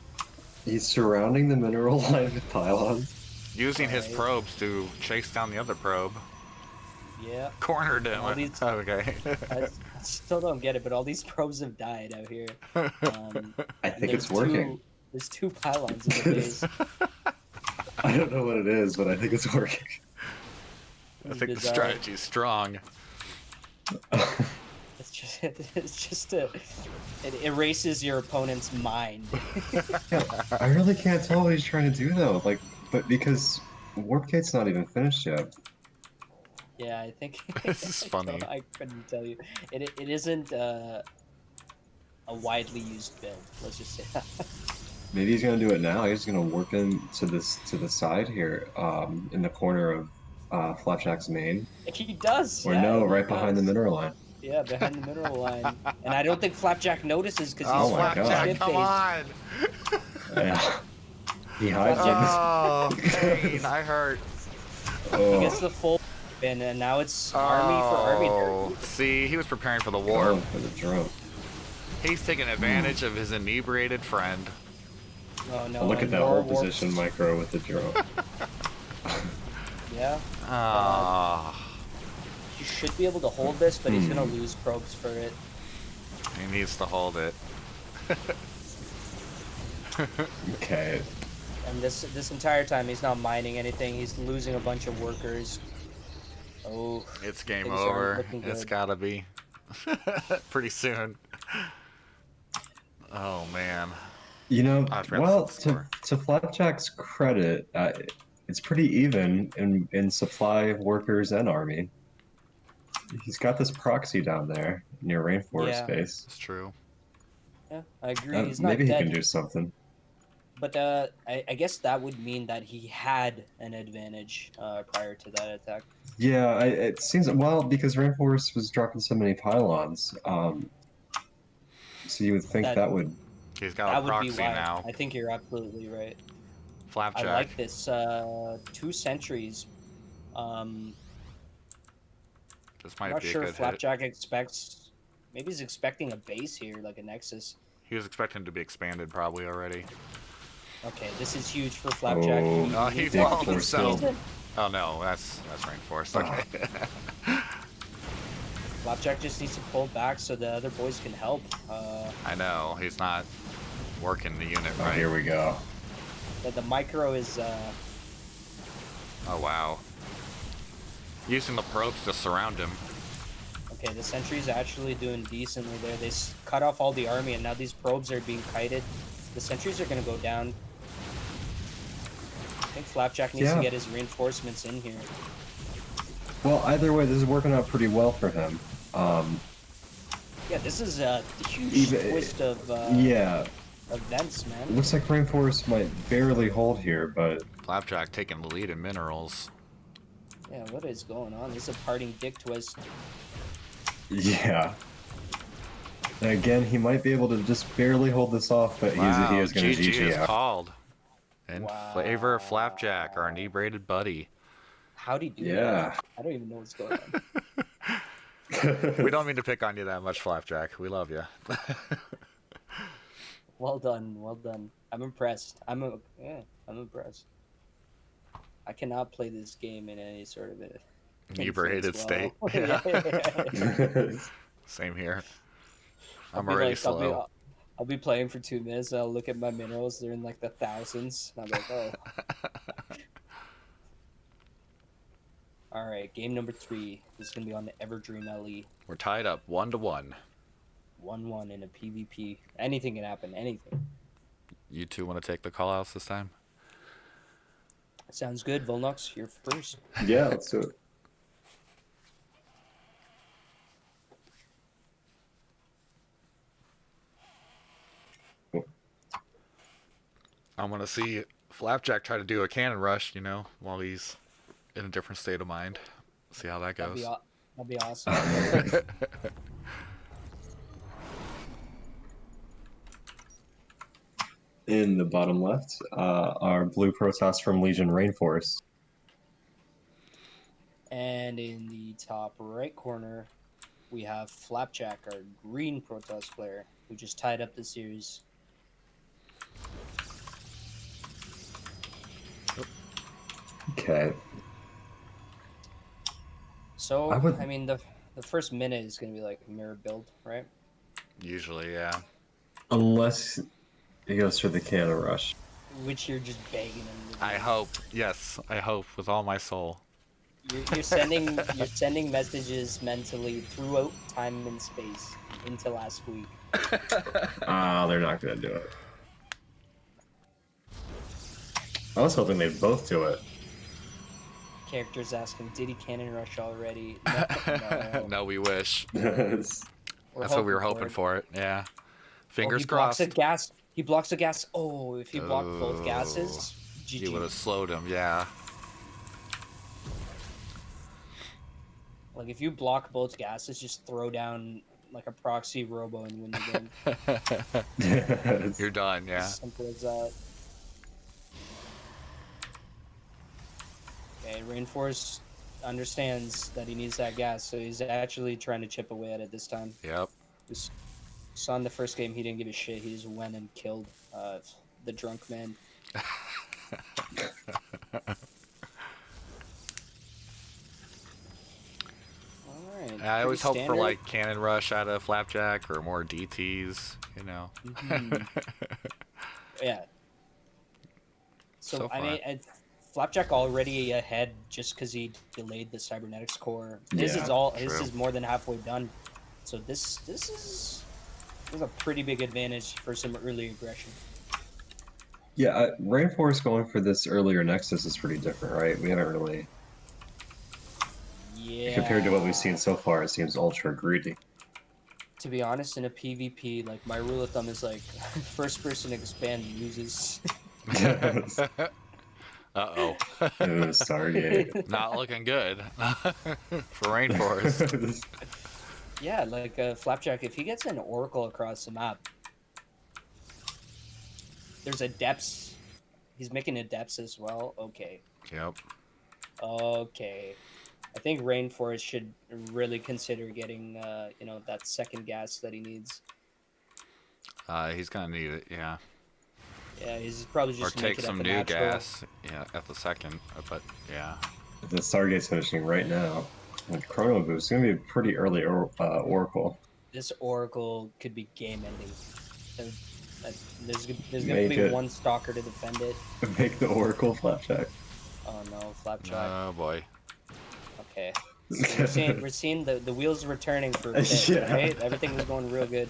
He's surrounding the mineral line with pylons. Using his Right. probes to chase down the other probe. Yeah. Cornered him. All these, Okay. I still don't get it, but all these probes have died out here. I And think it's working. there's two pylons in the base. I don't know what it is, but I think it's working. I think the Bizarre. strategy's strong. It's just it erases your opponent's mind. Yeah, I really can't tell what he's trying to do though. Like, but because Warp Gate's not even finished yet. Yeah, I think This is funny. I couldn't tell you. It isn't a widely used build. Let's just say that. Maybe he's gonna do it now. He's gonna warp in to the side here, in the corner of Flapjack's main. He does. Or Yeah, no, he right behind the does. mineral line. Yeah, behind the mineral line. And I don't think Flapjack notices because Oh, he's my God. Flapjack, come shit-faced. on! Yeah. He hides Flapjack him. Oh, pain, I hurt. He Oh, gets the full spin, and now it's army for army. Oh, see, he was preparing for the war. going for the drone. He's taking advantage of his inebriated friend. Oh no! Look at and that more whole warps. position micro with the drone. Yeah. Ah, He should be able to hold this, but he's gonna lose probes for it. he needs to hold it. Okay. And this entire time he's not mining anything. He's losing a bunch of workers. Oh, It's game things aren't over. looking It's good. gotta be. Pretty soon. Oh, man. You know, I forgot well, to set the score. to Flapjack's credit, it's pretty even in supply of workers and army. He's got this proxy down there near Rainforest Yeah. base. It's true. Yeah, I agree. He's not Maybe he dead. can do something. But I guess that would mean that he had an advantage prior to that attack. Yeah, it seems well because Rainforest was dropping so many pylons. So you would think That that would. He's got that a would be proxy why. now. I think you're absolutely right. I Flapjack. like this. 2 sentries. I'm This might not be a sure good if hit. Flapjack expects. Maybe he's expecting a base here, like a Nexus. He was expecting to be expanded probably already. Okay, this is huge for Flapjack. Oh, Oh, he needs- big followed force himself. build. Oh no, that's Rainforest. Okay. Flapjack just needs to pull back so the other boys can help. I know, he's not working the unit Oh, right. here we go. The micro is. Oh wow. Using the probes to surround him. Okay, the sentry's actually doing decently there. They cut off all the army, and now these probes are being kited. The sentries are going to go down. I think Flapjack needs to get his reinforcements in here. Well, either way, this is working out pretty well for him. Yeah, this is a huge Even- twist of Yeah, events, man. it looks like Rainforest might barely hold here, but Flapjack taking the lead in minerals. Yeah, what is going on? This is a parting dick twist. yeah. And again, he might be able to just barely hold this off, but Wow, he is going to GG GG is out. called. In favor of Flapjack, our inebriated buddy. How'd he do Yeah. that? I don't even know what's going on. We don't mean to pick on you that much, Flapjack. We love you. Well done, well done. I'm impressed. I'm impressed. I cannot play this game in any sort of Inebriated influence well. state. Yeah. Same here. I'll I'm be already like, slow. I'll be playing for 2 minutes. And I'll look at my minerals. They're in like the thousands. And I'm like, oh. All right, game number 3. This is gonna be on the Everdream LE. We're tied up 1-1. 1-1 in a PvP. Anything can happen. Anything. You two want to take the call outs this time? Sounds good, Vulnox. You're first. Yeah, let's do it. I want to see Flapjack try to do a cannon rush, you know, while he's in a different state of mind. See how that goes. That'd be awesome. In the bottom left, our blue Protoss from Legion Rainforest. And in the top right corner, we have Flapjack, our green Protoss player, who just tied up the series. Okay. So I would I mean the first minute is gonna be like a mirror build, right? Usually, yeah. unless he goes for the cannon rush. Which you're just begging him to I do. hope. Yes, I hope with all my soul. You're sending messages mentally throughout time and space into last week. Ah, they're not gonna do it. I was hoping they'd both do it. Characters ask him, "Did he cannon rush already?" No, no. No, we wish. It's- That's what we were for hoping it. for it. Yeah. Oh, he Fingers blocks a crossed. gas. He blocks a gas. Oh, if he blocked both Oh, gases, you would have GG. slowed him. Yeah. Like if you block both gases, just throw down like a proxy robo and win the game. You're done. Yeah. As simple as that. Okay, Rainforest understands that he needs that gas, so he's actually trying to chip away at it this time. Yep. Just saw in the first game he didn't give a shit. He just went and killed the drunk man. Alright. I always hope for standard. like cannon rush out of Flapjack or more DTs. You know. Mhm. Yeah. So, So I far. mean, Flapjack already ahead just because he delayed the cybernetics core. His Yeah, is all. His true. is more than halfway done. So this is a pretty big advantage for some early aggression. Yeah, Rainforest going for this earlier Nexus is pretty different, right? We haven't really, Yeah. compared to what we've seen so far, it seems ultra greedy. To be honest, in a PvP, like my rule of thumb is like first person expand loses. Uh-oh. Ooh, Stargate. Not looking good for Rainforest. Yeah, like Flapjack, if he gets an oracle across the map, there's a depths. He's making a depths as well. Okay. Yep. Okay. I think Rainforest should really consider getting, that second gas that he needs. He's gonna need it, yeah. Yeah, he's probably Or just take make it some at the new natural. gas, yeah, at the second. But yeah. The Stargate's finishing right now. And Chrono Boost is going to be a pretty early Oracle. This oracle could be game ending. There's gonna Make be it. one stalker to defend it. Make the Oracle Flapjack. Oh no, Flapjack. Oh boy. Okay. So we're seeing the wheels returning for a bit, Yeah. right? Everything was going real good.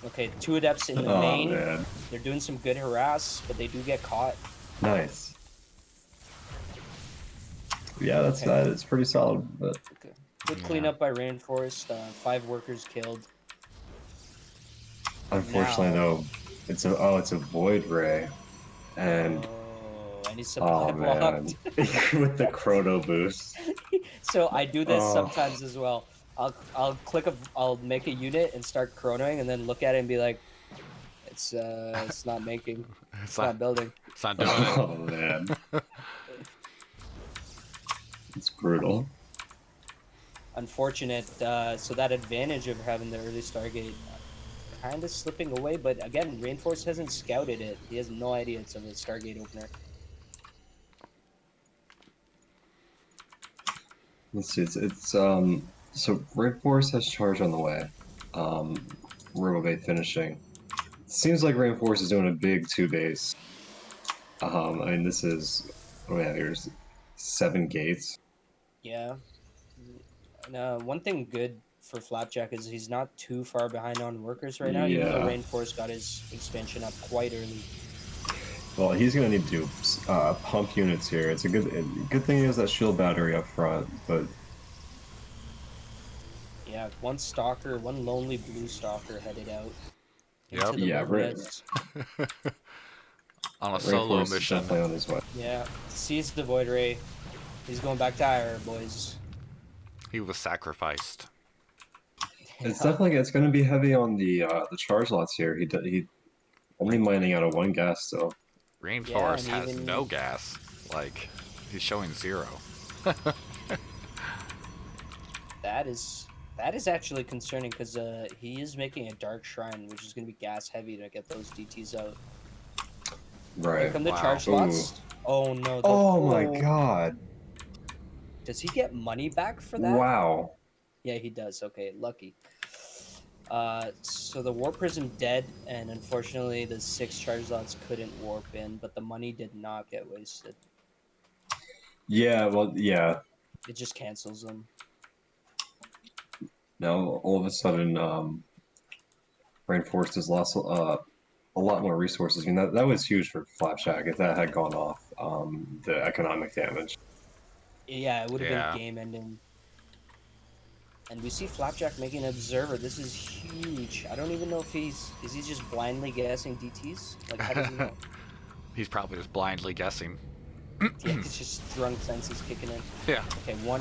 Okay, 2 adepts in the Oh, main. man. They're doing some good harass, but they do get caught. Nice. Yeah, that's pretty solid. But Good cleanup by Rainforest. 5 workers killed. unfortunately, Now- though, it's a Void Ray, and And he's supply blocked. with the Chrono Boost. So I do this Oh. sometimes as well. I'll make a unit and start chronoing, and then look at it and be like, it's not making, it's not building. It's not doing it. Oh man, it's brutal. Unfortunate. So that advantage of having the early Stargate kind of slipping away. But again, Rainforest hasn't scouted it. He has no idea it's a Stargate opener. Let's see. It's so Rainforest has charge on the way. Robo finishing. Seems like Rainforest is doing a big 2 base. I mean, this is what do we have here? 7 gates. Yeah. One thing good for Flapjack is he's not too far behind on workers right now, even though Yeah. Rainforest got his expansion up quite early. Well, he's gonna need to do pump units here. It's a good thing he has that shield battery up front, but Yeah, one stalker, one lonely blue stalker headed out. Yep. Into the Yeah, right. wilderness. On a solo Rainforest is mission. definitely on his way. Yeah, sees the Void Ray. He's going back to Ire, boys. He was sacrificed. It's gonna be heavy on the charge lots here. He only mining out of 1 gas still. Rainforest and has even- no gas. Like, he's showing 0. That is actually concerning because he is making a Dark Shrine, which is going to be gas heavy to get those DTs out. Here Right. come the Wow. charge slots. Oh no. Oh my god. Does he get money back for that? Wow. Yeah, he does. Okay, lucky. So the warp prism dead, and unfortunately the 6 charge slots couldn't warp in, but the money did not get wasted. Yeah, well, yeah. It just cancels them. Now all of a sudden, Rainforest has lost a lot more resources. I mean, that was huge for Flapjack. If that had gone off, the economic damage. Yeah, it would have been Yeah. game ending. And we see Flapjack making an observer. This is huge. I don't even know if is he just blindly guessing DTs? Like, how does he know? He's probably just blindly guessing. Yeah, it's just drunk senses kicking in. Yeah. Okay, one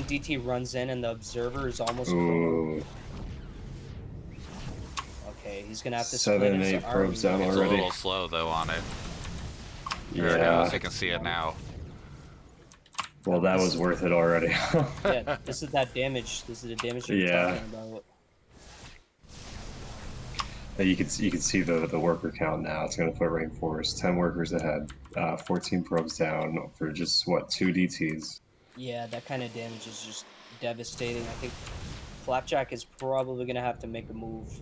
DT runs in and the observer is almost promo. Ooh, Okay, he's gonna have to split 7, his 8 army. probes down It's a already. little slow though on it. There it goes. You can see it now. Well, that was worth it already. Yeah, this is that damage. This is the damage you're Yeah. talking about. You can see the worker count now. It's going to put Rainforest 10 workers ahead, 14 probes down for just what 2 DTs. Yeah, that kind of damage is just devastating. I think Flapjack is probably gonna have to make a move.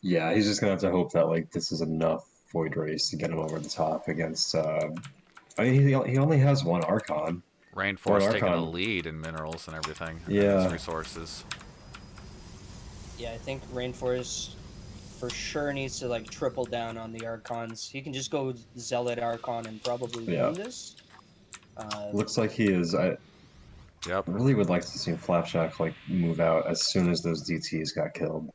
Yeah, he's just going to have to hope that like this is enough Void Race to get him over the top against. I mean, he only has one Archon. Rainforest taking a Archon. lead in minerals and everything. And Yeah. his resources. Yeah, I think Rainforest for sure needs to like triple down on the Archons. He can just go Zealot Archon and probably Yeah. win this. Looks like he is. I Yep. really would like to see Flapjack like move out as soon as those DTs got killed.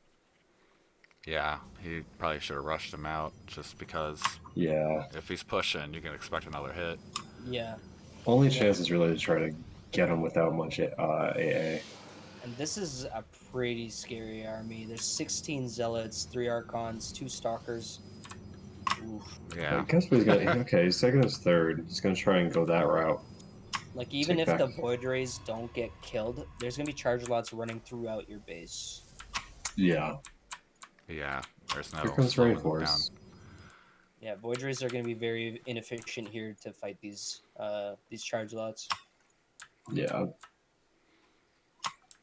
Yeah. He probably should have rushed him out just because Yeah. if he's pushing, you can expect another hit. Yeah, Only chance is really to try to get him without much AA. and this is a pretty scary army. There's 16 Zealots, 3 Archons, 2 Stalkers. Oof. Yeah. I guess what he's gonna. Okay, he's taking his third. He's gonna try and go that route. Like, even Take if the back. Void Rays don't get killed, there's gonna be charge lots running throughout your base. Yeah. Yeah. There's no Here comes slowing Rainforest. down. Yeah, Void Rays are gonna be very inefficient here to fight these charge lots. Yeah.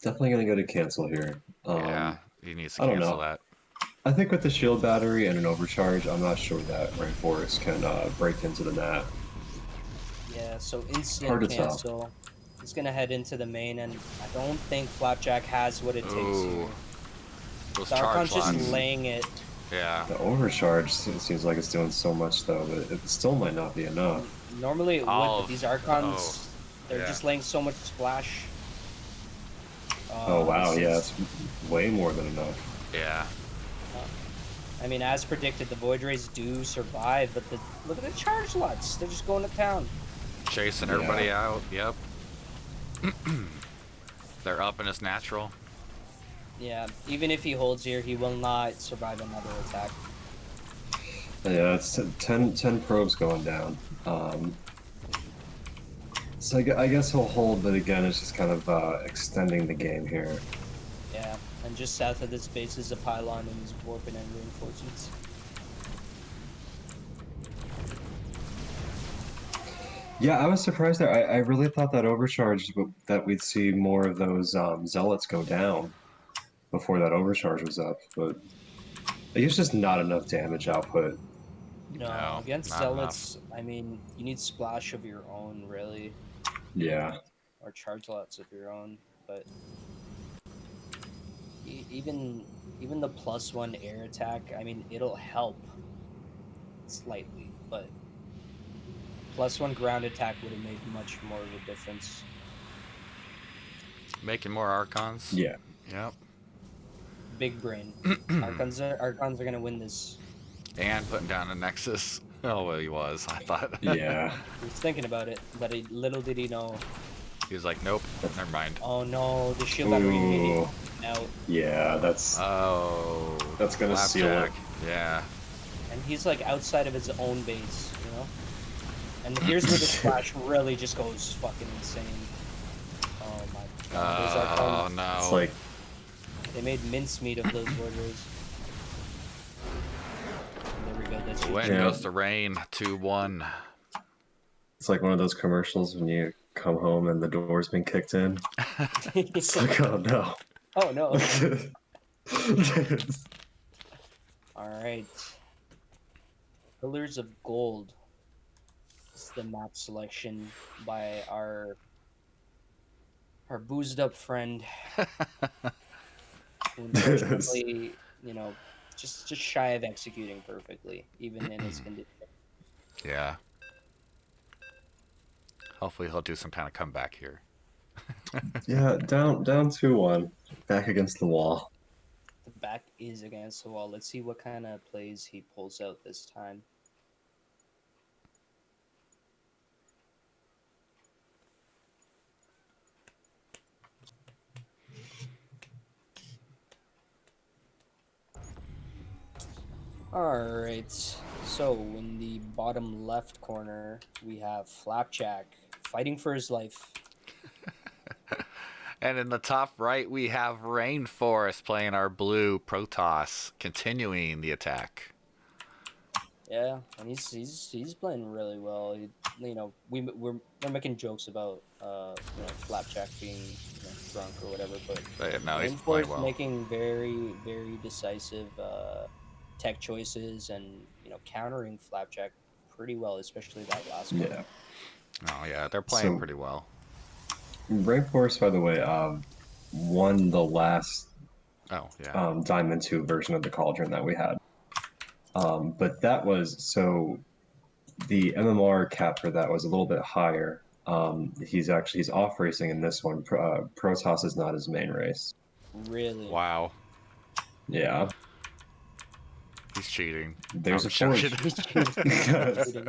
Definitely gonna go to cancel here. Yeah. He needs to I don't cancel know. that. I think with the shield battery and an overcharge, I'm not sure that Rainforest can break into the mat. Yeah, so Hard instant to tell. cancel. He's gonna head into the main, and I don't think Flapjack has what it takes Ooh. here. Those The Archon's charge just lots. laying it. Yeah. The overcharge seems like it's doing so much though, but it still might not be enough. Normally it would, Oh, but these Archons, they're yeah. just laying so much splash. Oh wow, this yeah, is- it's way more than enough. Yeah. I mean, as predicted, the Void Rays do survive, but look at the charge lots. They're just going to town. Chasing everybody out. Yep. They're up in his natural. Yeah, even if he holds here, he will not survive another attack. Yeah, it's 10 probes going down. So I guess he'll hold, but again, it's just kind of extending the game here. Yeah, and just south of this base is a pylon, and he's warping and reinforcements. Yeah, I was surprised there. I really thought that overcharge that we'd see more of those zealots go down before that overcharge was up, but I guess just not enough damage output. No, against not Zealots, I mean, you need splash of your own, really, Yeah, or charge lots of your own, but even the +1 air attack, I mean, it'll help slightly, but +1 ground attack would have made much more of a difference. Making more Archons. yeah. Yep. Big brain. Archons are gonna win this. And putting down a Nexus. Oh, well, he was. I thought. Yeah. He was thinking about it, but little did he know. He was like, nope. Never mind. Oh no, the shield battery made Ooh. it out. Yeah, that's Oh. That's gonna seal it. Flapjack. Yeah. And he's like outside of his own base, you know? And here's where the splash really just goes fucking insane. Oh my god. Those Oh, Archons, no. it's like they made mincemeat of those warriors. There we go, that's Win Yeah. goes to Rain. 2-1. It's like one of those commercials when you come home and the door's been kicked in. It's like, oh no. Oh no. All right. Pillars of Gold is the map selection by our boozed up friend, who unfortunately, just shy of executing perfectly, even in his condition. Yeah. Hopefully he'll do some kind of comeback here. Yeah, down 2-1. Back against the wall. The back is against the wall. Let's see what kind of plays he pulls out this time. Alright, so in the bottom left corner, we have Flapjack fighting for his life. And in the top right, we have Rainforest playing our blue Protoss, continuing the attack. Yeah, and he's playing really well. We're making jokes about Flapjack being drunk or whatever, but No, he's playing Rainforest well. making very very decisive tech choices and countering Flapjack pretty well, especially that last one. Yeah. Oh, yeah, they're playing pretty well. Rainforest, by the way, won the last Oh, yeah. Diamond 2 version of the Cauldron that we had. But that was so the MMR cap for that was a little bit higher. He's off racing in this one. Protoss is not his main race. Really? Wow. Yeah. He's cheating. There's I'm a forge. He's cheating.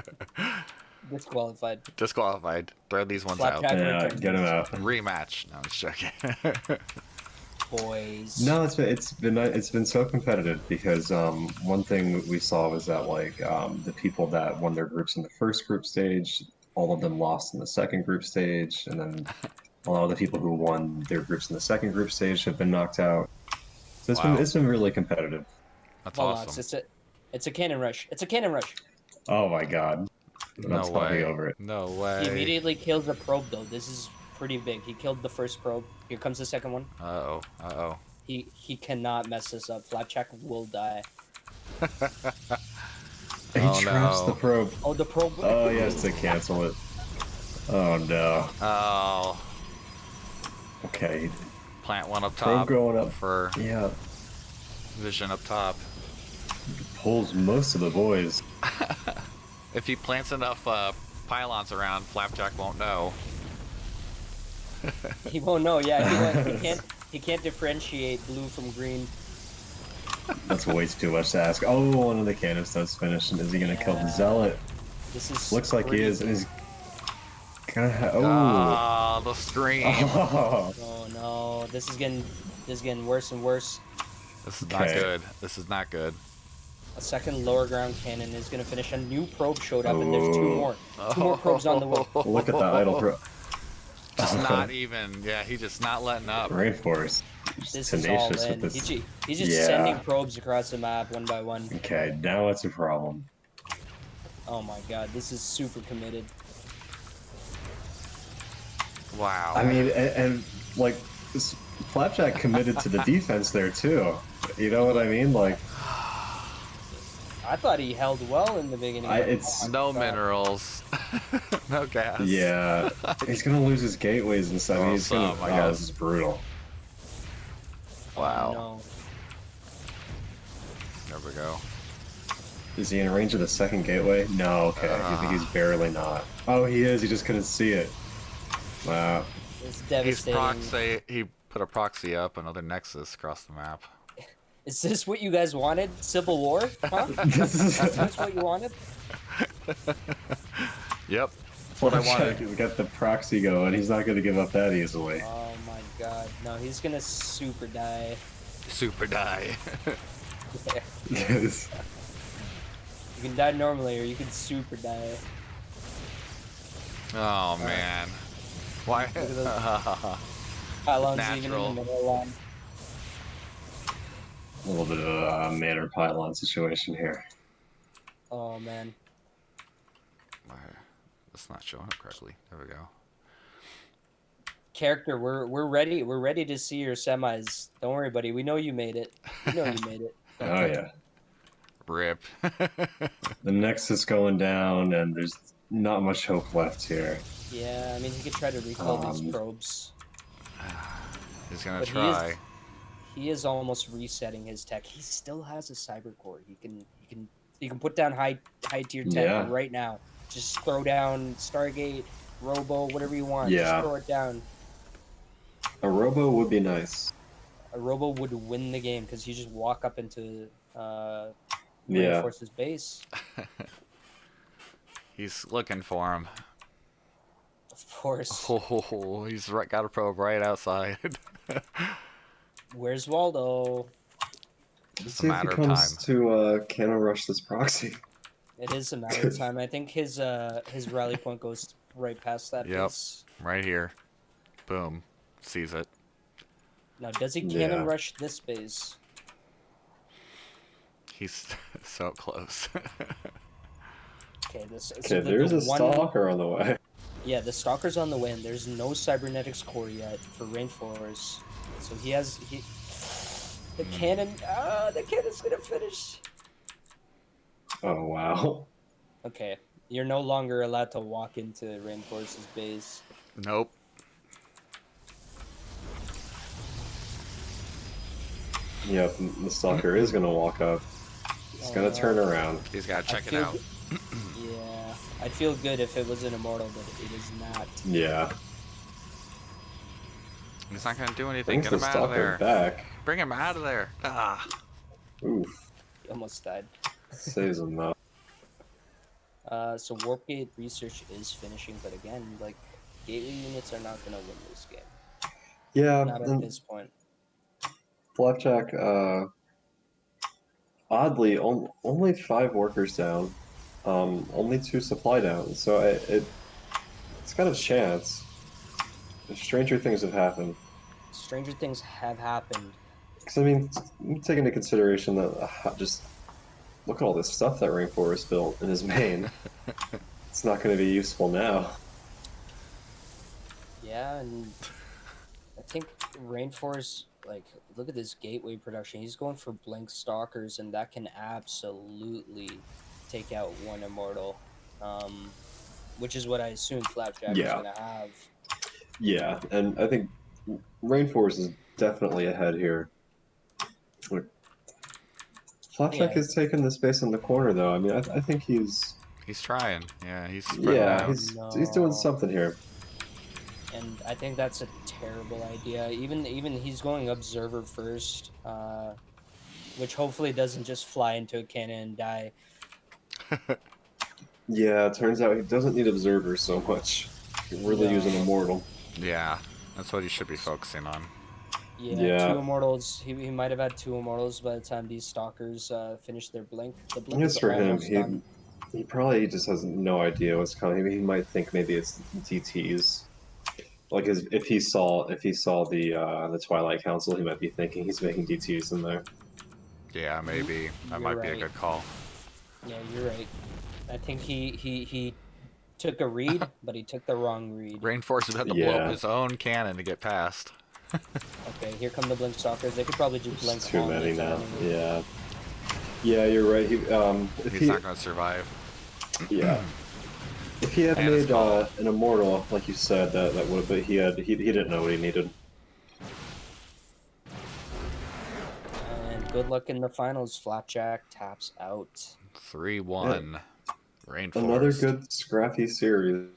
Disqualified. Disqualified. Throw these ones Flapjack out. Yeah, returns. get him out. Rematch. No, I'm just joking. Boys. No, it's been so competitive because one thing we saw was that the people that won their groups in the first group stage, all of them lost in the second group stage, and then a lot of the people who won their groups in the second group stage have been knocked out. So it's been really competitive. That's Vulnox, awesome. it's a cannon rush. It's a cannon rush. Oh my god. No I'm talking way. over it. No He way. immediately kills a probe though. This is pretty big. He killed the first probe. Here comes the second one. Uh-oh. Uh-oh. He cannot mess this up. Flapjack will die. He Oh, traps the no. probe. Oh, the probe. Oh, he has to cancel it. Oh no. Oh. Okay. Plant one up Probe top going up. for Yeah. vision up top. Pulls most of the boys. If he plants enough pylons around, Flapjack won't know. He won't know. Yeah, he can't differentiate blue from green. That's way too much to ask. Oh, one of the cannon studs finished. Is he gonna kill the zealot? This is Looks like he is. And he's gonna Oh, oh. the scream. Oh. Oh no, this is getting worse and worse. This is not Okay. good. This is not good. A second lower ground cannon is gonna finish. A new probe showed up, and there's two more. Two more probes on the way. Look at the idle probe. Just not even. Yeah, he's just not letting up. Rainforest. This is all Tenacious in. with this. He's just Yeah. sending probes across the map one by one. Okay, now it's a problem. Oh my god, this is super committed. Wow. I mean, and like, Flapjack committed to the defense there too. You know what I mean? Like, I thought he held well in the beginning. it's no minerals. No gas. yeah. He's gonna lose his gateways and stuff. He's gonna. Some, I Oh, guess. this is brutal. Wow. No. There we go. Is he in range of the second gateway? No. Okay, I think he's barely not. Oh, he is. He just couldn't see it. Wow. It's He's devastating. proxy. He put a proxy up, another nexus across the map. Is this what you guys wanted? Civil War? Huh? Is this what you wanted? Yep. That's what I wanted. We got the proxy going. He's not gonna give up that easily. Oh my god. No, he's gonna super die. Super die. Yeah. Yes. You can die normally or you can super die. Oh man. Why? Look at those pylons even in Natural. the middle line. A little bit of a manor pylon situation here. Oh man. It's not showing up correctly. There we go. Character, we're ready. We're ready to see your semis. Don't worry, buddy. We know you made it. We know you made it. Don't Oh worry. yeah. Rip. The Nexus going down, and there's not much hope left here. Yeah, I mean, he could try to recall these Um, probes, He's gonna but try. he is almost resetting his tech. He still has a cyber core. He can put down high tier tech Yeah. right now. Just throw down Stargate, Robo, whatever you want. Just Yeah. throw it down. A Robo would be nice. A Robo would win the game because you just walk up into Yeah. Rainforest's base. He's looking for him. Of course. Oh, he's got a probe right outside. Where's Waldo? Let's Just a see if he matter of time. comes to cannon rush this proxy. It is a matter of time. I think his rally point goes right past that Yep. base. Right here. Boom. Sees it. Now, does he Yeah. cannon rush this base? He's so close. Okay, this. Okay, there's a stalker on the way. Yeah, the stalker's on the way, and there's no cybernetics core yet for Rainforest. So the cannon. The cannon's gonna finish. Oh wow. Okay, you're no longer allowed to walk into Rainforest's base. Nope. Yep, the stalker is gonna walk up. He's gonna turn around. He's got to I check it feel out. Yeah, I'd feel good if it was an immortal, but it is not. Yeah. He's not going to do anything. Brings Get the him out of stalker there. back. Bring him out of there. Ah. Oof. He almost died. Saves him though. So Warpgate research is finishing, but again, like gateway units are not gonna win this game. Yeah, Not at and this point. Flapjack, oddly, only 5 workers down. Only 2 supply down. So it's got a chance. Stranger things have happened. Stranger things have happened. Because, I mean, take into consideration that just look at all this stuff that Rainforest built in his main. It's not going to be useful now. Yeah, and I think Rainforest, like, look at this gateway production. He's going for blink stalkers, and that can absolutely take out one immortal. Which is what I assume Flapjack is Yeah. gonna have. Yeah, and I think Rainforest is definitely ahead here. Flapjack Yeah. is taking the space in the corner, though. I mean, I think he's trying. Yeah, he's spreading yeah, out. he's doing something here. And I think that's a terrible idea. Even he's going observer first, which hopefully doesn't just fly into a cannon and die. Yeah, it turns out he doesn't need observers so much. He can really use an immortal. Yeah, that's what he should be focusing on. Yeah, 2 immortals. He might have had 2 immortals by the time these stalkers finish their blink. The blink As is for him, almost done. he probably just has no idea what's coming. He might think maybe it's DTs. Like if he saw the Twilight Council, he might be thinking he's making DTs in there. Yeah, maybe. That You're might be a right. good call. Yeah, you're right. I think he took a read, but he took the wrong read. Rainforest is about to blow up his own cannon to get past. Okay, here come the blink stalkers. They could probably do blink. Too on many the now. enemy. Yeah. Yeah, you're right. He's not going to survive. Yeah. If he had And it's made an immortal, like you said, that would have. But he didn't know what he needed. And good luck in the finals. Flapjack taps out. 3-1. Rainforest. Another good scrappy series.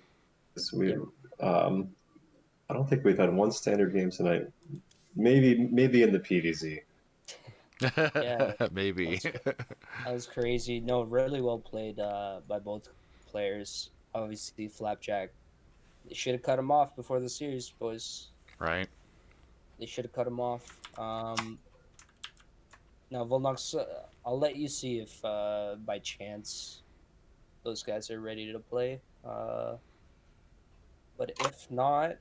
We, I don't think we've had one standard game tonight. Maybe in the PVZ. Yeah, Maybe. that was crazy. No, really well played by both players. Obviously, Flapjack. They should have cut him off before the series, boys. Right? They should have cut him off. Now, Vulnox, I'll let you see if by chance those guys are ready to play. But if not,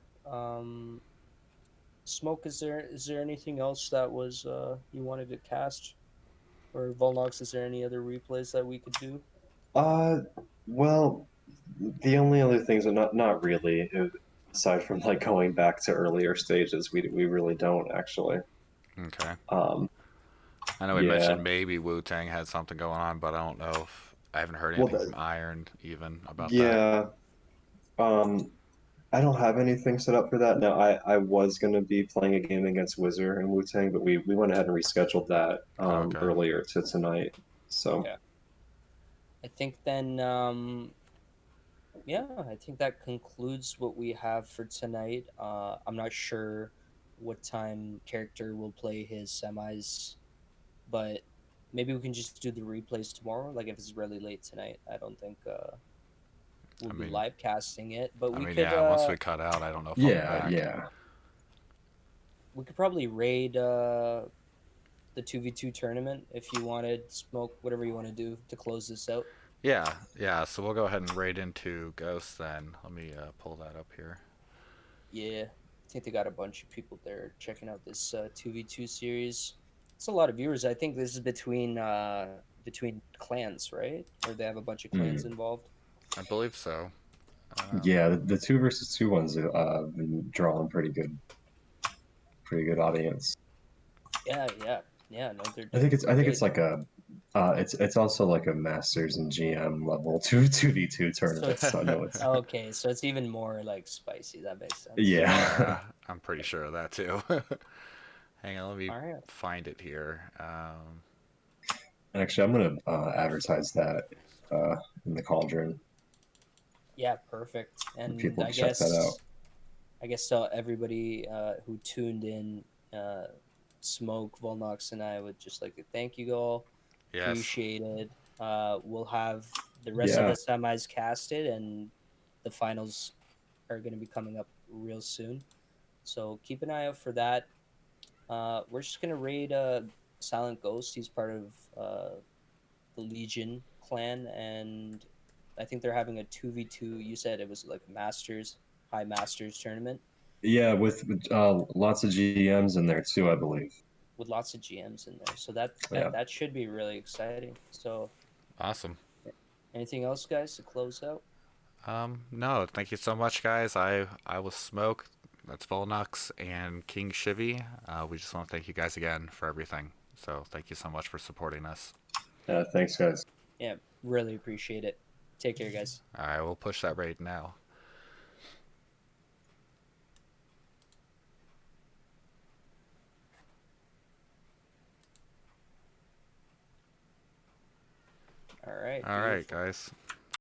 Smoke, is there anything else that was you wanted to cast? Or Vulnox, is there any other replays that we could do? Well, The only other things are not really, aside from like going back to earlier stages, we really don't actually. Okay. Um, I know we yeah. mentioned maybe Wu Tang had something going on, but I don't know if I haven't heard Well, anything from Iron even about that. yeah. Um, I don't have anything set up for that. Now, I was gonna be playing a game against Wizard and Wu Tang, but we went ahead and rescheduled that Okay. earlier to tonight. So Yeah. I think then, yeah, I think that concludes what we have for tonight. I'm not sure what time character will play his semis, but maybe we can just do the replays tomorrow. Like if it's really late tonight, I don't think we'll I be mean, live casting it, but I we mean, could yeah. Once we cut out, I don't know if I'll be yeah, back. yeah. we could probably raid the 2v2 tournament if you wanted. Smoke whatever you want to do to close this out. Yeah, yeah. So we'll go ahead and raid into Ghost then. Let me pull that up here. Yeah, I think they got a bunch of people there checking out this 2v2 series. It's a lot of viewers. I think this is between clans, right? Or they have a bunch of clans Hmm. involved. I believe so. Yeah, the two versus two ones have been drawing pretty good audience. Yeah, yeah, yeah. No, they're I think doing I think it's great. like a it's also like a masters and GM level two v two So tournament. it's So I know it's okay. So it's even more like spicy. That makes sense. yeah. Yeah, I'm pretty sure of that too. Hang on, let me All right. find it here. Actually, I'm gonna advertise that uh, in the Cauldron Yeah, perfect. for And people to check that out. I guess tell everybody who tuned in, uh, Smoke, Vulnox, and I would just like to thank you all. Yes. Appreciate it. We'll have the rest of the Yeah, semis casted, and the finals are going to be coming up real soon. So keep an eye out for that. We're just going to raid Silent Ghost. He's part of the Legion clan, and I think they're having a 2v2. You said it was like a Masters, High Masters tournament yeah, with lots of GMs in there too, I believe. with lots of GMs in there. So that Yeah. that should be really exciting. So Awesome. anything else, guys, to close out? No, thank you so much, guys. I was Smoke. That's Vulnox and KingShivi. We just want to thank you guys again for everything. So thank you so much for supporting us. Thanks, guys. Yeah, really appreciate it. Take care, guys. All right, we'll push that raid now. All right, All right, beautiful. guys.